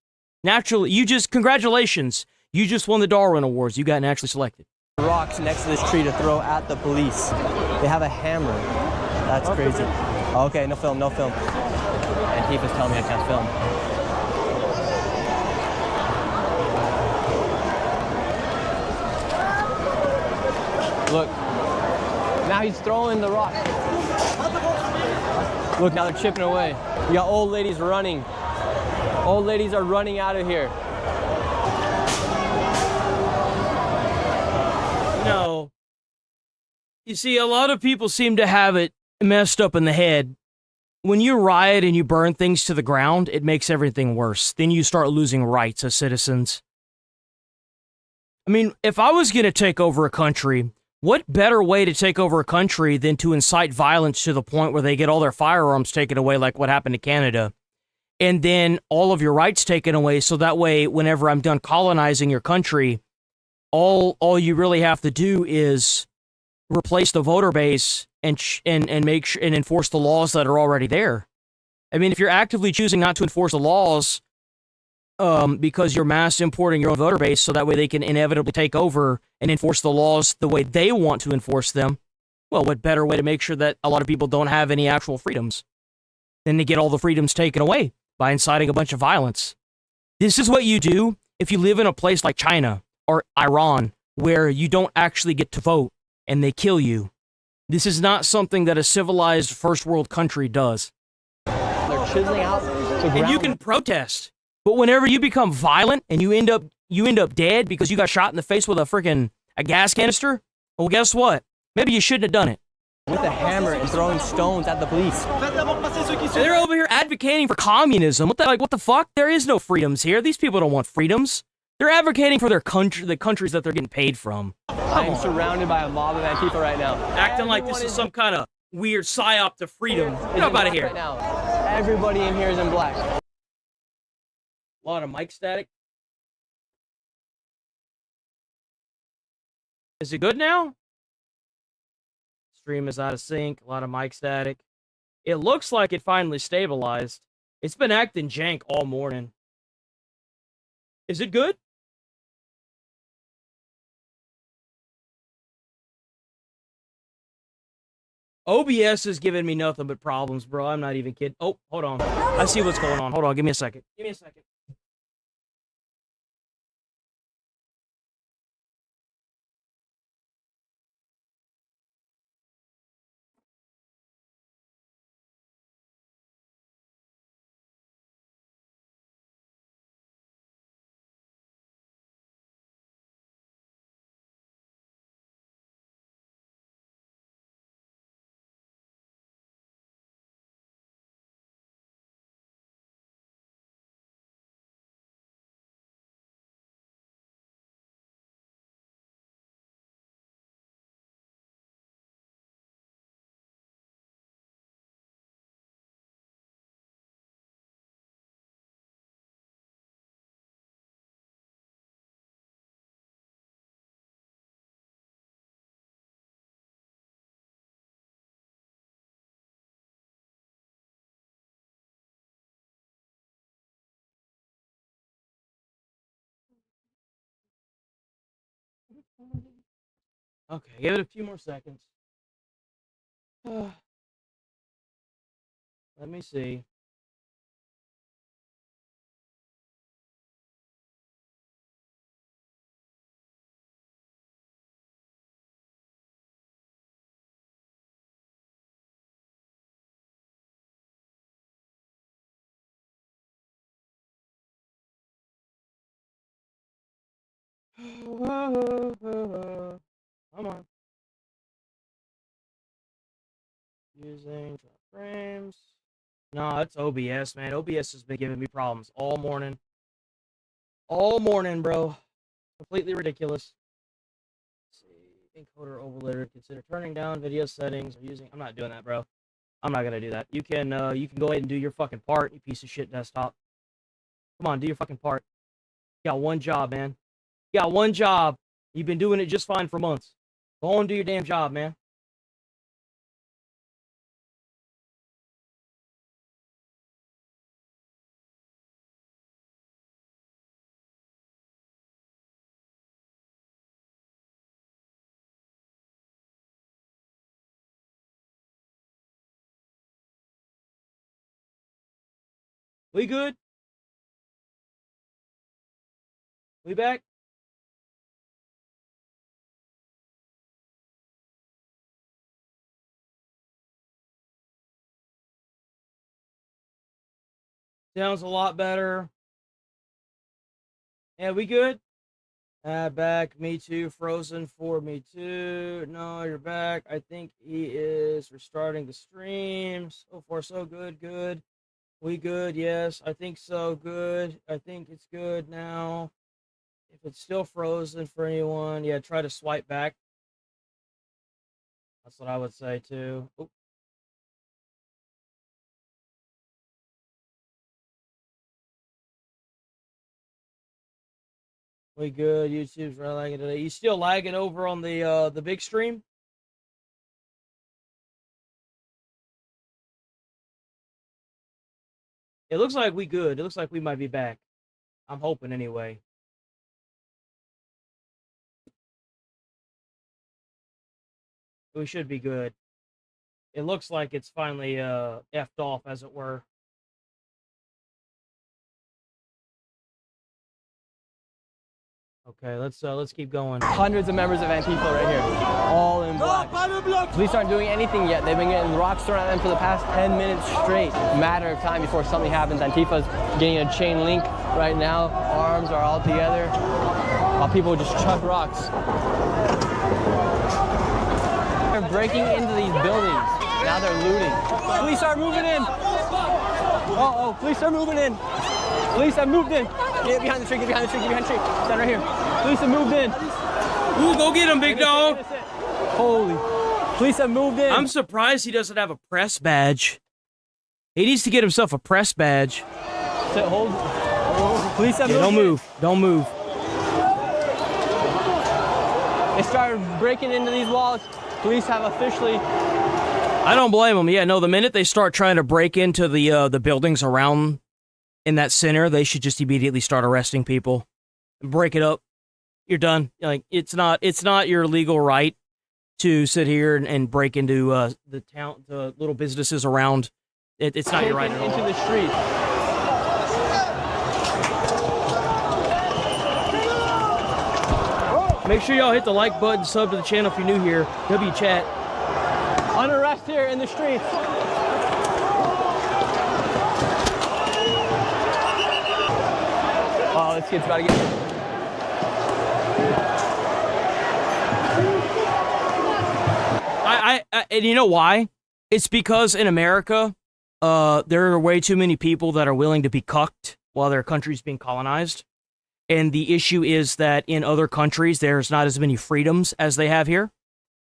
S2: Naturally, congratulations. You just won the Darwin Awards. You got naturally selected.
S6: Rocks next to this tree to throw at the police. They have a hammer. That's crazy. Okay, no film, no film. Antifa's telling me I can't film. Look, now he's throwing the rock. Look, now they're chipping away. You got old ladies running. Old ladies are running out of here.
S2: No. You see, a lot of people seem to have it messed up in the head. When you riot and you burn things to the ground, it makes everything worse. Then you start losing rights as citizens. I mean, if I was going to take over a country, what better way to take over a country than to incite violence to the point where they get all their firearms taken away, like what happened to Canada, and then all of your rights taken away, so that way, whenever I'm done colonizing your country, all you really have to do is replace the voter base and make sure and enforce the laws that are already there. I mean, if you're actively choosing not to enforce the laws because you're mass importing your own voter base so that way they can inevitably take over and enforce the laws the way they want to enforce them, well, what better way to make sure that a lot of people don't have any actual freedoms than to get all the freedoms taken away by inciting a bunch of violence? This is what you do if you live in a place like China or Iran where you don't actually get to vote and they kill you. This is not something that a civilized first world country does.
S6: They're chiseling out the ground.
S2: And you can protest, but whenever you become violent and you end up dead because you got shot in the face with a gas canister, well, guess what? Maybe you shouldn't have done it.
S6: With a hammer and throwing stones at the police.
S2: They're over here advocating for communism. What the fuck? There is no freedoms here. These people don't want freedoms. They're advocating for their country, the countries that they're getting paid from.
S6: I am surrounded by a mob of Antifa right now.
S2: Acting like this is some kind of weird psyop to freedom. Get up out of here.
S6: Right now. Everybody in here is in black.
S2: A lot of mic static. Is it good now? Stream is out of sync. A lot of mic static. It looks like it finally stabilized. It's been acting jank all morning. Is it good? OBS is giving me nothing but problems, bro. I'm not even kidding. Oh, hold on. I see what's going on. Hold on. Give me a second. Give me a second. Okay, give it a few more seconds. Let me see. Come on. Using frames. No, it's OBS, man. OBS has been giving me problems all morning. All morning, bro. Completely ridiculous. Let's see. Encoder overlayer. Consider turning down video settings or using. I'm not doing that, bro. I'm not gonna do that. You can go ahead and do your fucking part, you piece of shit desktop. Come on, do your fucking part. You got one job, man. You got one job. You've been doing it just fine for months. Go on and do your damn job, man. We good? We back? Sounds a lot better. Yeah, we good? Back. Me too. Frozen for me too. No, you're back. I think he is restarting the stream. So far, so good. Good. We good? Yes. I think so. Good. I think it's good now. If it's still frozen for anyone, yeah, try to swipe back. That's what I would say too. Oop. We good. YouTube's really lagging today. You still lagging over on the big stream? It looks like we good. It looks like we might be back. I'm hoping anyway. We should be good. It looks like it's finally effed off, as it were. Okay, let's keep going.
S6: Hundreds of members of Antifa right here, all in black. Police aren't doing anything yet. They've been getting rocks thrown at them for the past 10 minutes straight. Matter of time before something happens. Antifa's getting a chain link right now. Arms are all together, while people just chuck rocks. They're breaking into these buildings. Now they're looting. Police are moving in. Oh, police are moving in. Police have moved in. Get behind the tree, get behind the tree, get behind the tree. Stand right here. Police have moved in.
S2: Ooh, go get him, big dog.
S6: Holy. Police have moved in.
S2: I'm surprised he doesn't have a press badge. He needs to get himself a press badge.
S6: Sit, hold. Police have moved
S2: don't
S6: in.
S2: move. Don't move.
S6: They started breaking into these walls. Police have officially...
S2: I don't blame them. Yeah, no, the minute they start trying to break into the buildings around in that center, they should just immediately start arresting people. Break it up. You're done. Like, it's not your legal right to sit here and break into the little businesses around. It's not your right at all.
S6: Into the street.
S2: Make sure y'all hit the like button, sub to the channel if you're new here. WChat.
S6: Under arrest here in the streets. Oh, this kid's about to get...
S2: And you know why? It's because in America, there are way too many people that are willing to be cucked while their country's being colonized. And the issue is that in other countries, there's not as many freedoms as they have here.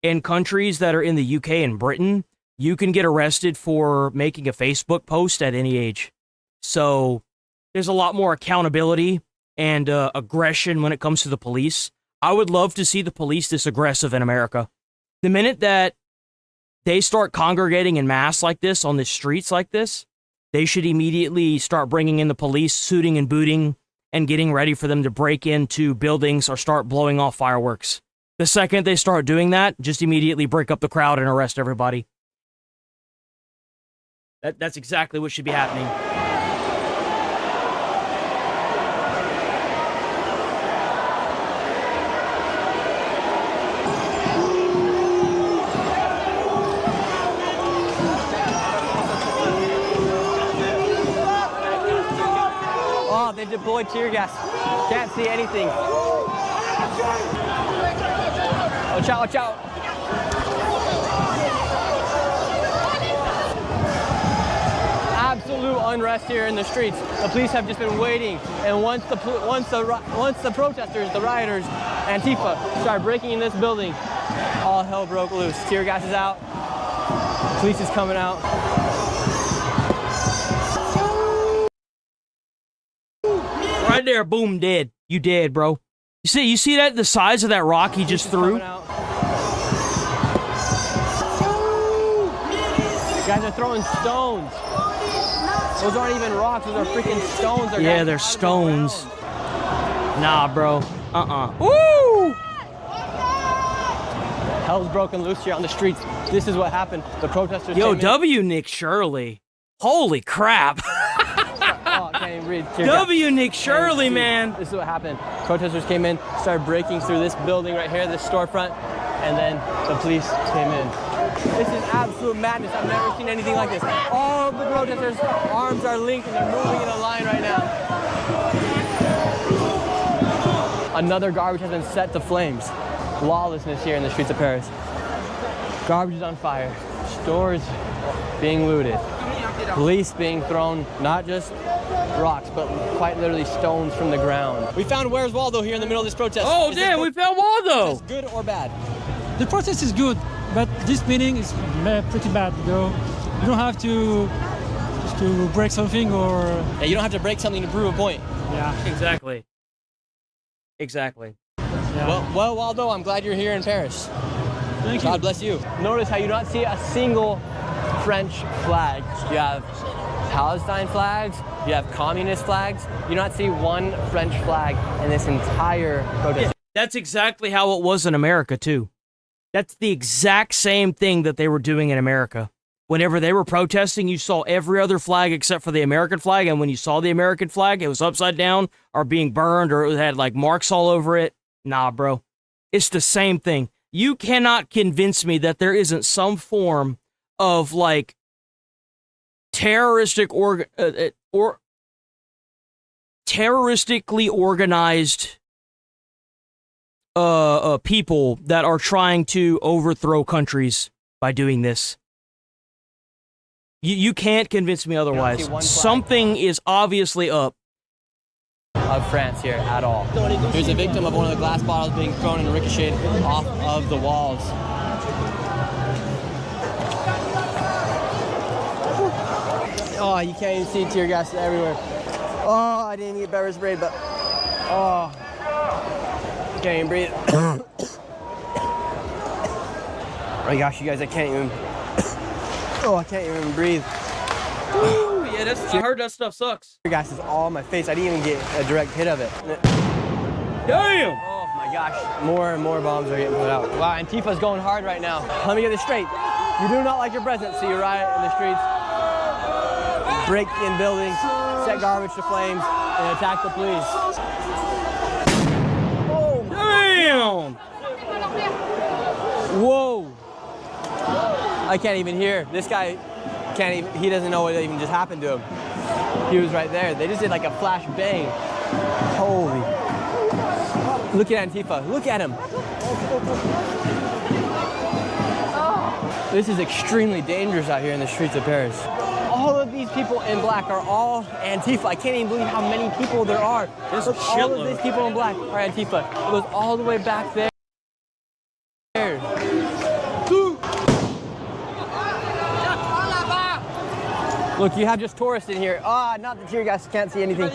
S2: In countries that are in the UK and Britain, you can get arrested for making a Facebook post at any age. So there's a lot more accountability and aggression when it comes to the police. I would love to see the police this aggressive in America. The minute that they start congregating in mass like this on the streets like this, they should immediately start bringing in the police, suiting and booting, and getting ready for them to break into buildings or start blowing off fireworks. The second they start doing that, just immediately break up the crowd and arrest everybody. That's exactly what should be happening.
S6: Oh, they deployed tear gas. Can't see anything. Watch out, watch out. Absolute unrest here in the streets. The police have just been waiting, and once the protesters, the rioters, Antifa, started breaking in this building, all hell broke loose. Tear gas is out. Police is coming out.
S2: Right there, boom, dead. You dead, bro. You see that? The size of that rock he just threw?
S6: Guys are throwing stones. Those aren't even rocks, those are freaking stones.
S2: Yeah, they're stones. Nah, bro. Woo!
S6: Hell's broken loose here on the streets. This is what happened. The protesters
S2: Yo,
S6: came in.
S2: W. Nick Shirley. Holy crap.
S6: Oh, I can't even read.
S2: W. Nick Shirley, man.
S6: This is what happened. Protesters came in, started breaking through this building right here, this storefront, and then the police came in. This is absolute madness. I've never seen anything like this. All of the protesters' arms are linked and they're moving in a line right now. Another garbage has been set to flames. Lawlessness here in the streets of Paris. Garbage is on fire. Stores being looted. Police being thrown, not just rocks, but quite literally stones from the ground. We found Where's Waldo here in the middle of this protest.
S2: Oh, damn, we found Waldo!
S6: Is this good or bad?
S10: The protest is good, but this meeting is pretty bad. You don't have to break something or...
S6: Yeah, you don't have to break something to prove a point.
S10: Yeah.
S2: Exactly. Exactly.
S10: Yeah.
S6: Well, Waldo, I'm glad you're here in Paris.
S10: Thank
S6: God
S10: you.
S6: bless you. Notice how you do not see a single French flag. You have Palestine flags, you have communist flags. You do not see one French flag in this entire protest.
S2: Yeah, that's exactly how it was in America, too. That's the exact same thing that they were doing in America. Whenever they were protesting, you saw every other flag except for the American flag, and when you saw the American flag, it was upside down or being burned or it had like marks all over it. Nah, bro. It's the same thing. You cannot convince me that there isn't some form of like terroristically organized people that are trying to overthrow countries by doing this. You can't convince me otherwise. Something is obviously up.
S6: Of France here at all. Here's a victim of one of the glass bottles being thrown and ricocheted off of the walls. Oh, you can't even see tear gas everywhere. Oh, I didn't get pepper sprayed, but oh, I can't even breathe. Oh my gosh, you guys, I can't even. Oh, I can't even breathe.
S2: Ooh, yeah, I heard that stuff sucks.
S6: Tear gas is all on my face. I didn't even get a direct hit of it.
S2: Damn!
S6: Oh my gosh, more and more bombs are getting put out. Wow, Antifa's going hard right now. Let me get this straight. You do not like your president, so you riot in the streets, break in buildings, set garbage to flames, and attack the police.
S2: Oh, damn!
S6: Whoa! I can't even hear. This guy can't even, he doesn't know what even just happened to him. He was right there. They just did like a flash bang. Holy. Look at Antifa. Look at him. This is extremely dangerous out here in the streets of Paris. All of these people in black are all Antifa. I can't even believe how many people there are. Look, all of these people in black are Antifa. It goes all the way back there. Look, you have just tourists in here. Ah, not the tear gas. Can't see anything.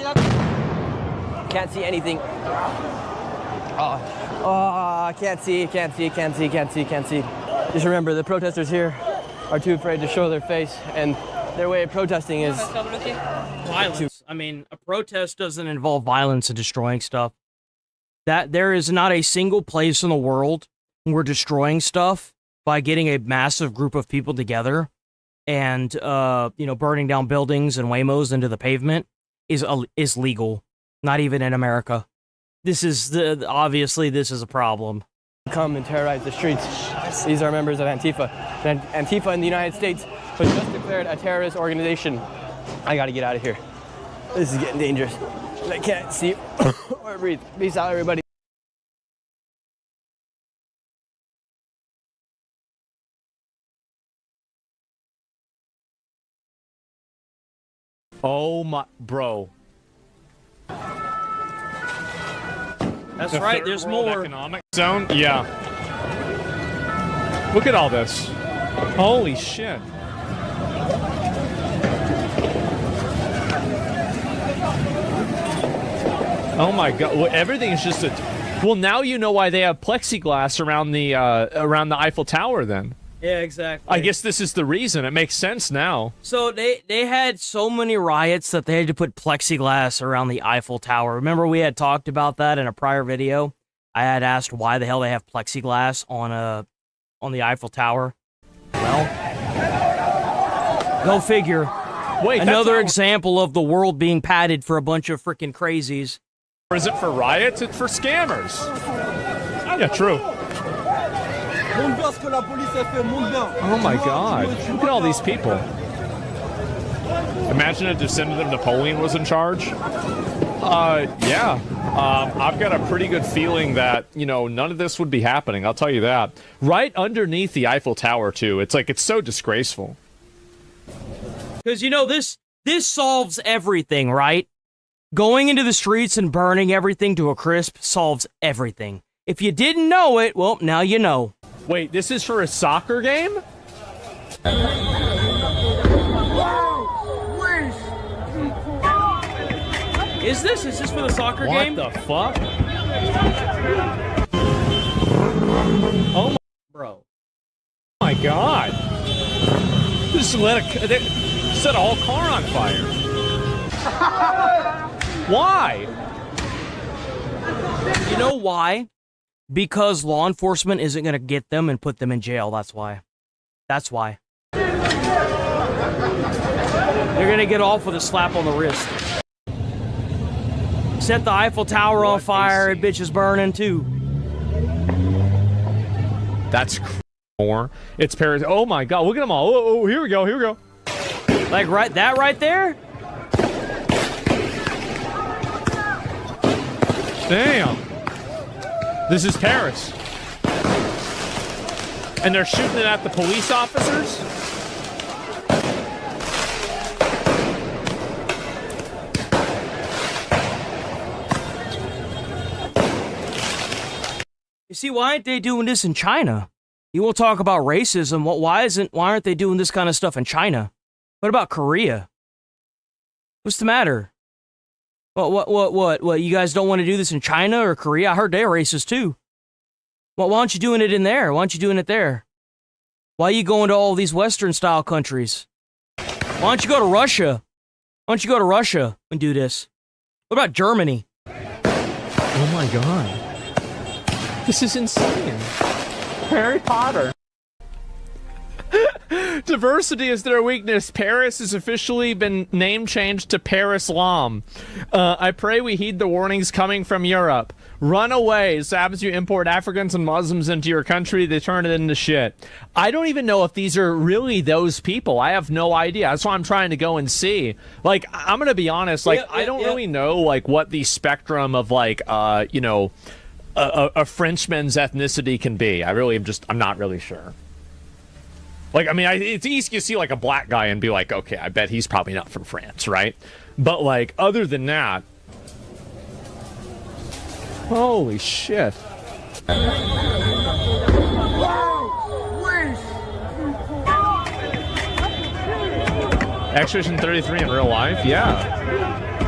S6: Can't see anything. Oh, can't see. Just remember, the protesters here are too afraid to show their face, and their way of protesting is
S2: violence. I mean, a protest doesn't involve violence and destroying stuff. That there is not a single place in the world where destroying stuff by getting a massive group of people together and burning down buildings and Waymos into the pavement is legal. Not even in America. This is obviously this is a problem.
S6: Come and terrorize the streets. These are members of Antifa. And Antifa in the United States was just declared a terrorist organization. I gotta get out of here. This is getting dangerous. I can't see or breathe. Peace out, everybody.
S1: Oh my, bro.
S2: That's right, there's more.
S1: Economic zone? Yeah. Look at all this. Holy shit. Oh my god. Well, everything is just a... Well, now you know why they have plexiglass around the Eiffel Tower then.
S2: Yeah, exactly.
S1: I guess this is the reason. It makes sense now.
S2: So they had so many riots that they had to put plexiglass around the Eiffel Tower. Remember we had talked about that in a prior video? I had asked why the hell they have plexiglass on the Eiffel Tower. Well, go figure.
S1: Wait,
S2: another example of the world being padded for a bunch of freaking crazies.
S1: Or is it for riots? It's for scammers. Yeah, true. Oh my God! Look at all these people. Imagine a descendant of Napoleon was in charge. Yeah. I've got a pretty good feeling that, you know, none of this would be happening. I'll tell you that. Right underneath the Eiffel Tower, too. It's like, it's so disgraceful.
S2: Because, you know, this solves everything, right? Going into the streets and burning everything to a crisp solves everything. If you didn't know it, well, now you know.
S1: Wait, this is for a soccer game?
S2: Is this for the soccer game?
S1: What the fuck? Oh my,
S2: bro.
S1: Oh my God. Just they set a whole car on fire. Why?
S2: You know why? Because law enforcement isn't going to get them and put them in jail. That's why. That's why. They're going to get off with a slap on the wrist. Set the Eiffel Tower on fire, and bitch is burning too.
S1: That's more. It's Paris. Oh my God! Look at them all. Oh, here we go. Here we go.
S2: Like that right there.
S1: Damn. This is Paris, and they're shooting it at the police officers.
S2: You see, why aren't they doing this in China? You won't talk about racism. Why aren't they doing this kind of stuff in China? What about Korea? What's the matter? What? You guys don't want to do this in China or Korea? I heard they're racist too. Well, why aren't you doing it in there? Why aren't you doing it there? Why are you going to all these Western style countries? Why don't you go to Russia? Why don't you go to Russia and do this? What about Germany?
S1: Oh my God. This is insane. Harry Potter. Diversity is their weakness. Paris has officially been name changed to Paris-Lam. I pray we heed the warnings coming from Europe. Run away. As soon as you import Africans and Muslims into your country, they turn it into shit. I don't even know if these are really those people. I have no idea. That's why I'm trying to go and see. Like, I'm going to be honest. Like, I don't really know, like, what the spectrum of, like, you know, a Frenchman's ethnicity can be. I'm not really sure. Like, I mean, it's easy to see, like, a black guy and be like, okay, I bet he's probably not from France, right? But, like, other than that... Holy shit. Expedition 33 in real life? Yeah.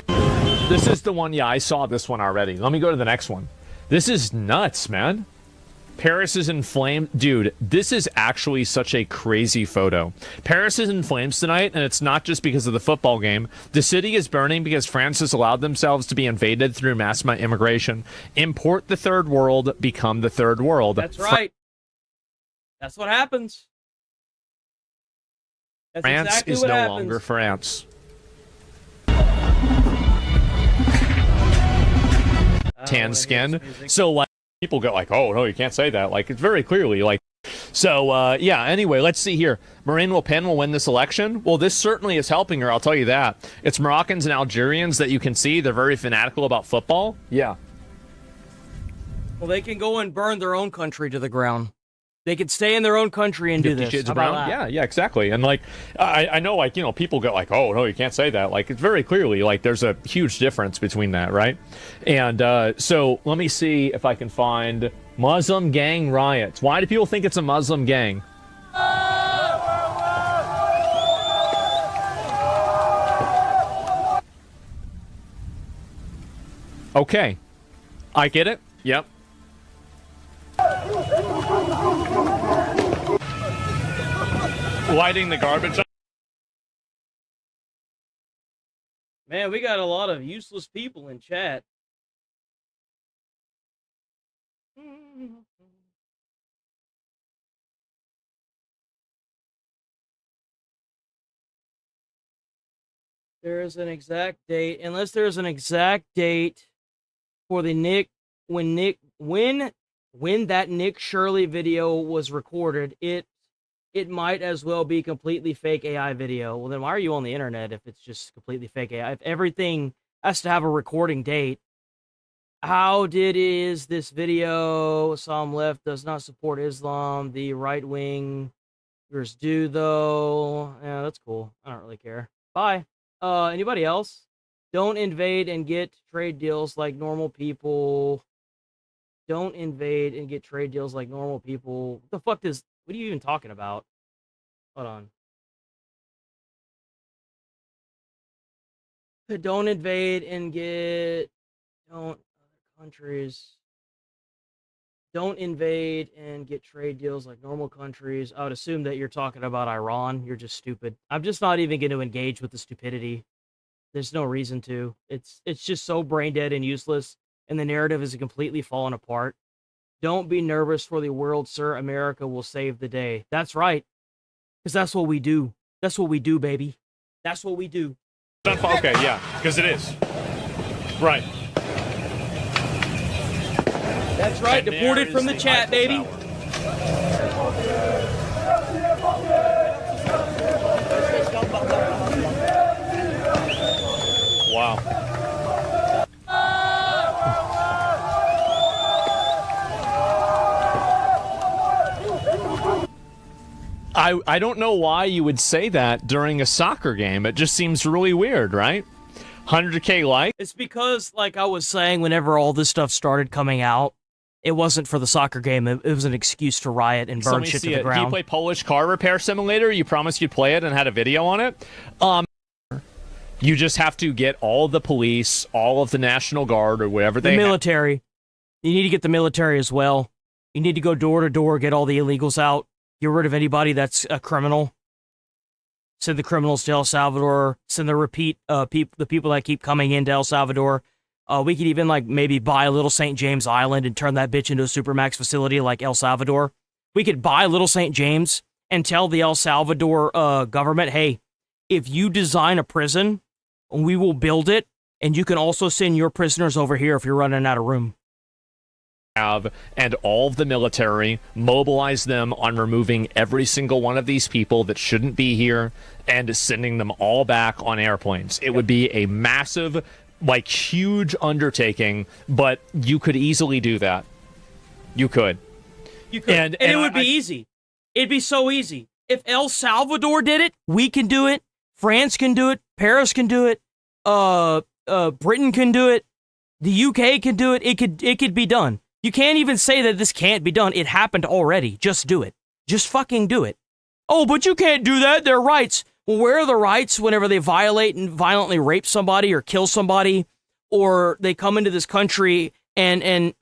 S1: This is the one, yeah, I saw this one already. Let me go to the next one. This is nuts, man. Paris is in flames. Dude, this is actually such a crazy photo. Paris is in flames tonight, and it's not just because of the football game. The city is burning because France has allowed themselves to be invaded through mass immigration. Import the third world, become the third world.
S2: That's right. That's what happens. That's
S1: France
S2: exactly
S1: is
S2: what
S1: no
S2: happens.
S1: longer France. Tan skin. So, like, people go like, oh, no, you can't say that. Like, it's very clearly, like, so, yeah, anyway, let's see here. Marine Le Pen will win this election. Well, this certainly is helping her, I'll tell you that. It's Moroccans and Algerians that you can see. They're very fanatical about football. Yeah.
S2: Well, they can go and burn their own country to the ground. They can stay in their own country and do
S1: 50
S2: this.
S1: Shades
S2: How
S1: of
S2: about
S1: Brown?
S2: that?
S1: Yeah, exactly. And, like, I know, like, you know, people go like, oh, no, you can't say that. Like, it's very clearly, like, there's a huge difference between that, right? And so let me see if I can find Muslim gang riots. Why do people think it's a Muslim gang? Okay. I get it. Yep. Lighting the garbage.
S2: Man, we got a lot of useless people in chat. There is an exact date, unless there's an exact date for the when when that Nick Shirley video was recorded, it might as well be completely fake AI video. Well, then why are you on the internet if it's just completely fake AI? If everything has to have a recording date, how is this video? Islam left does not support Islam. The right wing yours do though. Yeah, that's cool. I don't really care. Bye. Anybody else? Don't invade and get trade deals like normal people. Don't invade and get trade deals like normal people. What the fuck what are you even talking about? Hold on. Don't invade and get other countries. Don't invade and get trade deals like normal countries. I would assume that you're talking about Iran. You're just stupid. I'm just not even going to engage with the stupidity. There's no reason to. It's just so brain dead and useless, and the narrative is completely falling apart. Don't be nervous for the world, sir. America will save the day. That's right. Because that's what we do. That's what we do, baby. That's what we do.
S1: Okay, yeah, because it is. Right.
S2: That's right. Deported from the chat, baby.
S1: Wow. I don't know why you would say that during a soccer game. It just seems really weird, right? 100K likes.
S2: It's because, like I was saying, whenever all this stuff started coming out, it wasn't for the soccer game. It was an excuse to riot and burn shit to the ground.
S1: Do you play Polish Car Repair Simulator? You promised you'd play it and had a video on it. You just have to get all of the police, all of the National Guard, or whatever they have.
S2: The military. You need to get the military as well. You need to go door to door, get all the illegals out. Get rid of anybody that's a criminal. Send the criminals to El Salvador. Send the the people that keep coming into El Salvador. We could even maybe buy a little St. James Island and turn that bitch into a Supermax facility like El Salvador. We could buy little St. James and tell the El Salvador government, hey, if you design a prison, we will build it, and you can also send your prisoners over here if you're running out of room.
S1: And all of the military, mobilize them on removing every single one of these people that shouldn't be here and sending them all back on airplanes. It would be a massive, huge undertaking, but you could easily do that. You could.
S2: And it would be easy. It'd be so easy. If El Salvador did it, we can do it. France can do it. Paris can do it. Britain can do it. The UK can do it. It could be done. You can't even say that this can't be done. It happened already. Just do it. Just fucking do it. Oh, but you can't do that. They're rights. Well, where are the rights whenever they violate and violently rape somebody or kill somebody, or they come into this country and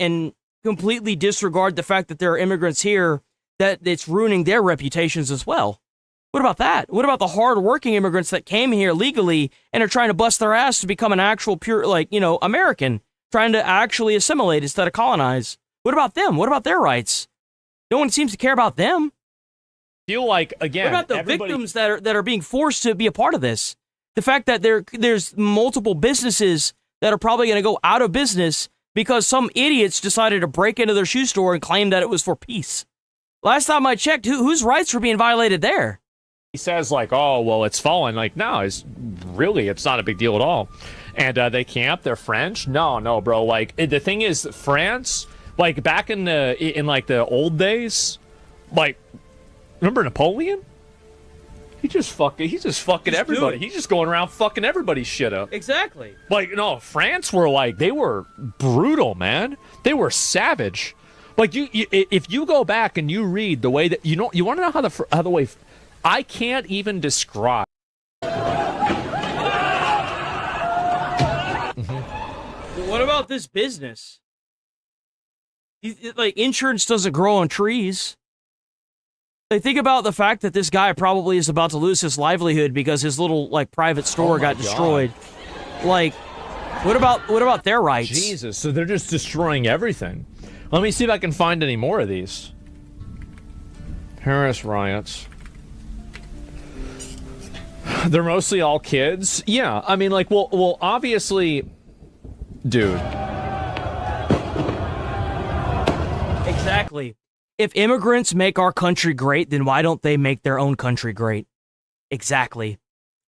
S2: completely disregard the fact that there are immigrants here, that it's ruining their reputations as well? What about that? What about the hard-working immigrants that came here legally and are trying to bust their ass to become an actual pure, American, trying to actually assimilate instead of colonize? What about them? What about their rights? No one seems to care about them.
S1: Feel like, again,
S2: what about the victims that are being forced to be a part of this? The fact that there's multiple businesses that are probably going to go out of business because some idiots decided to break into their shoe store and claim that it was for peace. Last time I checked, whose rights were being violated there?
S1: He says, oh, well, it's fallen. No, it's not a big deal at all. And they camp. They're French. No, bro. The thing is, France, back in the old days, remember Napoleon? He's just fucking everybody. He's just going around fucking everybody's shit up.
S2: Exactly.
S1: No, France were they were brutal, man. They were savage. If you go back and you read the way that you want to know how the way I can't even describe.
S2: What about this business? Insurance doesn't grow on trees. Think about the fact that this guy probably is about to lose his livelihood because his little private store got destroyed. What about their rights?
S1: Jesus, so they're just destroying everything. Let me see if I can find any more of these. Paris riots. They're mostly all kids. Yeah, I mean, well, obviously, dude.
S2: Exactly. If immigrants make our country great, then why don't they make their own country great? Exactly.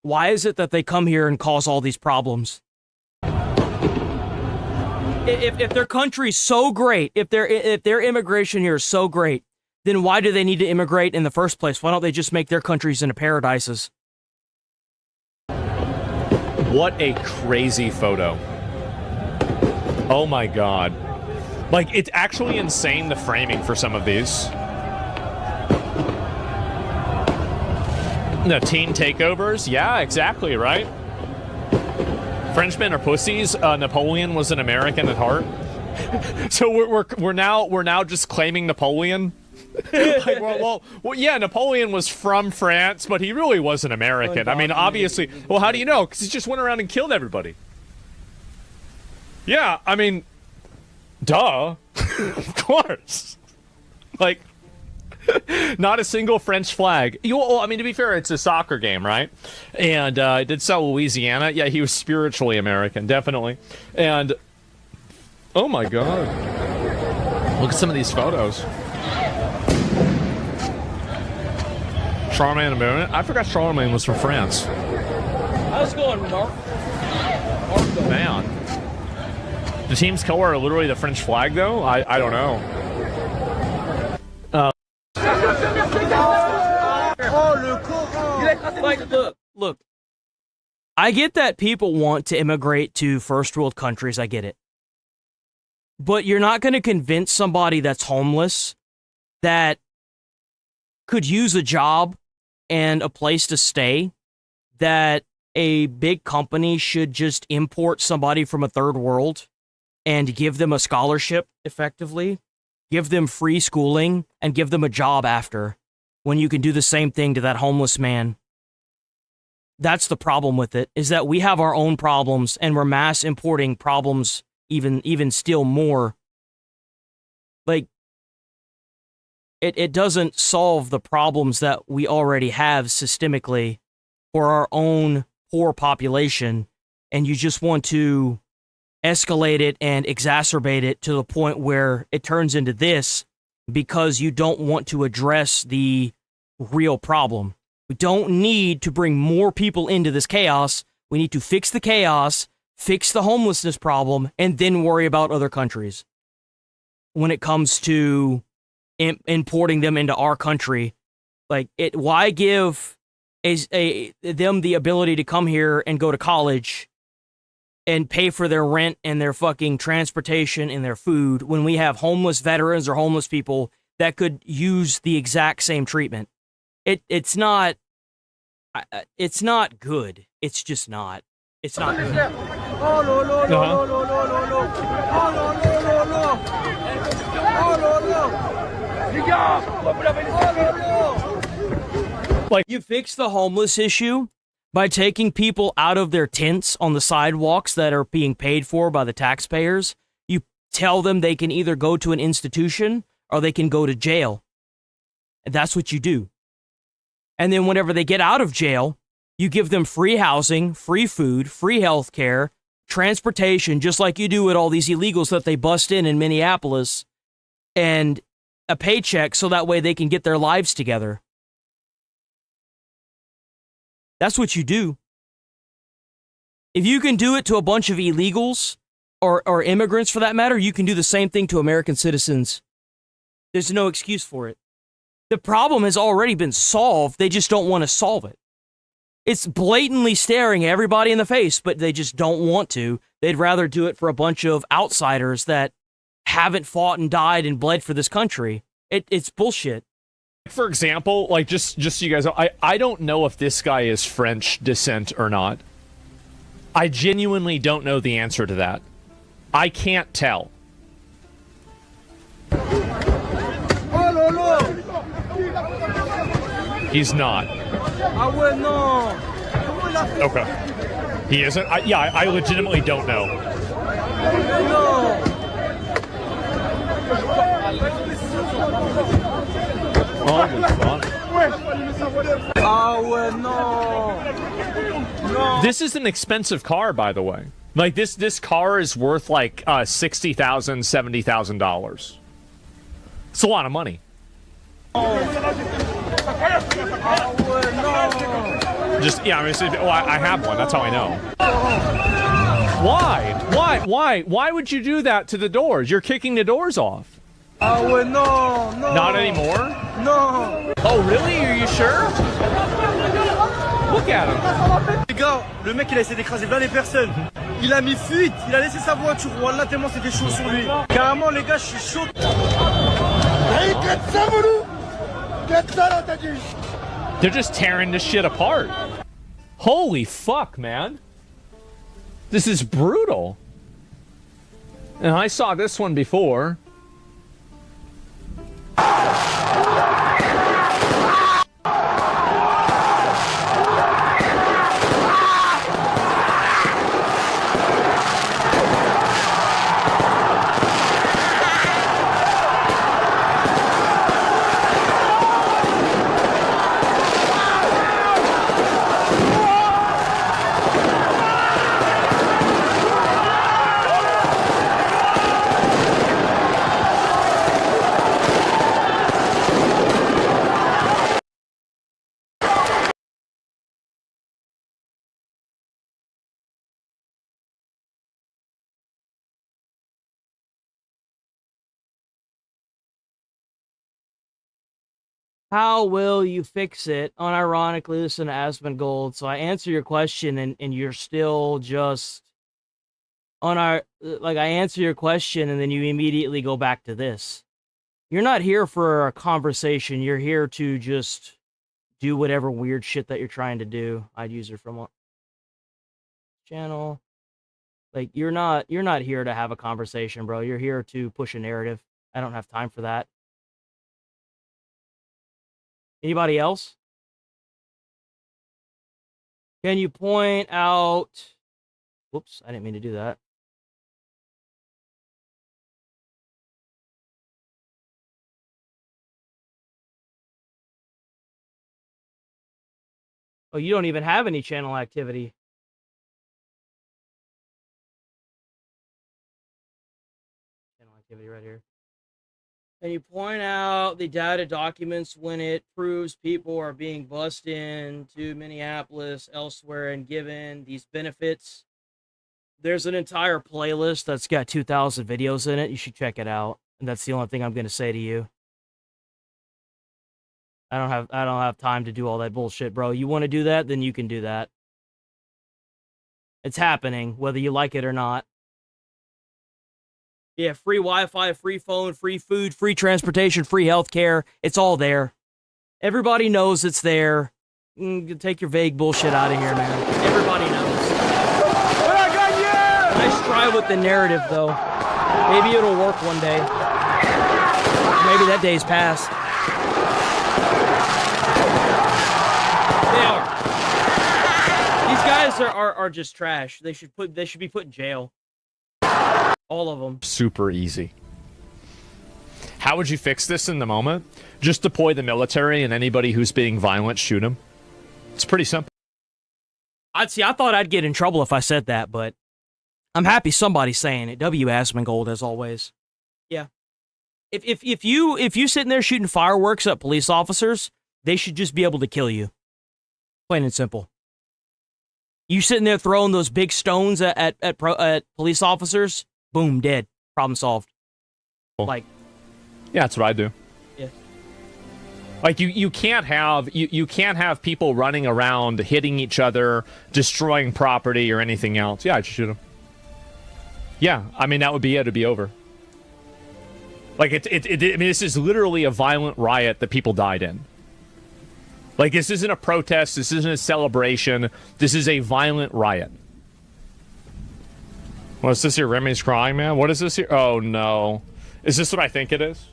S2: Why is it that they come here and cause all these problems? If their country's so great, if their immigration here is so great, then why do they need to immigrate in the first place? Why don't they just make their countries into paradises?
S1: What a crazy photo. Oh my god. Like, it's actually insane, the framing for some of these. No, teen takeovers? Yeah, exactly, right? Frenchmen are pussies. Napoleon was an American at heart. So we're now just claiming Napoleon. Like, well, yeah, Napoleon was from France, but he really wasn't American. I mean, obviously. Well, how do you know? Because he just went around and killed everybody. Yeah, I mean, duh. Of course. Like, not a single French flag. Well, I mean, to be fair, it's a soccer game, right? And did sell Louisiana. Yeah, he was spiritually American, definitely. And oh my god, look at some of these photos. Charlemagne the I forgot Charlemagne was from France.
S2: How's it going, Mark?
S1: Man, the team's color are literally the French flag, though. I don't know.
S2: Like, look. I get that people want to immigrate to first world countries. I get it. But you're not going to convince somebody that's homeless that could use a job and a place to stay that a big company should just import somebody from a third world and give them a scholarship, effectively, give them free schooling, and give them a job after, when you can do the same thing to that homeless man. That's the problem with it, is that we have our own problems and we're mass importing problems even still more. Like, it doesn't solve the problems that we already have systemically for our own poor population, and you just want to escalate it and exacerbate it to the point where it turns into this because you don't want to address the real problem. We don't need to bring more people into this chaos. We need to fix the chaos, fix the homelessness problem, and then worry about other countries. When it comes to importing them into our country, like, why give them the ability to come here and go to college and pay for their rent and their fucking transportation and their food when we have homeless veterans or homeless people that could use the exact same treatment? It's not good. It's just not. It's not good. Like, you fix the homeless issue by taking people out of their tents on the sidewalks that are being paid for by the taxpayers. You tell them they can either go to an institution or they can go to jail. And that's what you do. And then whenever they get out of jail, you give them free housing, free food, free health care, transportation, just like you do with all these illegals that they bust in Minneapolis, and a paycheck so that way they can get their lives together. That's what you do. If you can do it to a bunch of illegals, or immigrants for that matter, you can do the same thing to American citizens. There's no excuse for it. The problem has already been solved. They just don't want to solve it. It's blatantly staring everybody in the face, but they just don't want to. They'd rather do it for a bunch of outsiders that haven't fought and died and bled for this country. It's bullshit.
S1: For example, like, just so you guys know, I don't know if this guy is French descent or not. I genuinely don't know the answer to that. I can't tell. He's not. Okay. He isn't? I legitimately don't know. Holy fuck. This is an expensive car, by the way. Like, this car is worth like $60,000, $70,000. a lot of money. Just, yeah, I mean, I have one. That's how I know. Why would you do that to the doors? You're kicking the doors off.
S21: No.
S1: Not anymore?
S21: No.
S1: Oh, really? Are you sure? Look at him.
S21: Les gars, le mec il a essayé d'écraser plein les personnes. Il a mis fuite, il a laissé sa voiture. Wallah, tellement c'était chaud sur lui. Carrément, les gars, je suis chaud.
S1: They're just tearing this shit apart. Holy fuck, man. This is brutal. And I saw this one before.
S2: How will you fix it? Unironically, listen to Asmongold. So I answer your question, and you're still just I answer your question, and then you immediately go back to this. You're not here for a conversation. You're here to just do whatever weird shit that you're trying to do. I'd use it from a channel. Like, you're not here to have a conversation, bro. You're here to push a narrative. I don't have time for that. Anybody else? Can you point out... Whoops, I didn't mean to do that. Oh, you don't even have any channel activity. Channel activity right here. Can you point out the data documents when it proves people are being bussed into Minneapolis, elsewhere, and given these benefits? There's an entire playlist that's got 2,000 videos in it. You should check it out. And that's the only thing I'm going to say to you. I don't have time to do all that bullshit, bro. You want to do that, then you can do that. It's happening, whether you like it or not. Yeah, free Wi-Fi, free phone, free food, free transportation, free healthcare. It's all there. Everybody knows it's there. Take your vague bullshit out of here, man. Everybody knows. Nice try with the narrative, though. Maybe it'll work one day. Maybe that day's past. They are. These guys are just trash. They should be put in jail. All of them.
S1: Super easy. How would you fix this in the moment? Just deploy the military, and anybody who's being violent, shoot them. It's pretty simple.
S2: I thought I'd get in trouble if I said that, but I'm happy somebody's saying it. W. Asmongold, as always. Yeah. If you sitting there shooting fireworks at police officers, they should just be able to kill you. Plain and simple. You sitting there throwing those big stones at police officers, boom, dead. Problem solved.
S1: Cool.
S2: Like,
S1: yeah, that's what I do.
S2: Yeah.
S1: Like, you can't have people running around hitting each other, destroying property or anything else. Yeah, I'd shoot them. Yeah, I mean, that would be it. It'd be over. Like, I mean, this is literally a violent riot that people died in. Like, this isn't a protest. This isn't a celebration. This is a violent riot. What's this here? Remy's crying, man? What is this here? Oh, no. Is this what I think it is?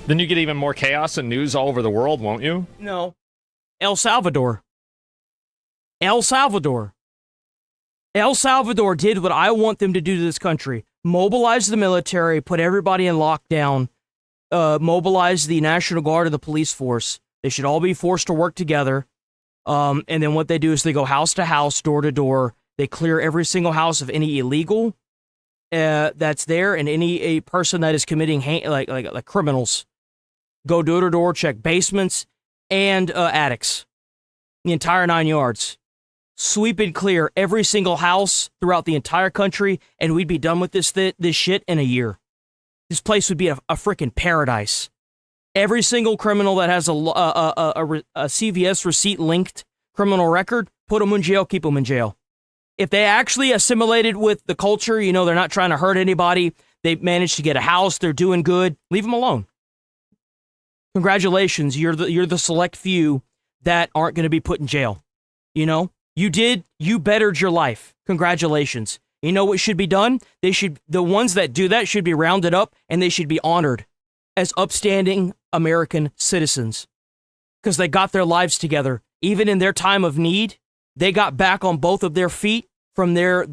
S1: Then you get even more chaos and news all over the world, won't you?
S2: No. El Salvador. El Salvador. El Salvador did what I want them to do to this country. Mobilize the military, put everybody in lockdown, mobilize the National Guard and the police force. They should all be forced to work together. And then what they do is they go house to house, door to door. They clear every single house of any illegal that's there, and a person that is committing like criminals. Go door to door, check basements and attics, the entire 9 yards. Sweep and clear every single house throughout the entire country, and we'd be done with this shit in a year. This place would be a freaking paradise. Every single criminal that has a CVS receipt linked criminal record, put them in jail, keep them in jail. If they actually assimilated with the culture, you know, they're not trying to hurt anybody, they managed to get a house, they're doing good, leave them alone. Congratulations, you're the select few that aren't going to be put in jail. You know, you bettered your life. Congratulations. You know what should be done? The ones that do that should be rounded up and they should be honored as upstanding American citizens because they got their lives together. Even in their time of need, they got back on both of their feet from their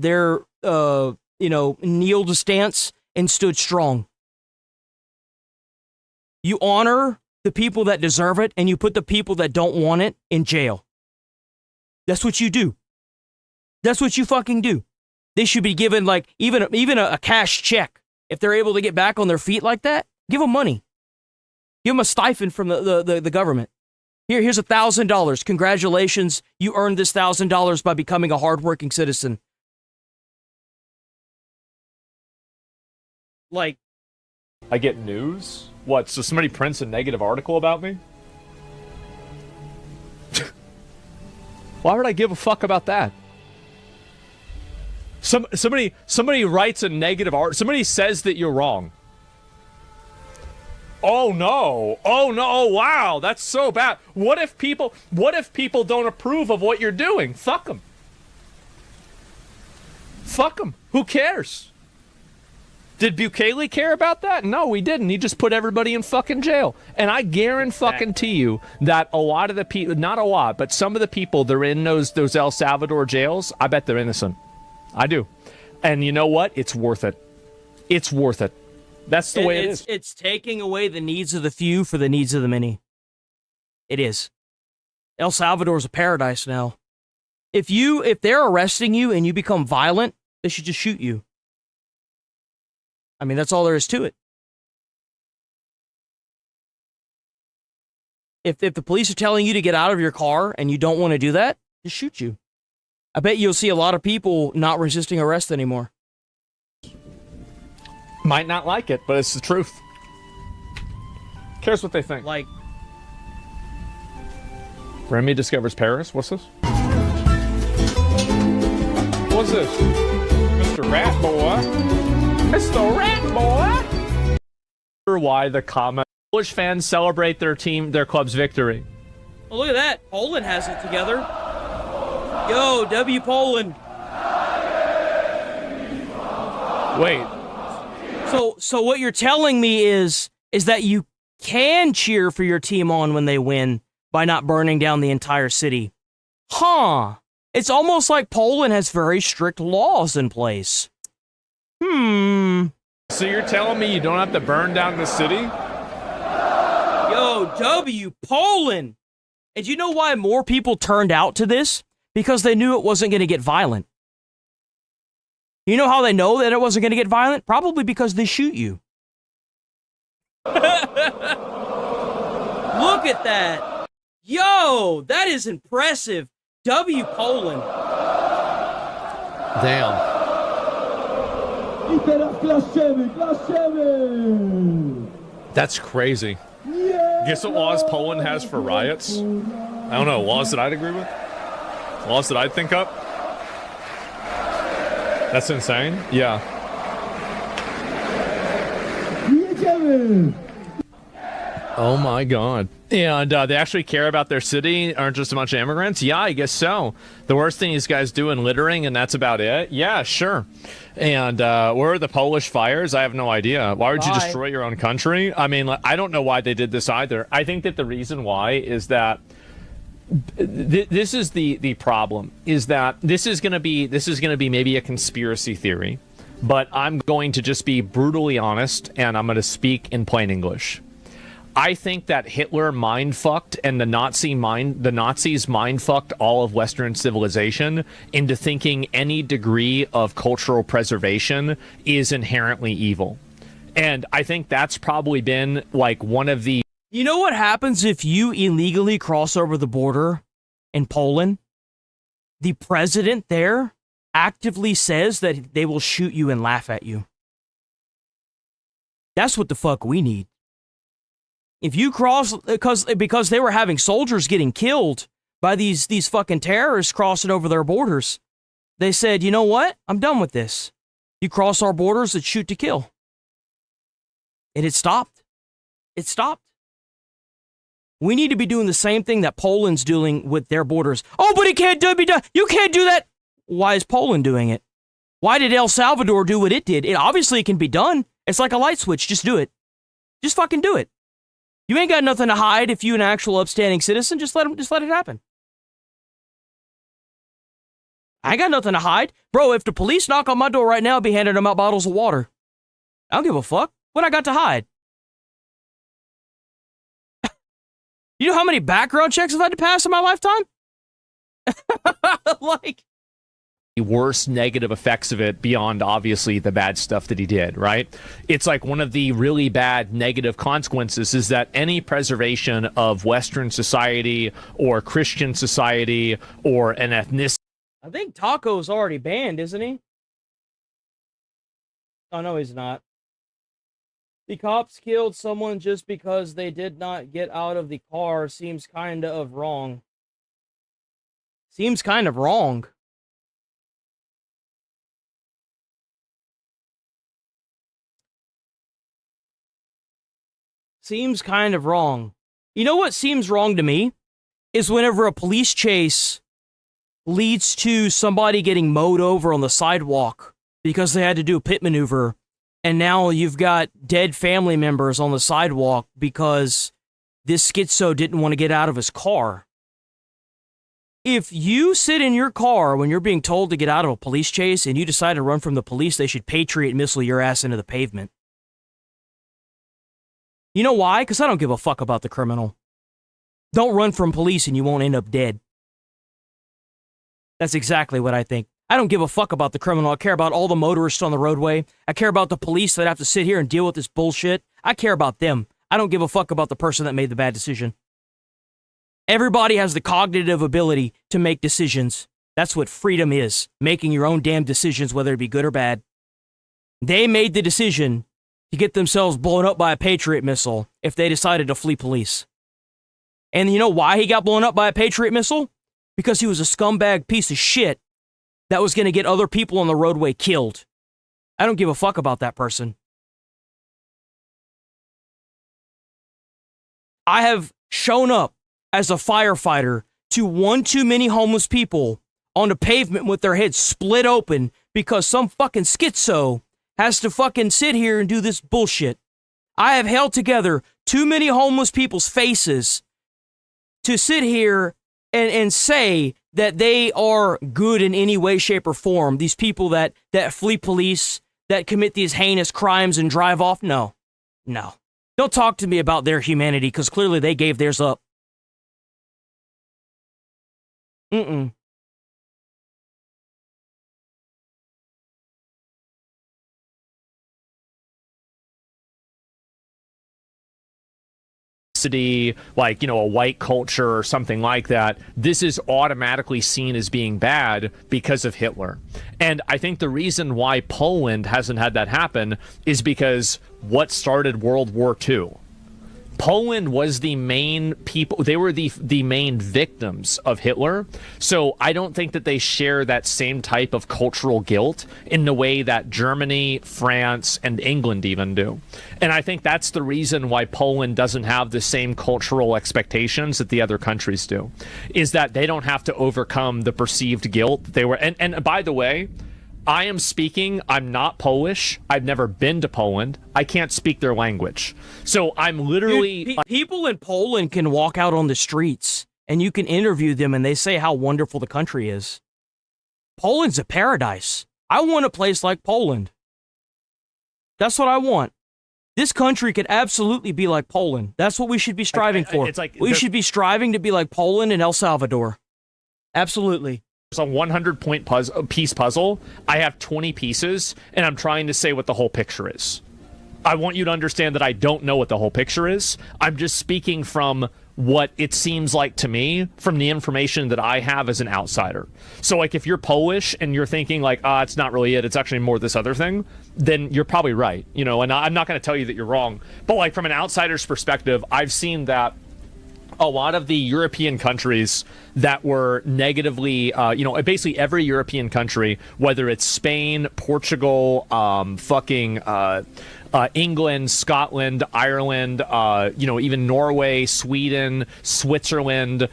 S2: kneeled stance and stood strong. You honor the people that deserve it, and you put the people that don't want it in jail. That's what you do. That's what you fucking do. They should be given like even a cash check if they're able to get back on their feet like that. Give them money. Give them a stipend from the government. Here's $1,000. Congratulations, you earned this $1,000 by becoming a hardworking citizen. Like,
S1: I get news? What, so somebody prints a negative article about me? Why would I give a fuck about that? Somebody writes a negative art. Somebody says that you're wrong. Oh no! Oh wow! That's so bad. What if people don't approve of what you're doing? Fuck them. Fuck them. Who cares? Did Bukele care about that? No, he didn't. He just put everybody in fucking jail. And I guarantee you that a lot of the people, not a lot, but some of the people that are in those El Salvador jails, I bet they're innocent. I do. And you know what? It's worth it. It's worth it. That's the way it is.
S2: It's taking away the needs of the few for the needs of the many. It is. El Salvador's a paradise now. If they're arresting you and you become violent, they should just shoot you. I mean, that's all there is to it. If the police are telling you to get out of your car and you don't want to do that, just shoot you. I bet you'll see a lot of people not resisting arrest anymore.
S1: Might not like it, but it's the truth. Cares what they think.
S2: Like,
S1: Remy discovers Paris. What's this? What's this? Mr. Rat Boy. Mr. Rat Boy. Why the comment? Polish fans celebrate their club's victory.
S2: Oh, look at that. Poland has it together. Yo, W Poland.
S1: Wait.
S2: So what you're telling me is that you can cheer for your team on when they win by not burning down the entire city. Huh. It's almost like Poland has very strict laws in place.
S1: So you're telling me you don't have to burn down the city?
S2: Yo, W Poland. And do you know why more people turned out to this? Because they knew it wasn't going to get violent. You know how they know that it wasn't going to get violent? Probably because they shoot you. Look at that. Yo, that is impressive. W Poland.
S1: Damn. That's crazy. Guess what laws Poland has for riots? I don't know. Laws that I'd agree with? Laws that I'd think up? That's insane. Yeah. Oh my God. And they actually care about their city, aren't just a bunch of immigrants? Yeah, I guess so. The worst thing these guys do in littering, and that's about it? Yeah, sure. And where are the Polish fires? I have no idea. Why would you destroy your own country? I mean, I don't know why they did this either. I think that the reason why is that this is the problem, is that this is going to be maybe a conspiracy theory, but I'm going to just be brutally honest, and I'm going to speak in plain English. I think that Hitler mind fucked and the Nazis mind fucked all of Western civilization into thinking any degree of cultural preservation is inherently evil. And I think that's probably been like one of the...
S2: You know what happens if you illegally cross over the border in Poland? The president there actively says that they will shoot you and laugh at you. That's what the fuck we need. If you cross, because they were having soldiers getting killed by these fucking terrorists crossing over their borders, they said, you know what? I'm done with this. You cross our borders, it's shoot to kill. And it stopped. It stopped. We need to be doing the same thing that Poland's doing with their borders. Oh, but it can't be done. You can't do that. Why is Poland doing it? Why did El Salvador do what it did? It obviously can be done. It's like a light switch. Just do it. Just fucking do it. You ain't got nothing to hide if you're an actual upstanding citizen. Just let it happen. I ain't got nothing to hide. Bro, if the police knock on my door right now, I'll be handing them out bottles of water. I don't give a fuck. What I got to hide? You know how many background checks I've had to pass in my lifetime? Like...
S1: The worst negative effects of it beyond obviously the bad stuff that he did, right? It's like one of the really bad negative consequences is that any preservation of Western society or Christian society or an ethnicity...
S2: I think Taco's already banned, isn't he? Oh, no, he's not. The cops killed someone just because they did not get out of the car seems kind of wrong. Seems kind of wrong. Seems kind of wrong. You know what seems wrong to me? Is whenever a police chase leads to somebody getting mowed over on the sidewalk because they had to do a pit maneuver, and now you've got dead family members on the sidewalk because this schizo didn't want to get out of his car. If you sit in your car when you're being told to get out of a police chase and you decide to run from the police, they should Patriot missile your ass into the pavement. You know why? Because I don't give a fuck about the criminal. Don't run from police and you won't end up dead. That's exactly what I think. I don't give a fuck about the criminal. I care about all the motorists on the roadway. I care about the police that have to sit here and deal with this bullshit. I care about them. I don't give a fuck about the person that made the bad decision. Everybody has the cognitive ability to make decisions. That's what freedom is. Making your own damn decisions, whether it be good or bad. They made the decision to get themselves blown up by a Patriot missile if they decided to flee police. And you know why he got blown up by a Patriot missile? Because he was a scumbag piece of shit that was going to get other people on the roadway killed. I don't give a fuck about that person. I have shown up as a firefighter to one too many homeless people on the pavement with their heads split open because some fucking schizo has to fucking sit here and do this bullshit. I have held together too many homeless people's faces to sit here and say that they are good in any way, shape, or form. These people that flee police, that commit these heinous crimes and drive off. No. Don't talk to me about their humanity, because clearly they gave theirs up.
S1: Like, you know, a white culture or something like that, this is automatically seen as being bad because of Hitler. And I think the reason why Poland hasn't had that happen is because what started World War II? Poland was the main people, they were the main victims of Hitler. So I don't think that they share that same type of cultural guilt in the way that Germany, France, and England even do. And I think that's the reason why Poland doesn't have the same cultural expectations that the other countries do, is that they don't have to overcome the perceived guilt that they were. And by the way, I am speaking, I'm not Polish. I've never been to Poland. I can't speak their language. So I'm literally...
S2: Dude, people in Poland can walk out on the streets and you can interview them and they say how wonderful the country is. Poland's a paradise. I want a place like Poland. That's what I want. This country could absolutely be like Poland. That's what we should be striving for.
S1: It's like
S2: we should be striving to be like Poland and El Salvador. Absolutely.
S1: It's a 100-point piece puzzle. I have 20 pieces, and I'm trying to say what the whole picture is. I want you to understand that I don't know what the whole picture is. I'm just speaking from what it seems like to me from the information that I have as an outsider. So, like, if you're Polish and you're thinking, like, it's not really it, it's actually more this other thing, then you're probably right, you know, and I'm not going to tell you that you're wrong. But, like, from an outsider's perspective, I've seen that a lot of the European countries that were negatively, basically every European country, whether it's Spain, Portugal, England, Scotland, Ireland, even Norway, Sweden, Switzerland,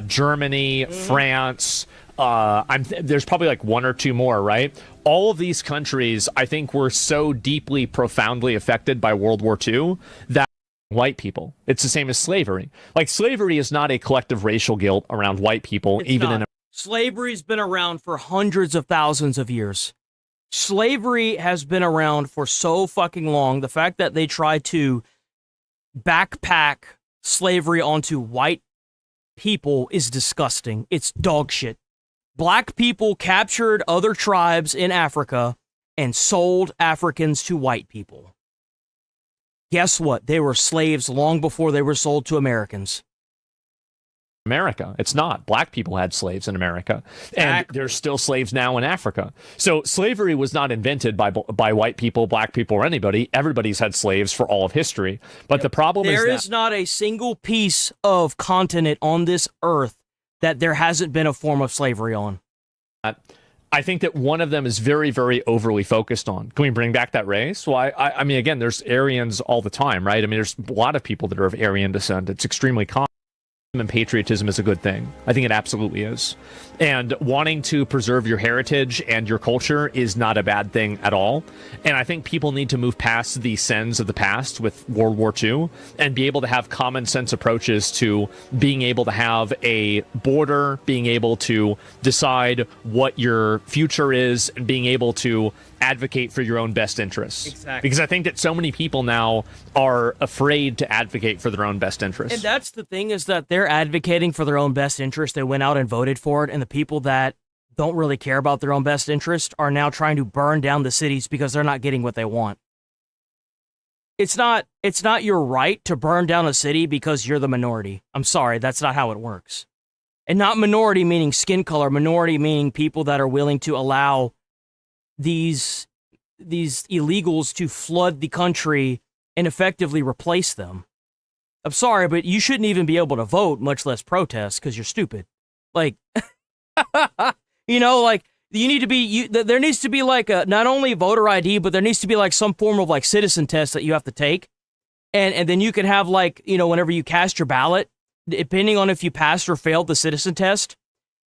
S1: Germany, France. There's probably like one or two more, right? All of these countries, I think, were so deeply, profoundly affected by World War II that white people. It's the same as slavery. Like, slavery is not a collective racial guilt around white people,
S2: Slavery's been around for hundreds of thousands of years. Slavery has been around for so fucking long. The fact that they try to backpack slavery onto white people is disgusting. It's dog shit. Black people captured other tribes in Africa and sold Africans to white people. Guess what? They were slaves long before they were sold to Americans.
S1: America. It's not. Black people had slaves in America, and there's still slaves now in Africa. So slavery was not invented by white people, black people, or anybody. Everybody's had slaves for all of history. But the problem
S2: there is not a single piece of continent on this earth that there hasn't been a form of slavery on.
S1: I think that one of them is very, very overly focused on. Can we bring back that race? Well, I mean, again, there's Aryans all the time, right? I mean, there's a lot of people that are of Aryan descent. It's extremely common. And patriotism is a good thing. I think it absolutely is. And wanting to preserve your heritage and your culture is not a bad thing at all. And I think people need to move past the sins of the past with World War II and be able to have common sense approaches to being able to have a border, being able to decide what your future is, and being able to advocate for your own best interests.
S2: Exactly.
S1: Because I think that so many people now are afraid to advocate for their own best interests.
S2: And that's the thing, is that they're advocating for their own best interest. They went out and voted for it, and the people that don't really care about their own best interest are now trying to burn down the cities because they're not getting what they want. It's not your right to burn down a city because you're the minority. I'm sorry, that's not how it works. And not minority meaning skin color, minority meaning people that are willing to allow these illegals to flood the country and effectively replace them. I'm sorry, but you shouldn't even be able to vote, much less protest, because you're stupid. Like, you know, like, you need to be, there needs to be like not only voter ID, but there needs to be like some form of like citizen test that you have to take. And then you can have like, you know, whenever you cast your ballot, depending on if you passed or failed the citizen test,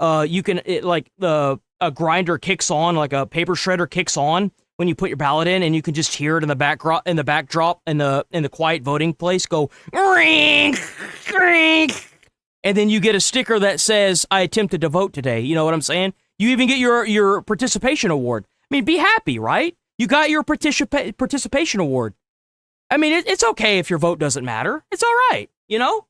S2: you can, a grinder kicks on, like a paper shredder kicks on when you put your ballot in, and you can just hear it in the backdrop in the quiet voting place go ring, ring, and then you get a sticker that says "I attempted to vote today." You know what I'm saying? You even get your participation award. I mean, be happy, right? You got your participation award. I mean, it's okay if your vote doesn't matter. It's all right, you know.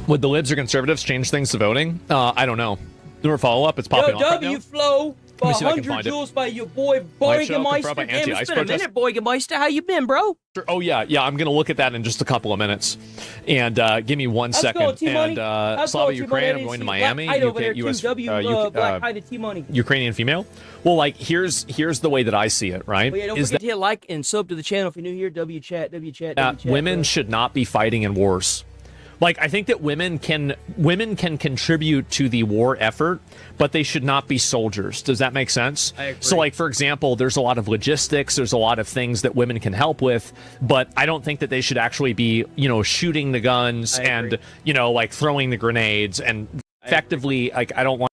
S1: Would the libs or conservatives change things to voting? I don't know. Do a follow-up? It's popping off right now.
S2: Flow,
S1: Let me see if I can
S2: 100
S1: find it.
S2: joules by your boy Boigemeister. Damn, it's been a minute, Boigemeister. How you been, bro?
S1: Oh, yeah. I'm going to look at that in just a couple of minutes. And give me one second. And Slava Ukraine, I'm going to Miami. Ukrainian female. Well, like, here's the way that I see it, right?
S2: Oh, yeah, don't forget to hit like and sub to the channel if you're new here. W-chat.
S1: Women should not be fighting in wars. Like, I think that women can contribute to the war effort, but they should not be soldiers. Does that make sense?
S2: I agree.
S1: So, like, for example, there's a lot of logistics, there's a lot of things that women can help with, but I don't think that they should actually be, you know, shooting the guns and, you know, like, throwing the grenades and effectively, like, I don't want...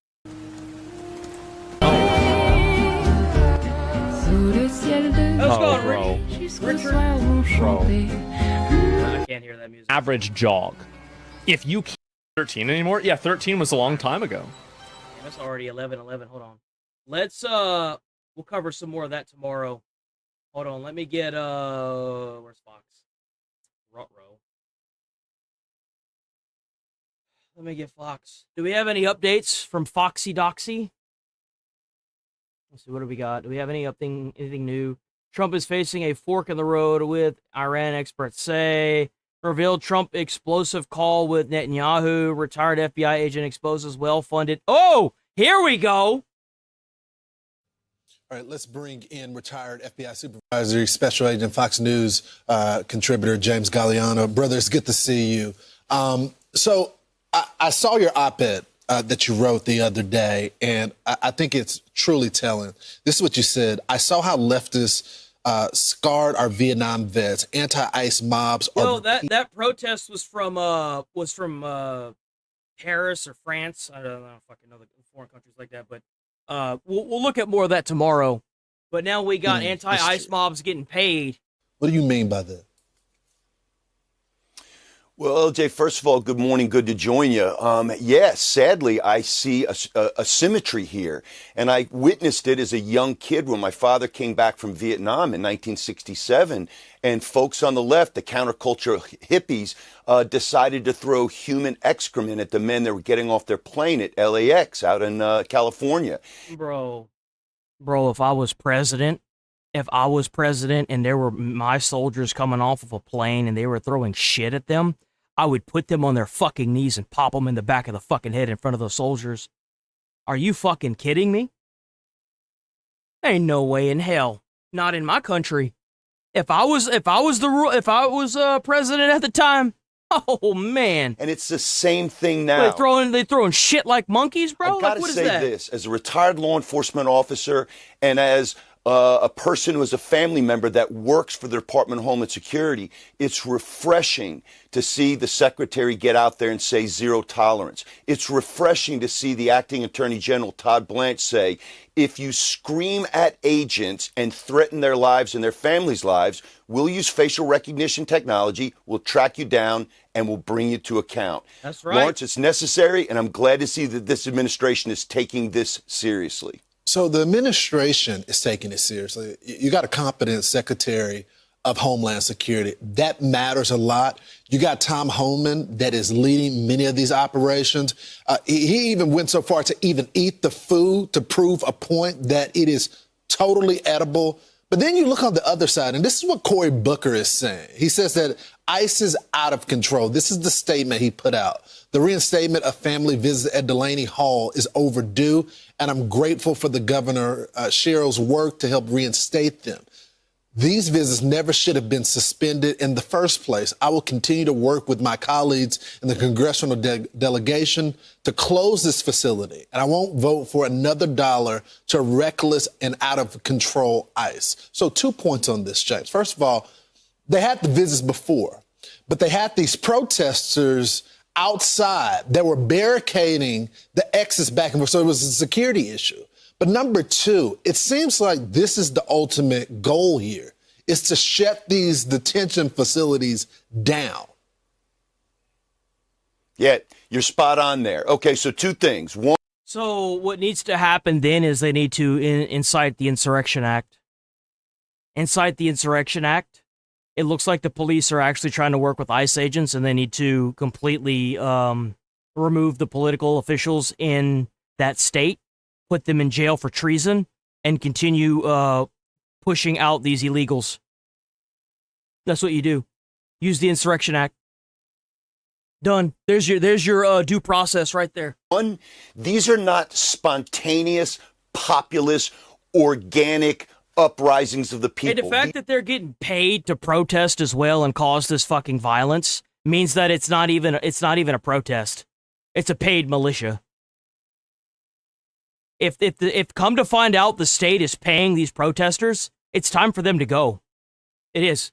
S1: Oh, bro.
S2: I can't hear that music.
S1: Average jog. If you can't 13 anymore? Yeah, 13 was a long time ago.
S2: That's already 11. Hold on. Let's we'll cover some more of that tomorrow. Hold on, let me get where's Fox? Ruh-roh. Let me get Fox. Do we have any updates from Foxy Doxy? Let's see, what do we got? Do we have anything new? Trump is facing a fork in the road with Iran, experts say. Revealed Trump explosive call with Netanyahu. Retired FBI agent exposes well-funded. Oh, here we go.
S11: All right, let's bring in retired FBI supervisor, special agent, Fox News contributor, James Galliano. Brother, it's good to see you. So I saw your op-ed that you wrote the other day, and I think it's truly telling. This is what you said. I saw how leftists scarred our Vietnam vets. Anti-ICE mobs are...
S2: No, that protest was from Paris or France. I don't fucking know the foreign countries like that, but we'll look at more of that tomorrow. But now we got anti-ICE mobs getting paid.
S11: What do you mean by that?
S19: Well, LJ, first of all, good morning. Good to join you. Yes, sadly, I see a symmetry here. And I witnessed it as a young kid when my father came back from Vietnam in 1967. And folks on the left, the counterculture hippies, decided to throw human excrement at the men that were getting off their plane at LAX out in California.
S2: Bro, if I was president and there were my soldiers coming off of a plane and they were throwing shit at them, I would put them on their fucking knees and pop them in the back of the fucking head in front of those soldiers. Are you fucking kidding me? Ain't no way in hell. Not in my country. If I was president at the time, oh man.
S19: And it's the same thing now.
S2: They throwing shit like monkeys, bro.
S19: I gotta say this, as a retired law enforcement officer and as a person who is a family member that works for the Department of Homeland Security, it's refreshing to see the secretary get out there and say zero tolerance. It's refreshing to see the acting attorney general, Todd Blanche, say, if you scream at agents and threaten their lives and their families' lives, we'll use facial recognition technology, we'll track you down, and we'll bring you to account.
S2: That's right.
S19: Lawrence, it's necessary, and I'm glad to see that this administration is taking this seriously.
S11: So the administration is taking it seriously. You got a competent Secretary of Homeland Security. That matters a lot. You got Tom Homan that is leading many of these operations. He even went so far to even eat the food to prove a point that it is totally edible. But then you look on the other side, and this is what Cory Booker is saying. He says that ICE is out of control. This is the statement he put out. The reinstatement of family visits at Delaney Hall is overdue, and I'm grateful for the Governor Cheryl's work to help reinstate them. These visits never should have been suspended in the first place. I will continue to work with my colleagues in the congressional delegation to close this facility, and I won't vote for another dollar to reckless and out of control ICE. So 2 points on this, James. First of all, they had the visits before, but they had these protesters outside that were barricading the exits back and forth, so it was a security issue. But number two, it seems like this is the ultimate goal here, is to shut these detention facilities down.
S19: Yeah, you're spot on there. Okay, so two things. One.
S2: So what needs to happen then is they need to incite the Insurrection Act. Incite the Insurrection Act. It looks like the police are actually trying to work with ICE agents, and they need to completely remove the political officials in that state, put them in jail for treason, and continue pushing out these illegals. That's what you do. Use the Insurrection Act. Done. There's your due process right there.
S19: One, these are not spontaneous, populist, organic uprisings of the people.
S2: And the fact that they're getting paid to protest as well and cause this fucking violence means that it's not even a protest. It's a paid militia. If come to find out the state is paying these protesters, it's time for them to go. It is.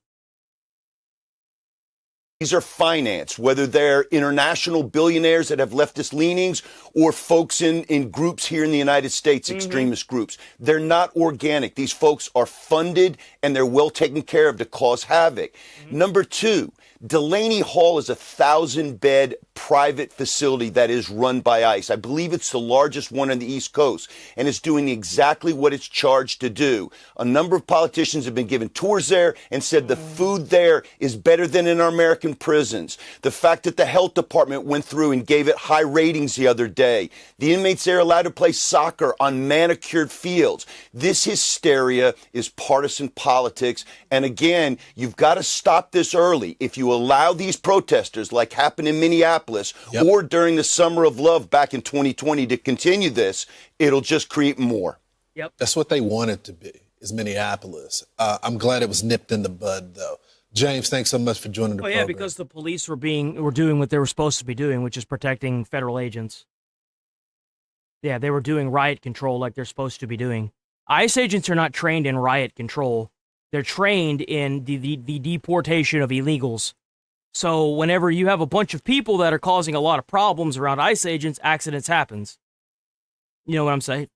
S19: These are financed, whether they're international billionaires that have leftist leanings or folks in groups here in the United States, extremist groups. They're not organic. These folks are funded and they're well taken care of to cause havoc. Number two, Delaney Hall is a 1,000-bed private facility that is run by ICE. I believe it's the largest one on the East Coast, and it's doing exactly what it's charged to do. A number of politicians have been given tours there and said the food there is better than in our American prisons. The fact that the health department went through and gave it high ratings the other day. The inmates there are allowed to play soccer on manicured fields. This hysteria is partisan politics. And again, you've got to stop this early. If you allow these protesters, like happened in Minneapolis or during the Summer of Love back in 2020, to continue this, it'll just create more.
S2: Yep.
S11: That's what they want it to be, is Minneapolis. I'm glad it was nipped in the bud, though. James, thanks so much for joining the program.
S2: Yeah, because the police were doing what they were supposed to be doing, which is protecting federal agents. Yeah, they were doing riot control like they're supposed to be doing. ICE agents are not trained in riot control. They're trained in the deportation of illegals. So whenever you have a bunch of people that are causing a lot of problems around ICE agents, accidents happens. You know what I'm saying?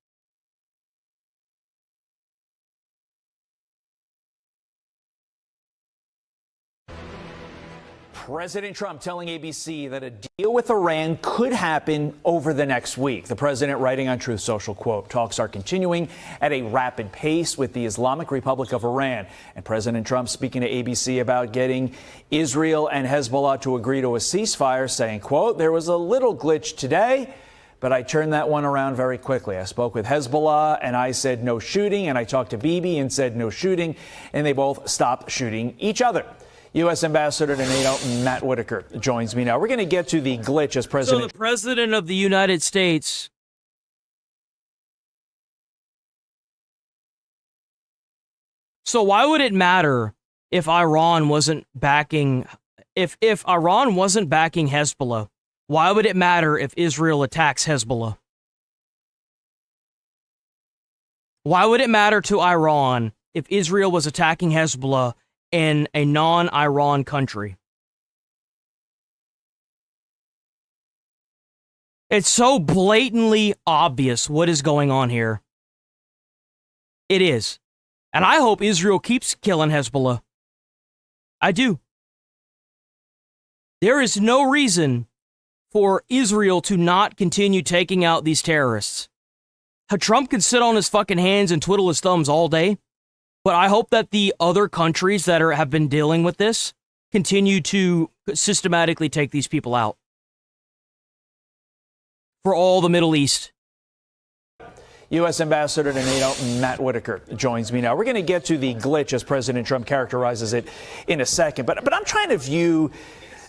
S5: President Trump telling ABC that a deal with Iran could happen over the next week. The president writing on Truth Social, quote, talks are continuing at a rapid pace with the Islamic Republic of Iran. And President Trump speaking to ABC about getting Israel and Hezbollah to agree to a ceasefire, saying, quote, there was a little glitch today, but I turned that one around very quickly. I spoke with Hezbollah and I said no shooting, and I talked to Bibi and said no shooting, and they both stopped shooting each other. U.S. Ambassador to NATO Matt Whitaker joins me now. We're going to get to the glitch as president.
S2: So the president of the United States So why would it matter if Iran wasn't backing if Iran wasn't backing Hezbollah? Why would it matter if Israel attacks Hezbollah? Why would it matter to Iran if Israel was attacking Hezbollah in a non-Iran country? It's so blatantly obvious what is going on here. It is. And I hope Israel keeps killing Hezbollah. I do. There is no reason for Israel to not continue taking out these terrorists. Trump can sit on his fucking hands and twiddle his thumbs all day. But I hope that the other countries that have been dealing with this continue to systematically take these people out. For all the Middle East.
S5: U.S. Ambassador to NATO Matt Whitaker joins me now. We're going to get to the glitch, as President Trump characterizes it, in a second. But I'm trying to view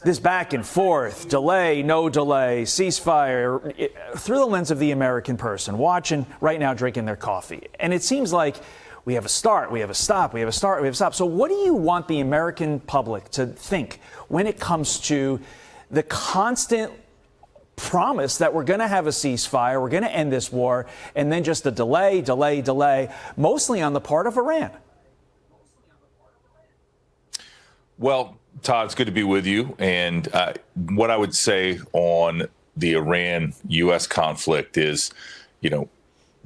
S5: this back and forth, delay, no delay, ceasefire, through the lens of the American person watching right now, drinking their coffee. And it seems like we have a start, we have a stop, we have a start, we have a stop. So what do you want the American public to think when it comes to the constant promise that we're going to have a ceasefire, we're going to end this war, and then just a delay, mostly on the part of Iran?
S14: Well, Todd, it's good to be with you. And what I would say on the Iran-U.S. conflict is,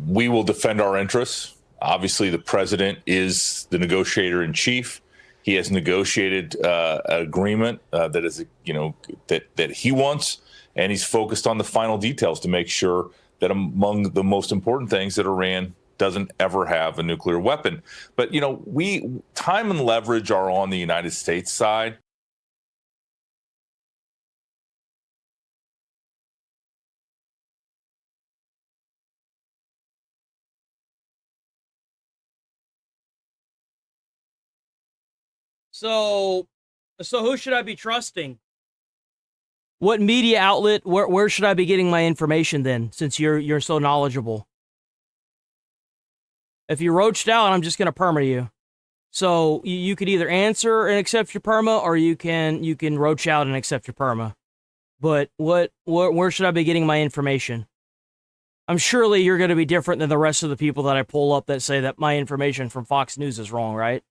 S14: we will defend our interests. Obviously, the president is the negotiator in chief. He has negotiated an agreement that is, that he wants, and he's focused on the final details to make sure that among the most important things that Iran doesn't ever have a nuclear weapon. But, time and leverage are on the United States side.
S2: So who should I be trusting? What media outlet? Where should I be getting my information then? Since you're so knowledgeable. If you roached out, I'm just gonna perma you. So you could either answer and accept your perma, or you can roach out and accept your perma. But where should I be getting my information? I'm surely you're gonna be different than the rest of the people that I pull up that say that my information from Fox News is wrong, right?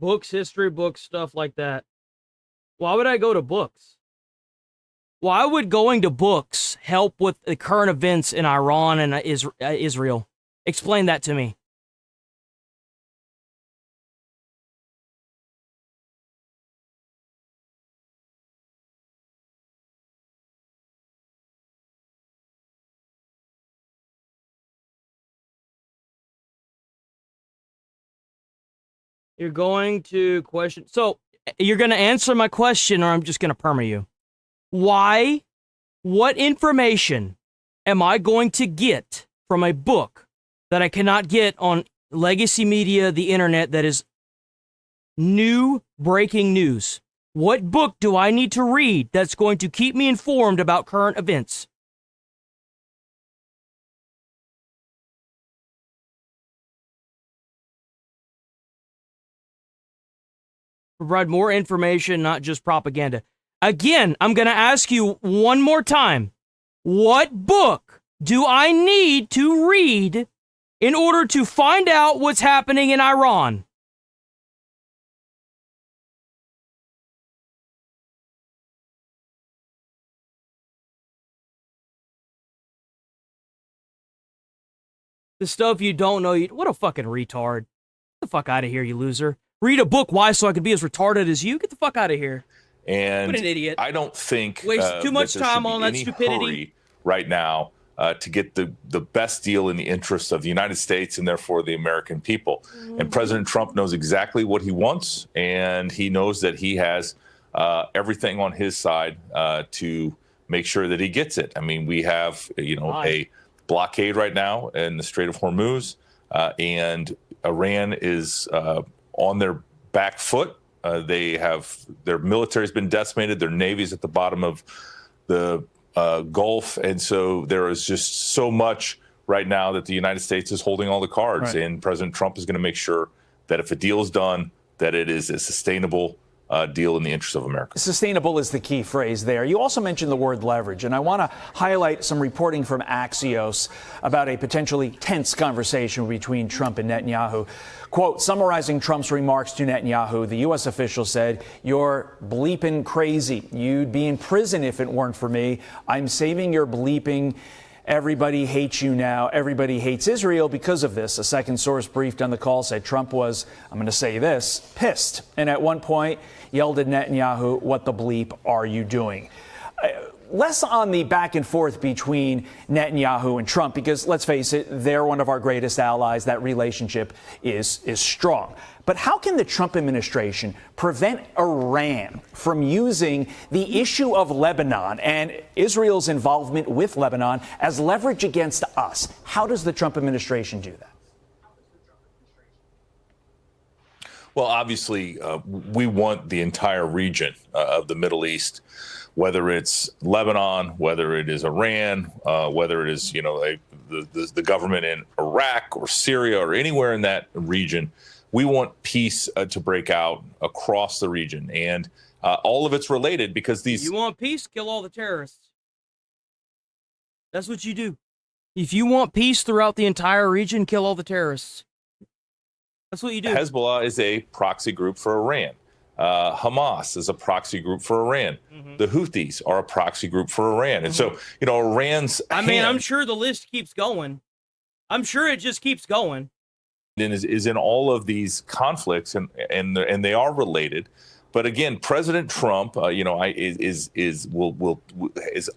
S2: Books, history books, stuff like that. Why would I go to books? Why would going to books help with the current events in Iran and Israel? Explain that to me. You're going to question. So you're going to answer my question, or I'm just going to perma you. Why? What information am I going to get from a book that I cannot get on legacy media, the internet, that is new breaking news? What book do I need to read that's going to keep me informed about current events? Provide more information, not just propaganda. Again, I'm going to ask you one more time. What book do I need to read in order to find out what's happening in Iran? The stuff you don't know. What a fucking retard. Get the fuck out of here, you loser. Read a book. Why? So I could be as retarded as you? Get the fuck out of here.
S14: And
S2: what an idiot.
S14: I don't think
S2: wasted too much time on that stupidity
S14: hurry right now to get the best deal in the interest of the United States and therefore the American people. And President Trump knows exactly what he wants, and he knows that he has everything on his side to make sure that he gets it. I mean, we have a blockade right now in the Strait of Hormuz, and Iran is on their back foot. Their military's been decimated. Their navy's at the bottom of the Gulf. And so there is just so much right now that the United States is holding all the cards. Right. And President Trump is going to make sure that if a deal is done, that it is a sustainable deal in the interest of America.
S5: Sustainable is the key phrase there. You also mentioned the word leverage, and I want to highlight some reporting from Axios about a potentially tense conversation between Trump and Netanyahu. Quote, summarizing Trump's remarks to Netanyahu, the U.S. official said, "You're bleeping crazy. You'd be in prison if it weren't for me. I'm saving your bleeping. Everybody hates you now. Everybody hates Israel because of this." A second source briefed on the call said Trump was, I'm going to say this, pissed. And at one point yelled at Netanyahu, "What the bleep are you doing?" Less on the back and forth between Netanyahu and Trump, because let's face it, they're one of our greatest allies. That relationship is strong. But how can the Trump administration prevent Iran from using the issue of Lebanon and Israel's involvement with Lebanon as leverage against us? How does the Trump administration do that?
S14: Well, obviously, we want the entire region of the Middle East, whether it's Lebanon, whether it is Iran, whether it is, the government in Iraq or Syria or anywhere in that region. We want peace to break out across the region. And all of it's related because these...
S2: You want peace? Kill all the terrorists. That's what you do. If you want peace throughout the entire region, kill all the terrorists. That's what you do.
S14: Hezbollah is a proxy group for Iran. Hamas is a proxy group for Iran. Mm-hmm. The Houthis are a proxy group for Iran. And so, Iran's...
S2: I'm sure the list keeps going. I'm sure it just keeps going.
S14: Is in all of these conflicts, and they are related. But again, President Trump, is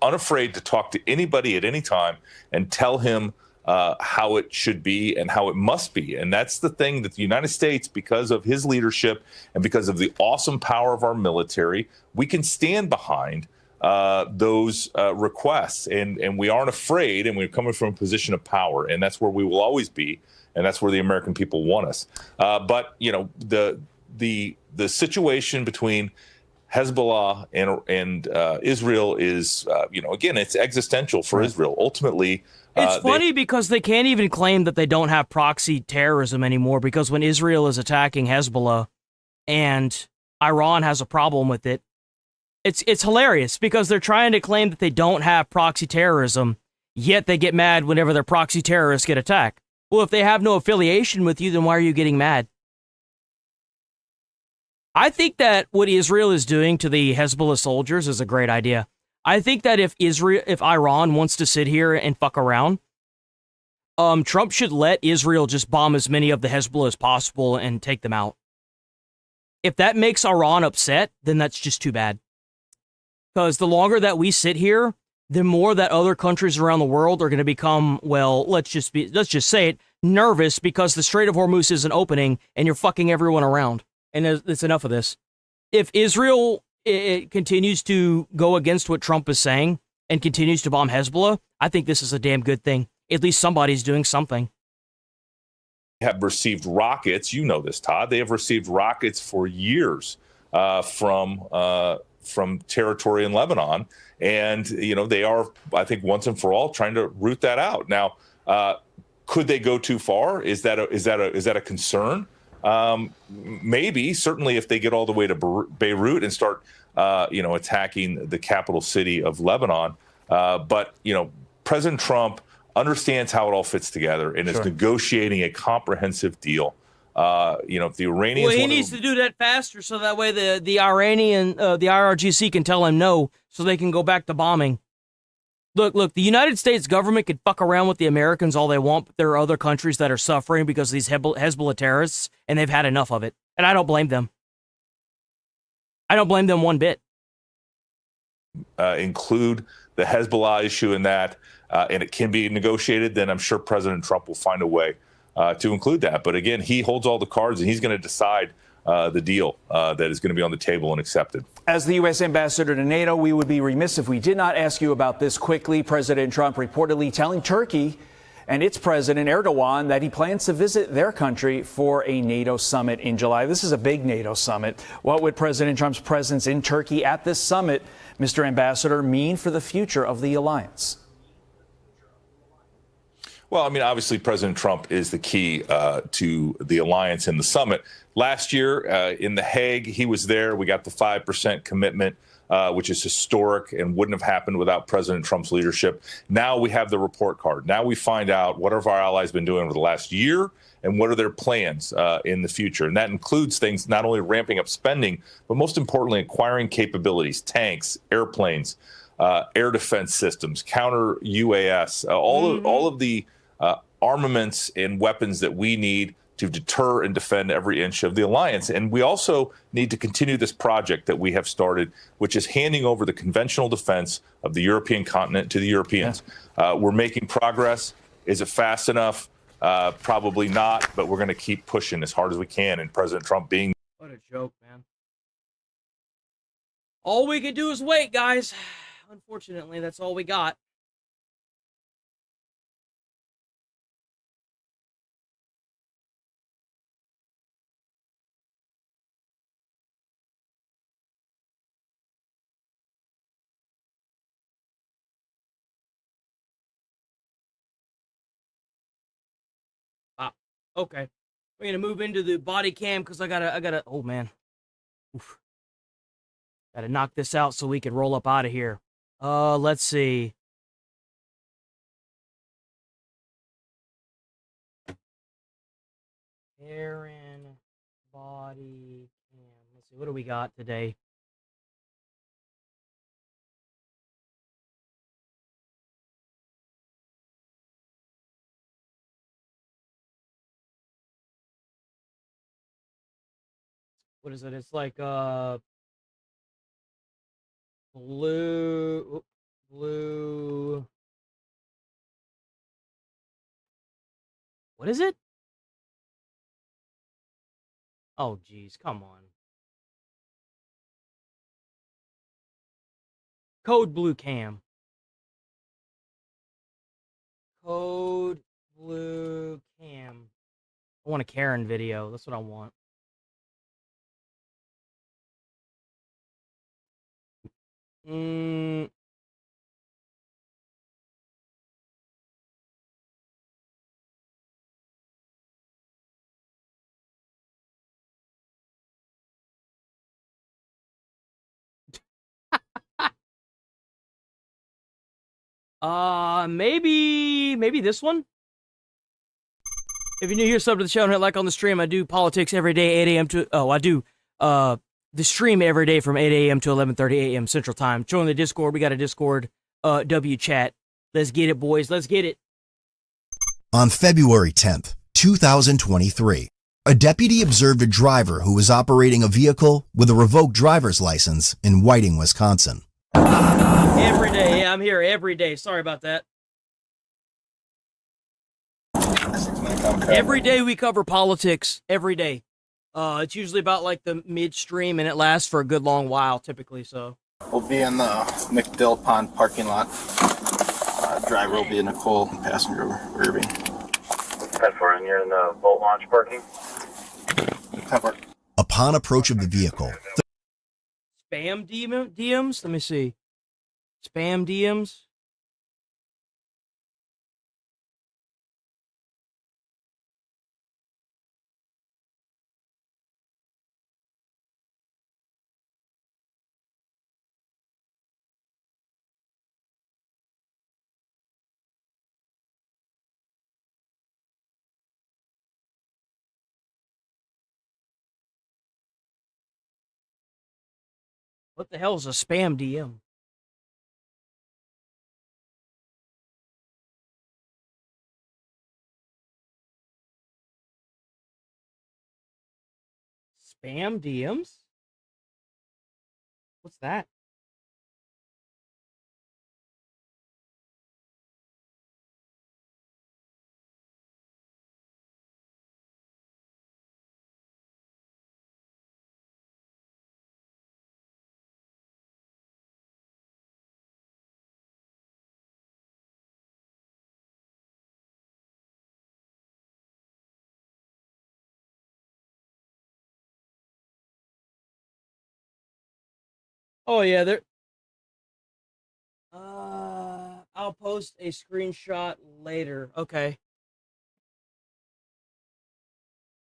S14: unafraid to talk to anybody at any time and tell him how it should be and how it must be. And that's the thing that the United States, because of his leadership and because of the awesome power of our military, we can stand behind those requests. And we aren't afraid, and we're coming from a position of power. And that's where we will always be. And that's where the American people want us. But, the situation between Hezbollah and Israel is, again, it's existential for Israel. Ultimately,
S2: it's funny because they can't even claim that they don't have proxy terrorism anymore, because when Israel is attacking Hezbollah and Iran has a problem with it, it's hilarious because they're trying to claim that they don't have proxy terrorism, yet they get mad whenever their proxy terrorists get attacked. Well, if they have no affiliation with you, then why are you getting mad? I think that what Israel is doing to the Hezbollah soldiers is a great idea. I think that if Iran wants to sit here and fuck around, Trump should let Israel just bomb as many of the Hezbollah as possible and take them out. If that makes Iran upset, then that's just too bad. Because the longer that we sit here, the more that other countries around the world are going to become, well, let's just say it, nervous because the Strait of Hormuz isn't opening and you're fucking everyone around. And it's enough of this. If Israel it continues to go against what Trump is saying and continues to bomb Hezbollah, I think this is a damn good thing. At least somebody's doing something.
S14: Have received rockets. You know this, Todd. They have received rockets for years from territory in Lebanon, and they are, I think, once and for all trying to root that out. Now, could they go too far? Is that a concern? Maybe. Certainly, if they get all the way to Beirut and start, attacking the capital city of Lebanon. But President Trump understands how it all fits together and is negotiating a comprehensive deal. If the Iranians,
S2: he needs to do that faster so that way the Iranian, the IRGC can tell him no, so they can go back to bombing. Look, the United States government could fuck around with the Americans all they want, but there are other countries that are suffering because of these Hezbollah terrorists, and they've had enough of it. And I don't blame them. I don't blame them one bit.
S14: Include the Hezbollah issue in that, and it can be negotiated, then I'm sure President Trump will find a way to include that. But again, he holds all the cards, and he's going to decide the deal that is going to be on the table and accepted.
S5: As the U.S. ambassador to NATO, we would be remiss if we did not ask you about this quickly. President Trump reportedly telling Turkey and its president Erdogan that he plans to visit their country for a NATO summit in July. This is a big NATO summit. What would President Trump's presence in Turkey at this summit, Mr. Ambassador, mean for the future of the alliance?
S14: Well, I mean, obviously, President Trump is the key to the alliance and the summit. Last year in The Hague, he was there. We got the 5% commitment, which is historic and wouldn't have happened without President Trump's leadership. Now we have the report card. Now we find out what have our allies been doing over the last year and what are their plans in the future. And that includes things not only ramping up spending, but most importantly, acquiring capabilities, tanks, airplanes, air defense systems, counter UAS, all of the armaments and weapons that we need to deter and defend every inch of the alliance. And we also need to continue this project that we have started, which is handing over the conventional defense of the European continent to the Europeans. We're making progress. Is it fast enough? Probably not, but we're going to keep pushing as hard as we can. And President Trump being...
S2: What a joke, man. All we can do is wait, guys. Unfortunately, that's all we got. Okay, we're gonna move into the body cam because I gotta. Oh man, oof. Gotta knock this out so we can roll up out of here. Let's see. Aaron, body cam. Let's see. What do we got today? What is it? It's like blue. What is it? Oh, geez, come on. Code blue cam. Code blue cam. I want a Karen video. That's what I want. Maybe this one? If you're new here, sub to the show and hit like on the stream. I do politics every day, 8 a.m. to... Oh, I do, the stream every day from 8 a.m. to 11:30 a.m. Central Time. Join the Discord. We got a Discord W chat. Let's get it, boys. Let's get it.
S12: On February 10th, 2023, a deputy observed a driver who was operating a vehicle with a revoked driver's license in Whiting, Wisconsin.
S2: Every day. Yeah, I'm here every day. Sorry about that. Every day we cover politics. Every day. It's usually about like the midstream, and it lasts for a good long while, typically. So
S16: we'll be in the McDill Pond parking lot. Driver will be Nicole, and passenger Irving.
S20: 10-4, and you're in the boat launch parking.
S16: 10-4.
S12: Upon approach of the vehicle,
S2: spam DMs. Let me see. Spam DMs. What the hell is a spam DM? Spam DMs? What's that? Oh yeah, there. I'll post a screenshot later. Okay.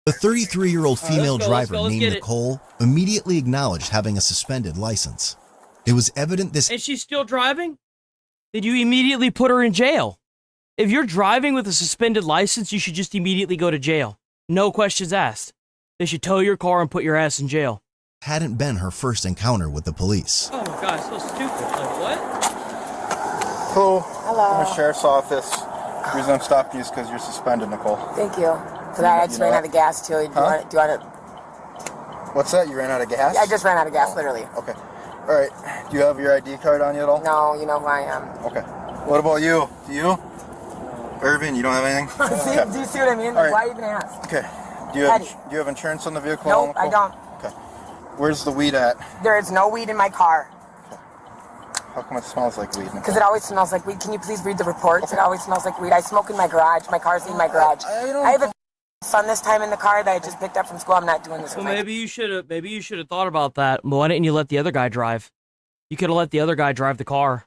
S12: a 33-year-old female
S2: let's
S12: driver
S2: go, let's
S12: named
S2: get it.
S12: Nicole immediately acknowledged having a suspended license. It was evident this...
S2: And she's still driving? Did you immediately put her in jail? If you're driving with a suspended license, you should just immediately go to jail. No questions asked. They should tow your car and put your ass in jail.
S12: hadn't been her first encounter with the police.
S2: Oh my god, so stupid. Like, what?
S16: Hello.
S24: Hello.
S16: I'm the sheriff's office. The reason I'm stopping you is because you're suspended, Nicole.
S24: Thank you. For that, I just ran out of gas too. Do you want it?
S16: What's that? You ran out of gas?
S24: Yeah, I just ran out of gas, literally.
S16: Okay. All right. Do you have your ID card on you at all?
S24: No, you know who I am.
S16: Okay. What about you? Do you? Irvin, you don't have anything?
S24: Do you see what I mean?
S16: All right.
S24: Why are you even ask?
S16: Okay. Do you have insurance on the vehicle?
S24: Nope, I don't.
S16: Okay. Where's the weed at?
S24: There is no weed in my car.
S16: How come it smells like weed?
S24: Because it always smells like weed. Can you please read the reports? Okay. It always smells like weed. I smoke in my garage. My car's in my garage. I have a son this time in the car that I just picked up from school. I'm not doing this.
S2: Well, maybe you should have thought about that. Why didn't you let the other guy drive? You could have let the other guy drive the car.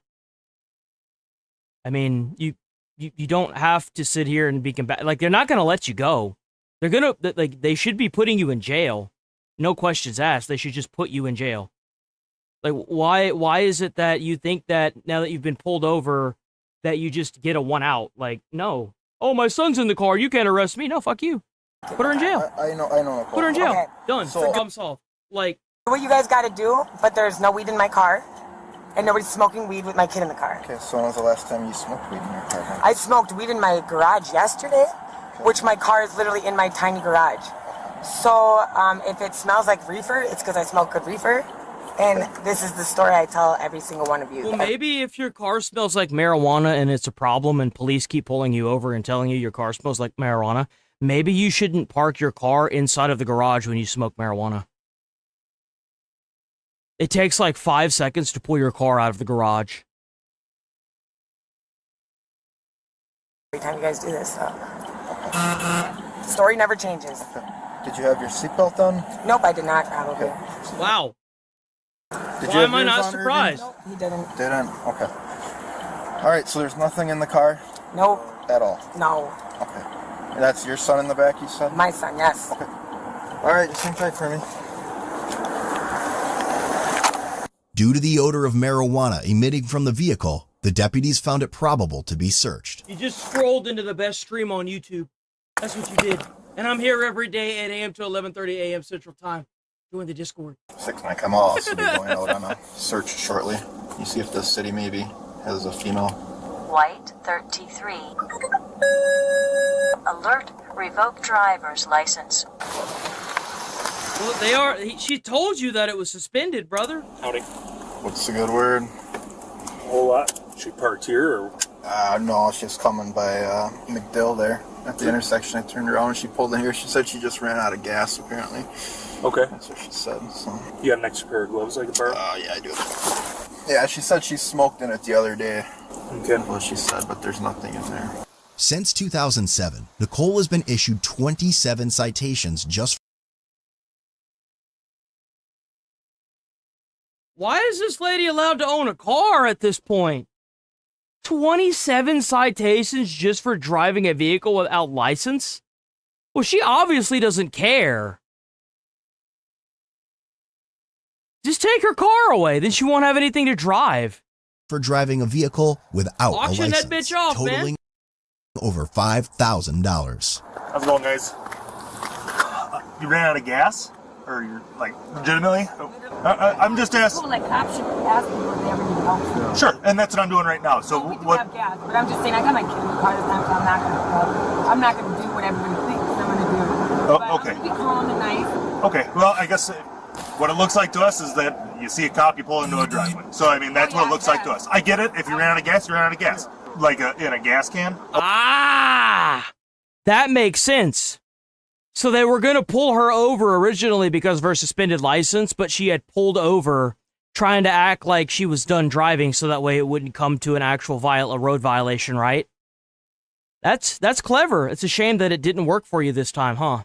S2: I mean, you don't have to sit here and be combative. Like, they're not going to let you go. They're going to, like, they should be putting you in jail. No questions asked. They should just put you in jail. Like, why is it that you think that now that you've been pulled over that you just get a one out? Like, no. Oh, my son's in the car. You can't arrest me. No, fuck you. Put her in jail.
S16: I know, Nicole.
S2: Put her in jail.
S24: Okay.
S2: Done.
S16: So-
S2: Problem solved. Like,
S24: What you guys got to do, but there's no weed in my car. And nobody's smoking weed with my kid in the car.
S16: Okay, so when was the last time you smoked weed in your car? Then?
S24: I smoked weed in my garage yesterday, which my car is literally in my tiny garage. So if it smells like reefer, it's because I smoke good reefer. And this is the story I tell every single one of you.
S2: well, maybe if your car smells like marijuana and it's a problem and police keep pulling you over and telling you your car smells like marijuana, maybe you shouldn't park your car inside of the garage when you smoke marijuana. It takes like 5 seconds to pull your car out of the garage.
S24: Every time you guys do this, so. The story never changes.
S16: Did you have your seatbelt on?
S24: Nope, I did not, probably.
S2: Wow.
S16: Did
S2: Why
S16: you have
S2: am I
S16: yours
S2: not
S16: on,
S2: surprised?
S24: Nope, he didn't.
S16: Irvin? Didn't? Okay. All right, so there's nothing in the car?
S24: Nope.
S16: At all?
S24: No.
S16: Okay. And that's your son in the back, you said?
S24: My son, yes.
S16: Okay. All right, just hang tight for me.
S12: Due to the odor of marijuana emitting from the vehicle, the deputies found it probable to be searched.
S2: You just scrolled into the best stream on YouTube. That's what you did. And I'm here every day at 8 a.m. to 11:30 a.m. Central Time. Join the Discord.
S16: 6-9, I'm also be going out on a search shortly. You see if the city maybe has a female.
S4: White 33. Alert, revoke driver's license.
S2: Well, they are. She told you that it was suspended, brother.
S8: Howdy.
S16: What's the good word?
S8: A whole lot. She parked here, or?
S16: No, she's coming by McDill there at the intersection. I turned around and she pulled in here. She said she just ran out of gas, apparently.
S8: Okay.
S16: That's what she said. So.
S8: You got an extra pair of gloves I can borrow?
S16: Yeah, I do. Yeah, she said she smoked in it the other day.
S8: Okay.
S16: Well, she said, but there's nothing in there.
S12: Since 2007, Nicole has been issued 27 citations just.
S2: Why is this lady allowed to own a car at this point? 27 citations just for driving a vehicle without license? Well, she obviously doesn't care. Just take her car away, then she won't have anything to drive.
S12: For driving a vehicle without
S2: Auction
S12: a license,
S2: that bitch off,
S12: totaling over $5,000.
S8: How's it going, guys? You ran out of gas? Or you're, like, legitimately? I'm just asking.
S24: Like, cops should ask me if they ever need help.
S8: Sure, and that's what I'm doing right now. So what?
S24: Have gas, but I'm just saying, I got my kid in the car this time, so I'm not gonna do what everybody thinks I'm gonna do.
S8: Oh,
S24: But
S8: okay.
S24: I'm gonna be calm and nice.
S8: Okay, well, I guess what it looks like to us is that you see a cop, you pull into a driveway. So, I mean, that's what it looks like to us. I get it. If you ran out of gas, you ran out of gas. Like in a gas can.
S2: Ah! That makes sense. So they were going to pull her over originally because of her suspended license, but she had pulled over trying to act like she was done driving so that way it wouldn't come to an actual a road violation, right? That's clever. It's a shame that it didn't work for you this time, huh?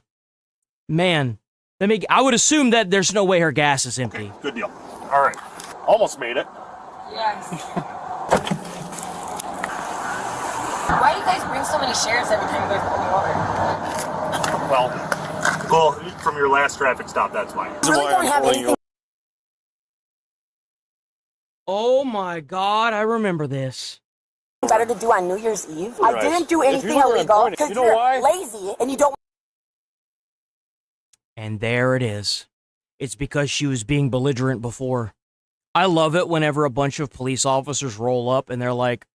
S2: Man, I would assume that there's no way her gas is empty.
S8: Okay, good deal. All right. Almost made it.
S24: Yes. Why do you guys bring so many sheriffs every time you guys pull me over?
S8: Well, from your last traffic stop, that's why.
S24: Really don't have anything.
S2: Oh my God, I remember this.
S24: Better to do on New Year's Eve.
S8: Right.
S24: I didn't do anything illegal because you're lazy and you don't.
S2: And there it is. It's because she was being belligerent before. I love it whenever a bunch of police officers roll up and they're like,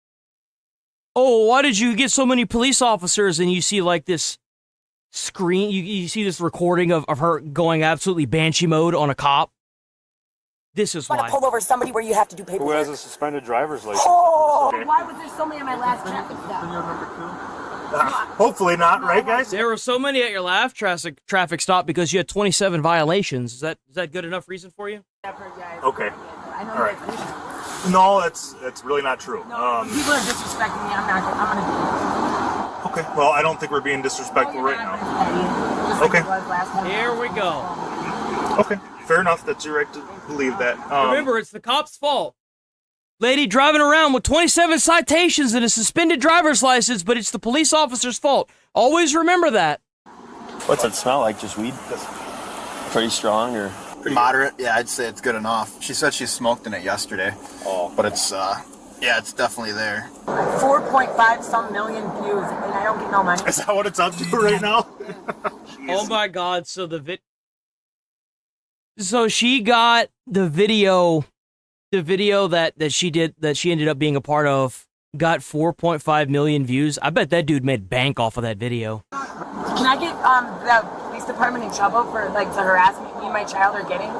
S2: oh, why did you get so many police officers? And you see like this screen, you see this recording of her going absolutely banshee mode on a cop. This is why.
S24: I want to pull over somebody where you have to do paperwork.
S8: Who has a suspended driver's license?
S24: Oh,
S8: Okay.
S24: why was there so many on my last traffic stop?
S8: Hopefully not, right, guys?
S2: There were so many at your last traffic stop because you had 27 violations. Is that good enough reason for you?
S8: Okay.
S24: I know
S8: All right.
S24: that's
S8: No, that's really not true.
S24: people are disrespecting me. I'm gonna do it.
S8: Okay. Well, I don't think we're being disrespectful right now. Okay.
S2: Here we go.
S8: Okay. Fair enough. That's your right to believe that.
S2: Remember, it's the cop's fault. Lady driving around with 27 citations and a suspended driver's license, but it's the police officer's fault. Always remember that.
S17: What's it smell like? Just weed? Pretty strong or?
S16: Moderate. Yeah, I'd say it's good enough. She said she smoked in it yesterday.
S17: Oh.
S16: But it's, yeah, it's definitely there.
S24: 4.5 some million views, and I don't get no money.
S8: Is that what it's up to right now?
S2: Oh my God! So so she got the video that she ended up being a part of got 4.5 million views. I bet that dude made bank off of that video.
S24: Can I get the police department in trouble for like the harassment me and my child are getting?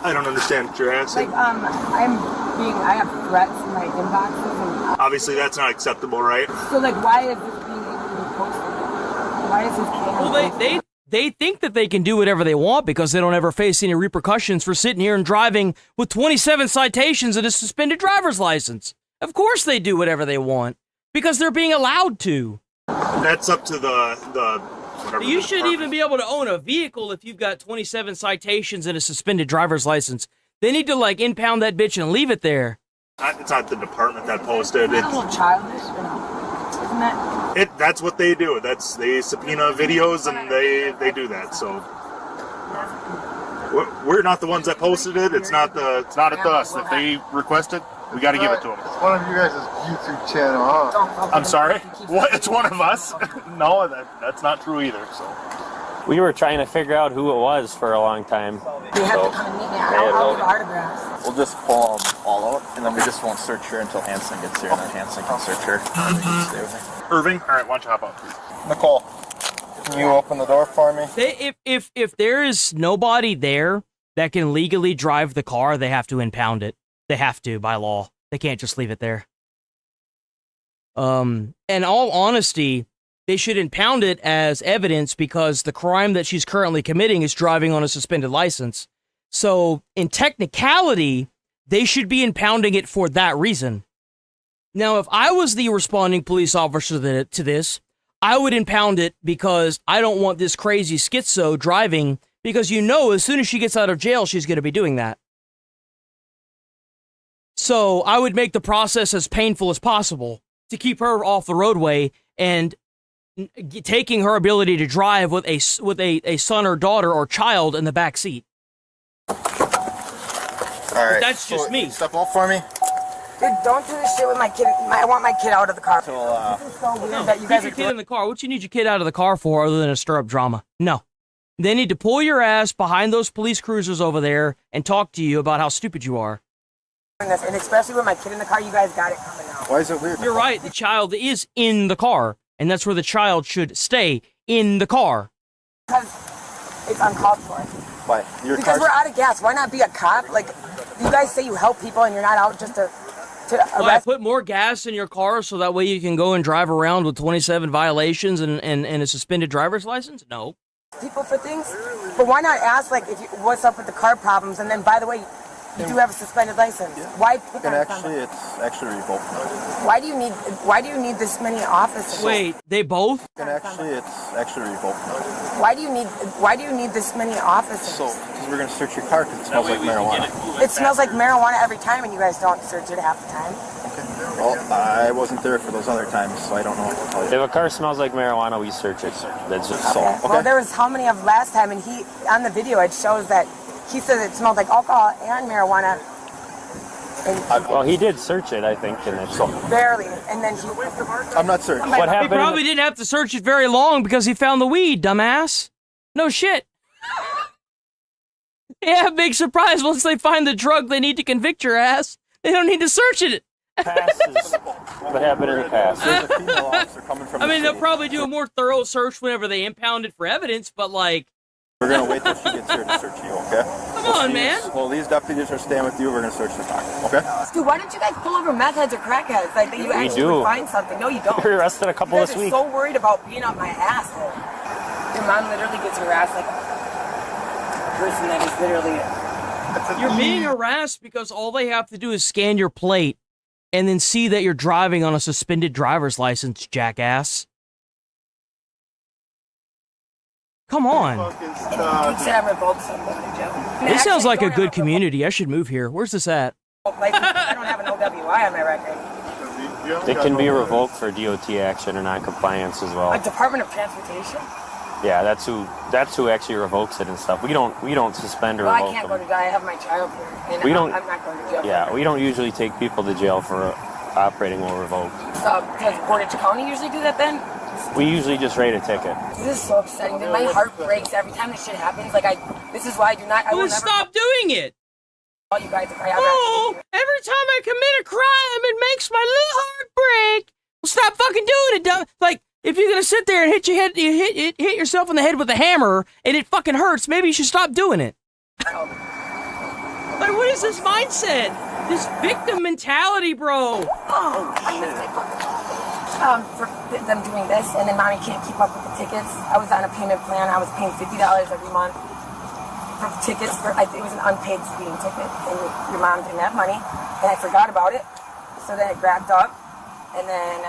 S8: I don't understand what you're asking.
S24: Like I have threats in my inboxes and
S8: Obviously, that's not acceptable, right?
S24: so like why is this being able to be posted? Why is this camera?
S2: Well, they think that they can do whatever they want because they don't ever face any repercussions for sitting here and driving with 27 citations and a suspended driver's license. Of course they do whatever they want because they're being allowed to.
S8: That's up to the whatever.
S2: You shouldn't even be able to own a vehicle if you've got 27 citations and a suspended driver's license. They need to like impound that bitch and leave it there.
S8: It's not the department that posted it.
S24: It's a little childish, isn't that?
S8: That's what they do. They subpoena videos and they do that. So we're not the ones that posted it. It's not up to us. If they request it, we got to give it to them.
S22: It's one of you guys' YouTube channel, huh?
S8: I'm sorry. What? It's one of us? No, that's not true either. So
S17: We were trying to figure out who it was for a long time.
S24: You have to come and meet me. I'll give autographs.
S16: We'll just pull them all out, and then we just won't search her until Hanson gets here, and then Hanson can search her. Stay with me.
S8: Irving, all right, why don't you hop out, please?
S16: Nicole, can you open the door for me?
S2: If there is nobody there that can legally drive the car, they have to impound it. They have to by law. They can't just leave it there. In all honesty, they should impound it as evidence because the crime that she's currently committing is driving on a suspended license. So, in technicality, they should be impounding it for that reason. Now, if I was the responding police officer to this, I would impound it because I don't want this crazy schizo driving, because as soon as she gets out of jail, she's going to be doing that. So, I would make the process as painful as possible to keep her off the roadway and taking her ability to drive with a son or daughter or child in the back seat.
S16: All right.
S2: But that's just me.
S16: Step off for me.
S24: Dude, don't do this shit with my kid. I want my kid out of the car.
S16: This
S24: is so weird
S2: No,
S24: that you guys
S2: keep
S24: are
S2: your kid in the car. What you need your kid out of the car for other than to stir up drama? No. They need to pull your ass behind those police cruisers over there and talk to you about how stupid you are.
S24: And especially with my kid in the car, you guys got it coming out.
S16: Why is it weird?
S2: You're right. The child is in the car, and that's where the child should stay, in the car.
S24: Because it's uncalled for.
S16: Why?
S24: Because we're out of gas. Why not be a cop? Like, you guys say you help people and you're not out just to arrest.
S2: Put more gas in your car so that way you can go and drive around with 27 violations and a suspended driver's license? No.
S24: People for things? But why not ask, like, what's up with the car problems? And then, by the way, you do have a suspended license.
S16: Yeah.
S24: Why put that
S16: It's actually revoked.
S24: Why do you need this many officers?
S2: Wait, they both?
S16: And it's actually revoked.
S24: Why do you need this many officers?
S16: So, because we're gonna search your car because it smells like marijuana.
S24: It smells like marijuana every time, and you guys don't search it half the time.
S16: Okay. Well, I wasn't there for those other times, so I don't know what to tell you.
S17: If a car smells like marijuana, we search it. That's just
S24: Okay. Well, there was how many of last time, and on the video it shows that he says it smelled like alcohol and marijuana.
S17: Well, he did search it, I think, and it's
S24: barely, and then
S16: I'm not certain.
S17: What happened?
S2: He probably didn't have to search it very long because he found the weed, dumbass. No shit. Yeah, big surprise. Once they find the drug they need to convict your ass, they don't need to search it.
S17: Passes. What happened in the past?
S16: There's a female officer coming from
S2: I
S16: the
S2: mean, they'll
S16: city.
S2: probably do a more thorough search whenever they impound it for evidence, but like...
S16: We're gonna wait till she gets here to search you, okay?
S2: Come on, man.
S16: Well, these deputies are staying with you. We're gonna search the car, okay?
S24: Dude, why don't you guys pull over meth heads or crackheads? Like, you actually
S17: do.
S24: would find something. No, you don't.
S17: We were arrested a couple
S24: you guys
S17: this
S24: are
S17: week.
S24: so worried about being up my asshole. Your mom literally gets harassed like a person that is literally...
S2: You're being harassed because all they have to do is scan your plate and then see that you're driving on a suspended driver's license, jackass. Come on.
S24: You said I'm revoked, so I'm going to jail.
S2: This sounds like a good community. I should move here. Where's this at?
S24: Like, I don't have an OWI on my record.
S17: It can be revoked for DOT action or non-compliance as well.
S24: A Department of Transportation?
S17: Yeah, that's who actually revokes it and stuff. We don't suspend or
S24: Well, I
S17: revoke
S24: can't
S17: them.
S24: go to jail. I have my child here. And
S17: We don't-
S24: I'm not going to jail.
S17: Yeah, we don't usually take people to jail for operating while revoked.
S24: Does Portage County usually do that then?
S17: We usually just write a ticket.
S24: This is so upsetting. Dude, my heart breaks every time this shit happens. Like, this is why I do not. I will never
S2: stop doing it.
S24: All you guys, if I ever
S2: Every time I commit a crime, it makes my little heart break. Well, stop fucking doing it, dumb. Like, if you're gonna sit there and hit your head, hit yourself in the head with a hammer, and it fucking hurts, maybe you should stop doing it. Like, what is this mindset? This victim mentality, bro.
S24: For them doing this, and then mommy can't keep up with the tickets. I was on a payment plan. I was paying $50 every month for the tickets. It was an unpaid speeding ticket, and your mom didn't have money, and I forgot about it. So then it grabbed up, and then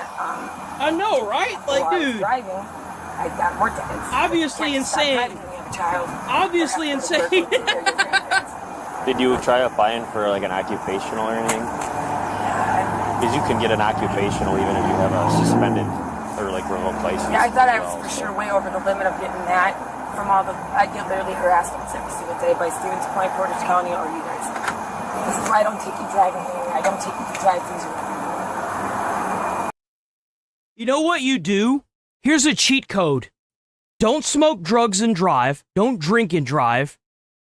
S2: I know, right? Like,
S24: while I was
S2: dude,
S24: driving, I got more tickets.
S2: obviously
S24: Can't stop
S2: insane.
S24: driving when you have a child.
S2: Obviously insane.
S17: Did you try applying for like an occupational or anything? Because you can get an occupational even if you have a suspended or like revoked license.
S24: Yeah, I thought I was for sure way over the limit of getting that from all the. I get literally harassed almost every single day by Stevens Point, Portage County, or you guys. This is why I don't take you driving anywhere. I don't take you to drive things around.
S2: You know what you do? Here's a cheat code. Don't smoke drugs and drive. Don't drink and drive.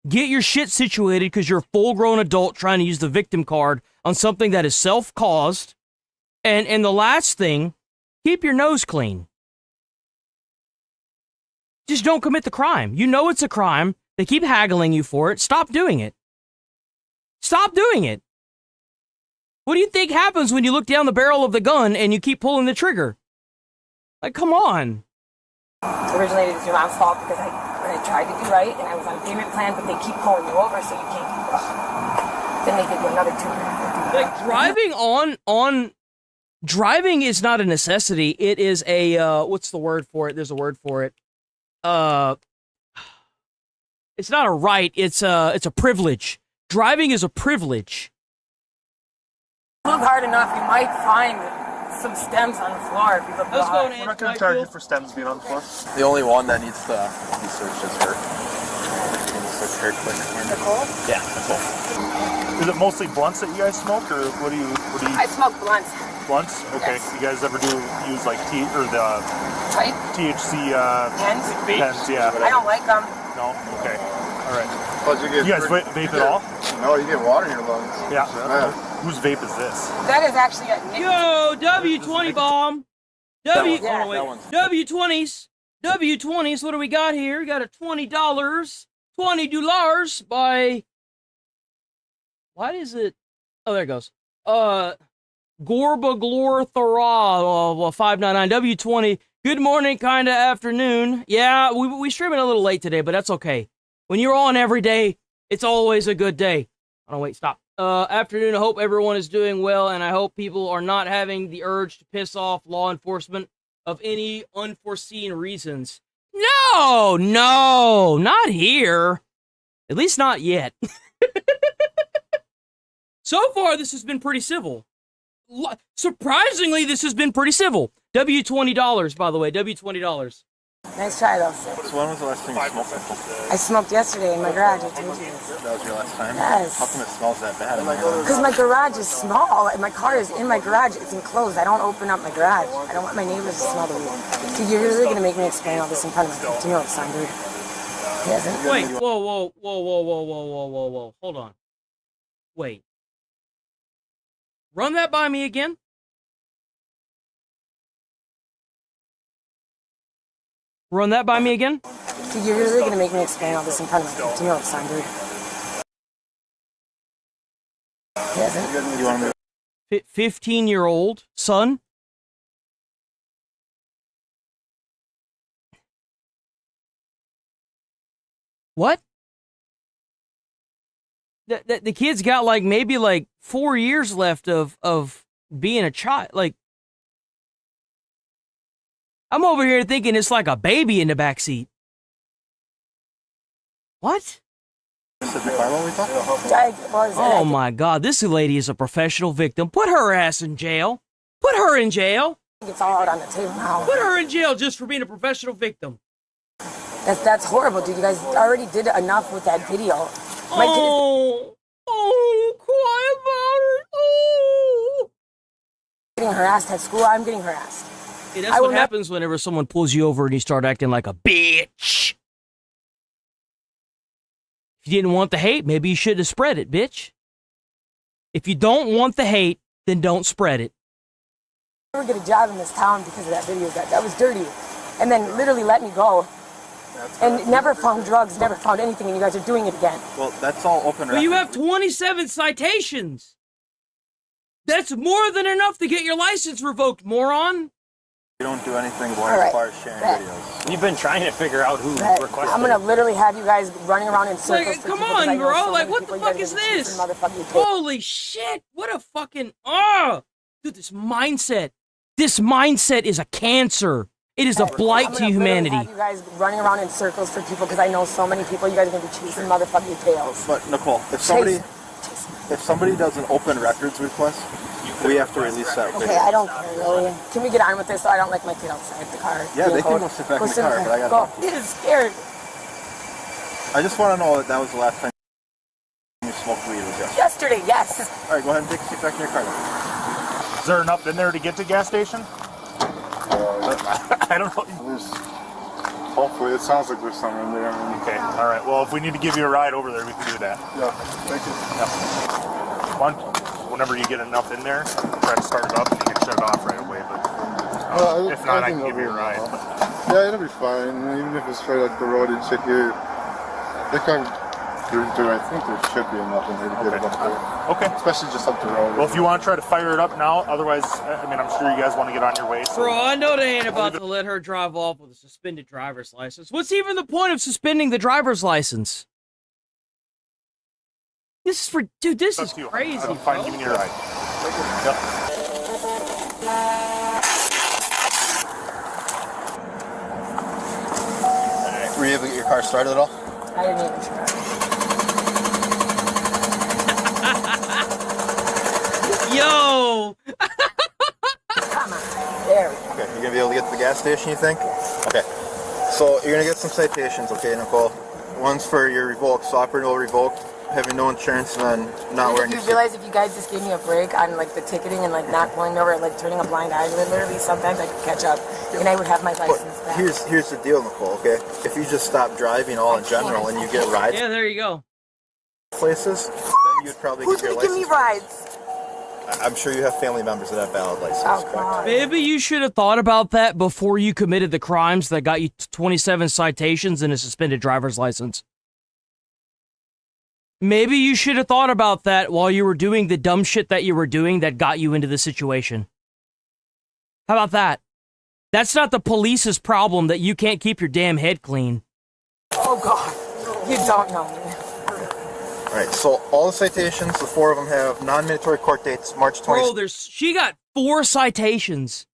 S2: Get your shit situated because you're a full-grown adult trying to use the victim card on something that is self-caused. And the last thing, keep your nose clean. Just don't commit the crime. You know it's a crime. They keep haggling you for it. Stop doing it. Stop doing it. What do you think happens when you look down the barrel of the gun and you keep pulling the trigger? Like, come on.
S24: Originally, it was your mom's fault because I tried to do right and I was on a payment plan, but they keep pulling you over, so you can't keep up. Then they give you another $250.
S2: Like, driving is not a necessity. It is a, what's the word for it? There's a word for it. It's not a right, it's a privilege. Driving is a privilege.
S24: Look hard enough, you might find some stems on the floor if you look hard.
S8: We're not going to charge you for stems being on the floor.
S16: The only one that needs to be searched is her. Can you search her quick?
S24: Nicole?
S8: Yeah, Nicole. Is it mostly blunts that you guys smoke, or what do you?
S24: I smoke blunts.
S8: Blunts? Okay. Yes. You guys ever use like THC
S24: pens?
S8: Pens, yeah.
S24: I don't like them.
S8: No. Okay. All right.
S22: Plus
S8: you guys vape at all?
S22: No, you get water in your lungs.
S8: Yeah. Whose vape is this?
S24: That is actually a
S2: Yo, W20 bomb. W20s. W20s. What do we got here? We got a $20 by. What is it? Oh, there it goes. Gorba Glorthara 599 W20. Good morning, kinda afternoon. Yeah, we streaming a little late today, but that's okay. When you're on every day, it's always a good day. Oh wait, stop. Afternoon. I hope everyone is doing well, and I hope people are not having the urge to piss off law enforcement of any unforeseen reasons. No, not here. At least not yet. So far, this has been pretty civil. Surprisingly, this has been pretty civil. W$20, by the way. W$20.
S24: Nice try, though.
S16: So when was the last time you smoked?
S24: I smoked yesterday in my garage.
S16: That was your last time?
S24: Yes.
S16: How come it smells that bad?
S24: Because my garage is small. And my car is in my garage. It's enclosed. I don't open up my garage. I don't want my neighbors to smell the weed. Dude, you're really going to make me explain all this in front of my 15-year-old son, dude. He hasn't.
S2: Wait, whoa. Hold on. Wait. Run that by me again. Run that by me again.
S24: Dude, you're really going to make me explain all this in front of my 15-year-old son, dude. He hasn't.
S2: 15-year-old son? What? The kid's got like maybe like 4 years left of being a child. Like, I'm over here thinking it's like a baby in the backseat. What? Oh my God, this lady is a professional victim. Put her ass in jail. Put her in jail.
S24: It's all out on the table now.
S2: Put her in jail just for being a professional victim.
S24: That's horrible, dude. You guys already did enough with that video. My
S2: cry about it. Oh.
S24: Getting harassed at school. I'm getting harassed.
S2: Yeah, that's what happens whenever someone pulls you over and you start acting like a bitch. If you didn't want the hate, maybe you should have spread it, bitch. If you don't want the hate, then don't spread it.
S24: I never get a job in this town because of that video. That was dirty. And then literally let me go. And never found drugs, never found anything, and you guys are doing it again.
S16: Well, that's all open.
S2: Well, you have 27 citations. That's more than enough to get your license revoked, moron.
S16: You don't do anything as far as sharing videos.
S17: You've been trying to figure out who requested.
S24: I'm gonna literally have you guys running around in circles.
S2: Like, come on, bro. Like, what the fuck is this? Holy shit. What a fucking... Dude, this mindset. This mindset is a cancer. It is a blight to humanity.
S24: I'm gonna have you guys running around in circles for people because I know so many people. You guys are gonna be chasing motherfucking tails.
S16: But Nicole, if somebody does an open records request, we have to release that video.
S24: Okay, I don't care really. Can we get on with this so I don't like my kid outside the car?
S16: Yeah, they can go sit back in the car, but I gotta talk to you.
S24: He is scared.
S16: I just want to know that was the last time you smoked weed was
S24: yesterday. Yes.
S16: All right, go ahead and take a seat back in your car.
S8: Is there enough in there to get to gas station? I don't know.
S22: Hopefully, it sounds like there's something in there.
S8: Okay, all right. Well, if we need to give you a ride over there, we can do that.
S22: Yeah, thank you.
S8: Whenever you get enough in there, try to start it up, and you can shut it off right away. But if not, I can give you a ride.
S22: Yeah, it'll be fine. Even if it's straight up the road and shit here, I think there should be enough in here to get it up there.
S8: Okay.
S22: Especially just up the road.
S8: Well, if you want to try to fire it up now, otherwise, I mean, I'm sure you guys want to get on your way. So.
S2: Bro, I know they ain't about to let her drive off with a suspended driver's license. What's even the point of suspending the driver's license? This is for, dude, this is crazy,
S8: I'm fine giving you a ride. Yep.
S16: Were you able to get your car started at all?
S24: I didn't even try.
S2: Yo!
S24: Come on. There we go.
S16: Okay, you're gonna be able to get to the gas station, you think? Okay. So you're gonna get some citations, okay, Nicole? One's for your revoked, so operating revoked, having no insurance, and then not wearing your
S24: You realize if you guys just gave me a break on like the ticketing and like not pulling over, like turning a blind eye, literally sometimes I could catch up and I would have my license back.
S16: Here's the deal, Nicole, okay? If you just stop driving all in general and you get rides
S2: Yeah, there you go.
S16: places, then you'd probably
S24: Who's
S16: get your
S24: gonna give
S16: license.
S24: me rides?
S16: I'm sure you have family members that have valid licenses, correct?
S2: Maybe you should have thought about that before you committed the crimes that got you 27 citations and a suspended driver's license. Maybe you should have thought about that while you were doing the dumb shit that you were doing that got you into this situation. How about that? That's not the police's problem that you can't keep your damn head clean.
S24: Oh God, you don't know me.
S16: Alright, so all the citations, the 4 of them have non-mandatory court dates, March 27th.
S2: Bro, she got 4 citations.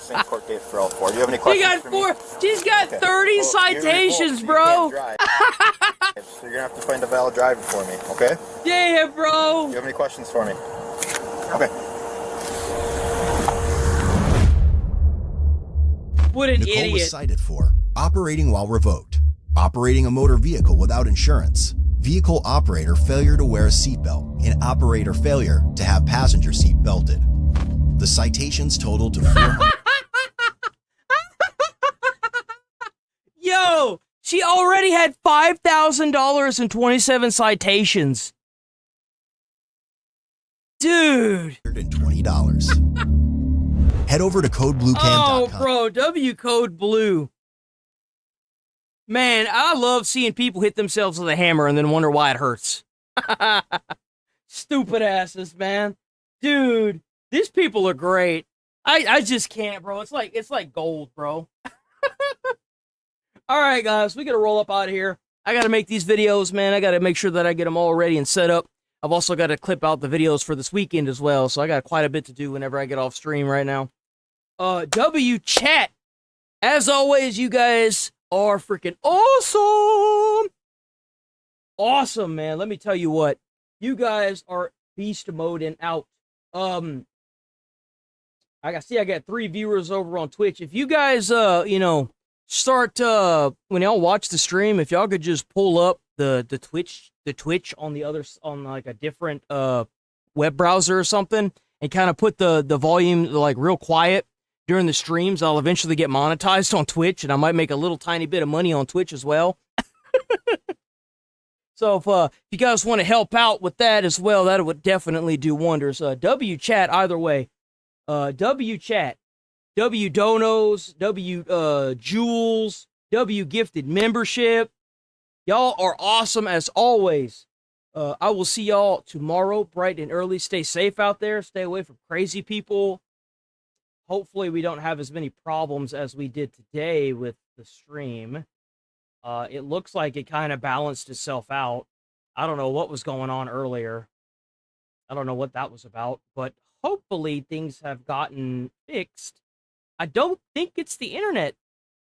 S16: Same court date for all 4. Do you have any questions?
S2: She got 4. She's got 30 citations, bro.
S16: So you're gonna have to find a valid driver for me, okay?
S2: Yeah, bro.
S16: Do you have any questions for me? Okay.
S2: What an
S12: Nicole
S2: idiot.
S12: was cited for operating while revoked, operating a motor vehicle without insurance, vehicle operator failure to wear a seatbelt, and operator failure to have passenger seat belted. The citations totaled to 400.
S2: Yo, she already had $5,000 and 27 citations. Dude.
S12: $20. Head over to codebluecam.com.
S2: Oh, bro, W code blue. Man, I love seeing people hit themselves with a hammer and then wonder why it hurts. Stupid asses, man. Dude, these people are great. I just can't, bro. It's like gold, bro. All right, guys, we got to roll up out of here. I got to make these videos, man. I got to make sure that I get them all ready and set up. I've also got to clip out the videos for this weekend as well, so I got quite a bit to do whenever I get off stream right now. W chat. As always, you guys are freaking awesome. Awesome, man. Let me tell you what. You guys are beast mode and out. I got 3 viewers over on Twitch. If you guys start when y'all watch the stream, if y'all could just pull up the Twitch on the other on like a different web browser or something and kind of put the volume like real quiet during the streams, I'll eventually get monetized on Twitch and I might make a little tiny bit of money on Twitch as well. So if you guys want to help out with that as well, that would definitely do wonders. W chat either way. W chat, W donos, W jewels, W gifted membership. Y'all are awesome as always. I will see y'all tomorrow, bright and early. Stay safe out there. Stay away from crazy people. Hopefully we don't have as many problems as we did today with the stream. It looks like it kind of balanced itself out. I don't know what was going on earlier. I don't know what that was about, but hopefully things have gotten fixed. I don't think it's the internet.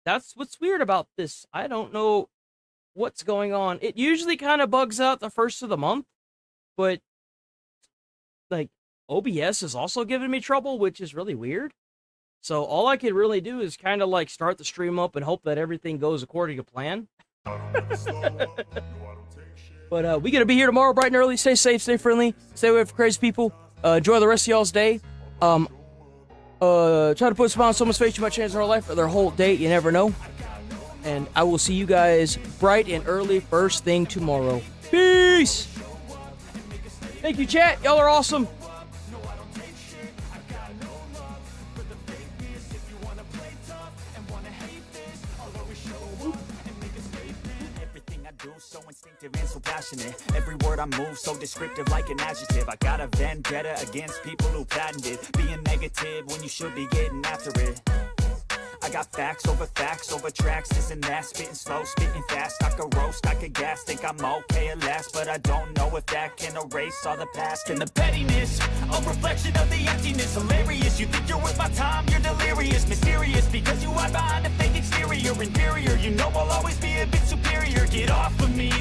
S2: That's what's weird about this. I don't know what's going on. It usually kind of bugs out the first of the month, but like OBS is also giving me trouble, which is really weird. So all I can really do is kind of like start the stream up and hope that everything goes according to plan. But we gonna be here tomorrow bright and early. Stay safe, stay friendly, stay away from crazy people. Enjoy the rest of y'all's day. Try to put a smile on someone's face. You might change their whole life or their whole day. You never know. And I will see you guys bright and early first thing tomorrow. Peace! Thank you, chat. Y'all are awesome.
S7: So instinctive and so passionate. Every word I move so descriptive like an adjective. I got a vendetta against people who patented being negative when you should be getting after it. I got facts over tracks, this and that, spitting slow, spitting fast. I could roast, I could gas, think I'm okay at last, but I don't know if that can erase all the past. And the pettiness, a reflection of the emptiness. Hilarious, you think you're worth my time, you're delirious. Mysterious, because you hide behind a fake exterior. Inferior, you know I'll always be a bit superior. Get off of me.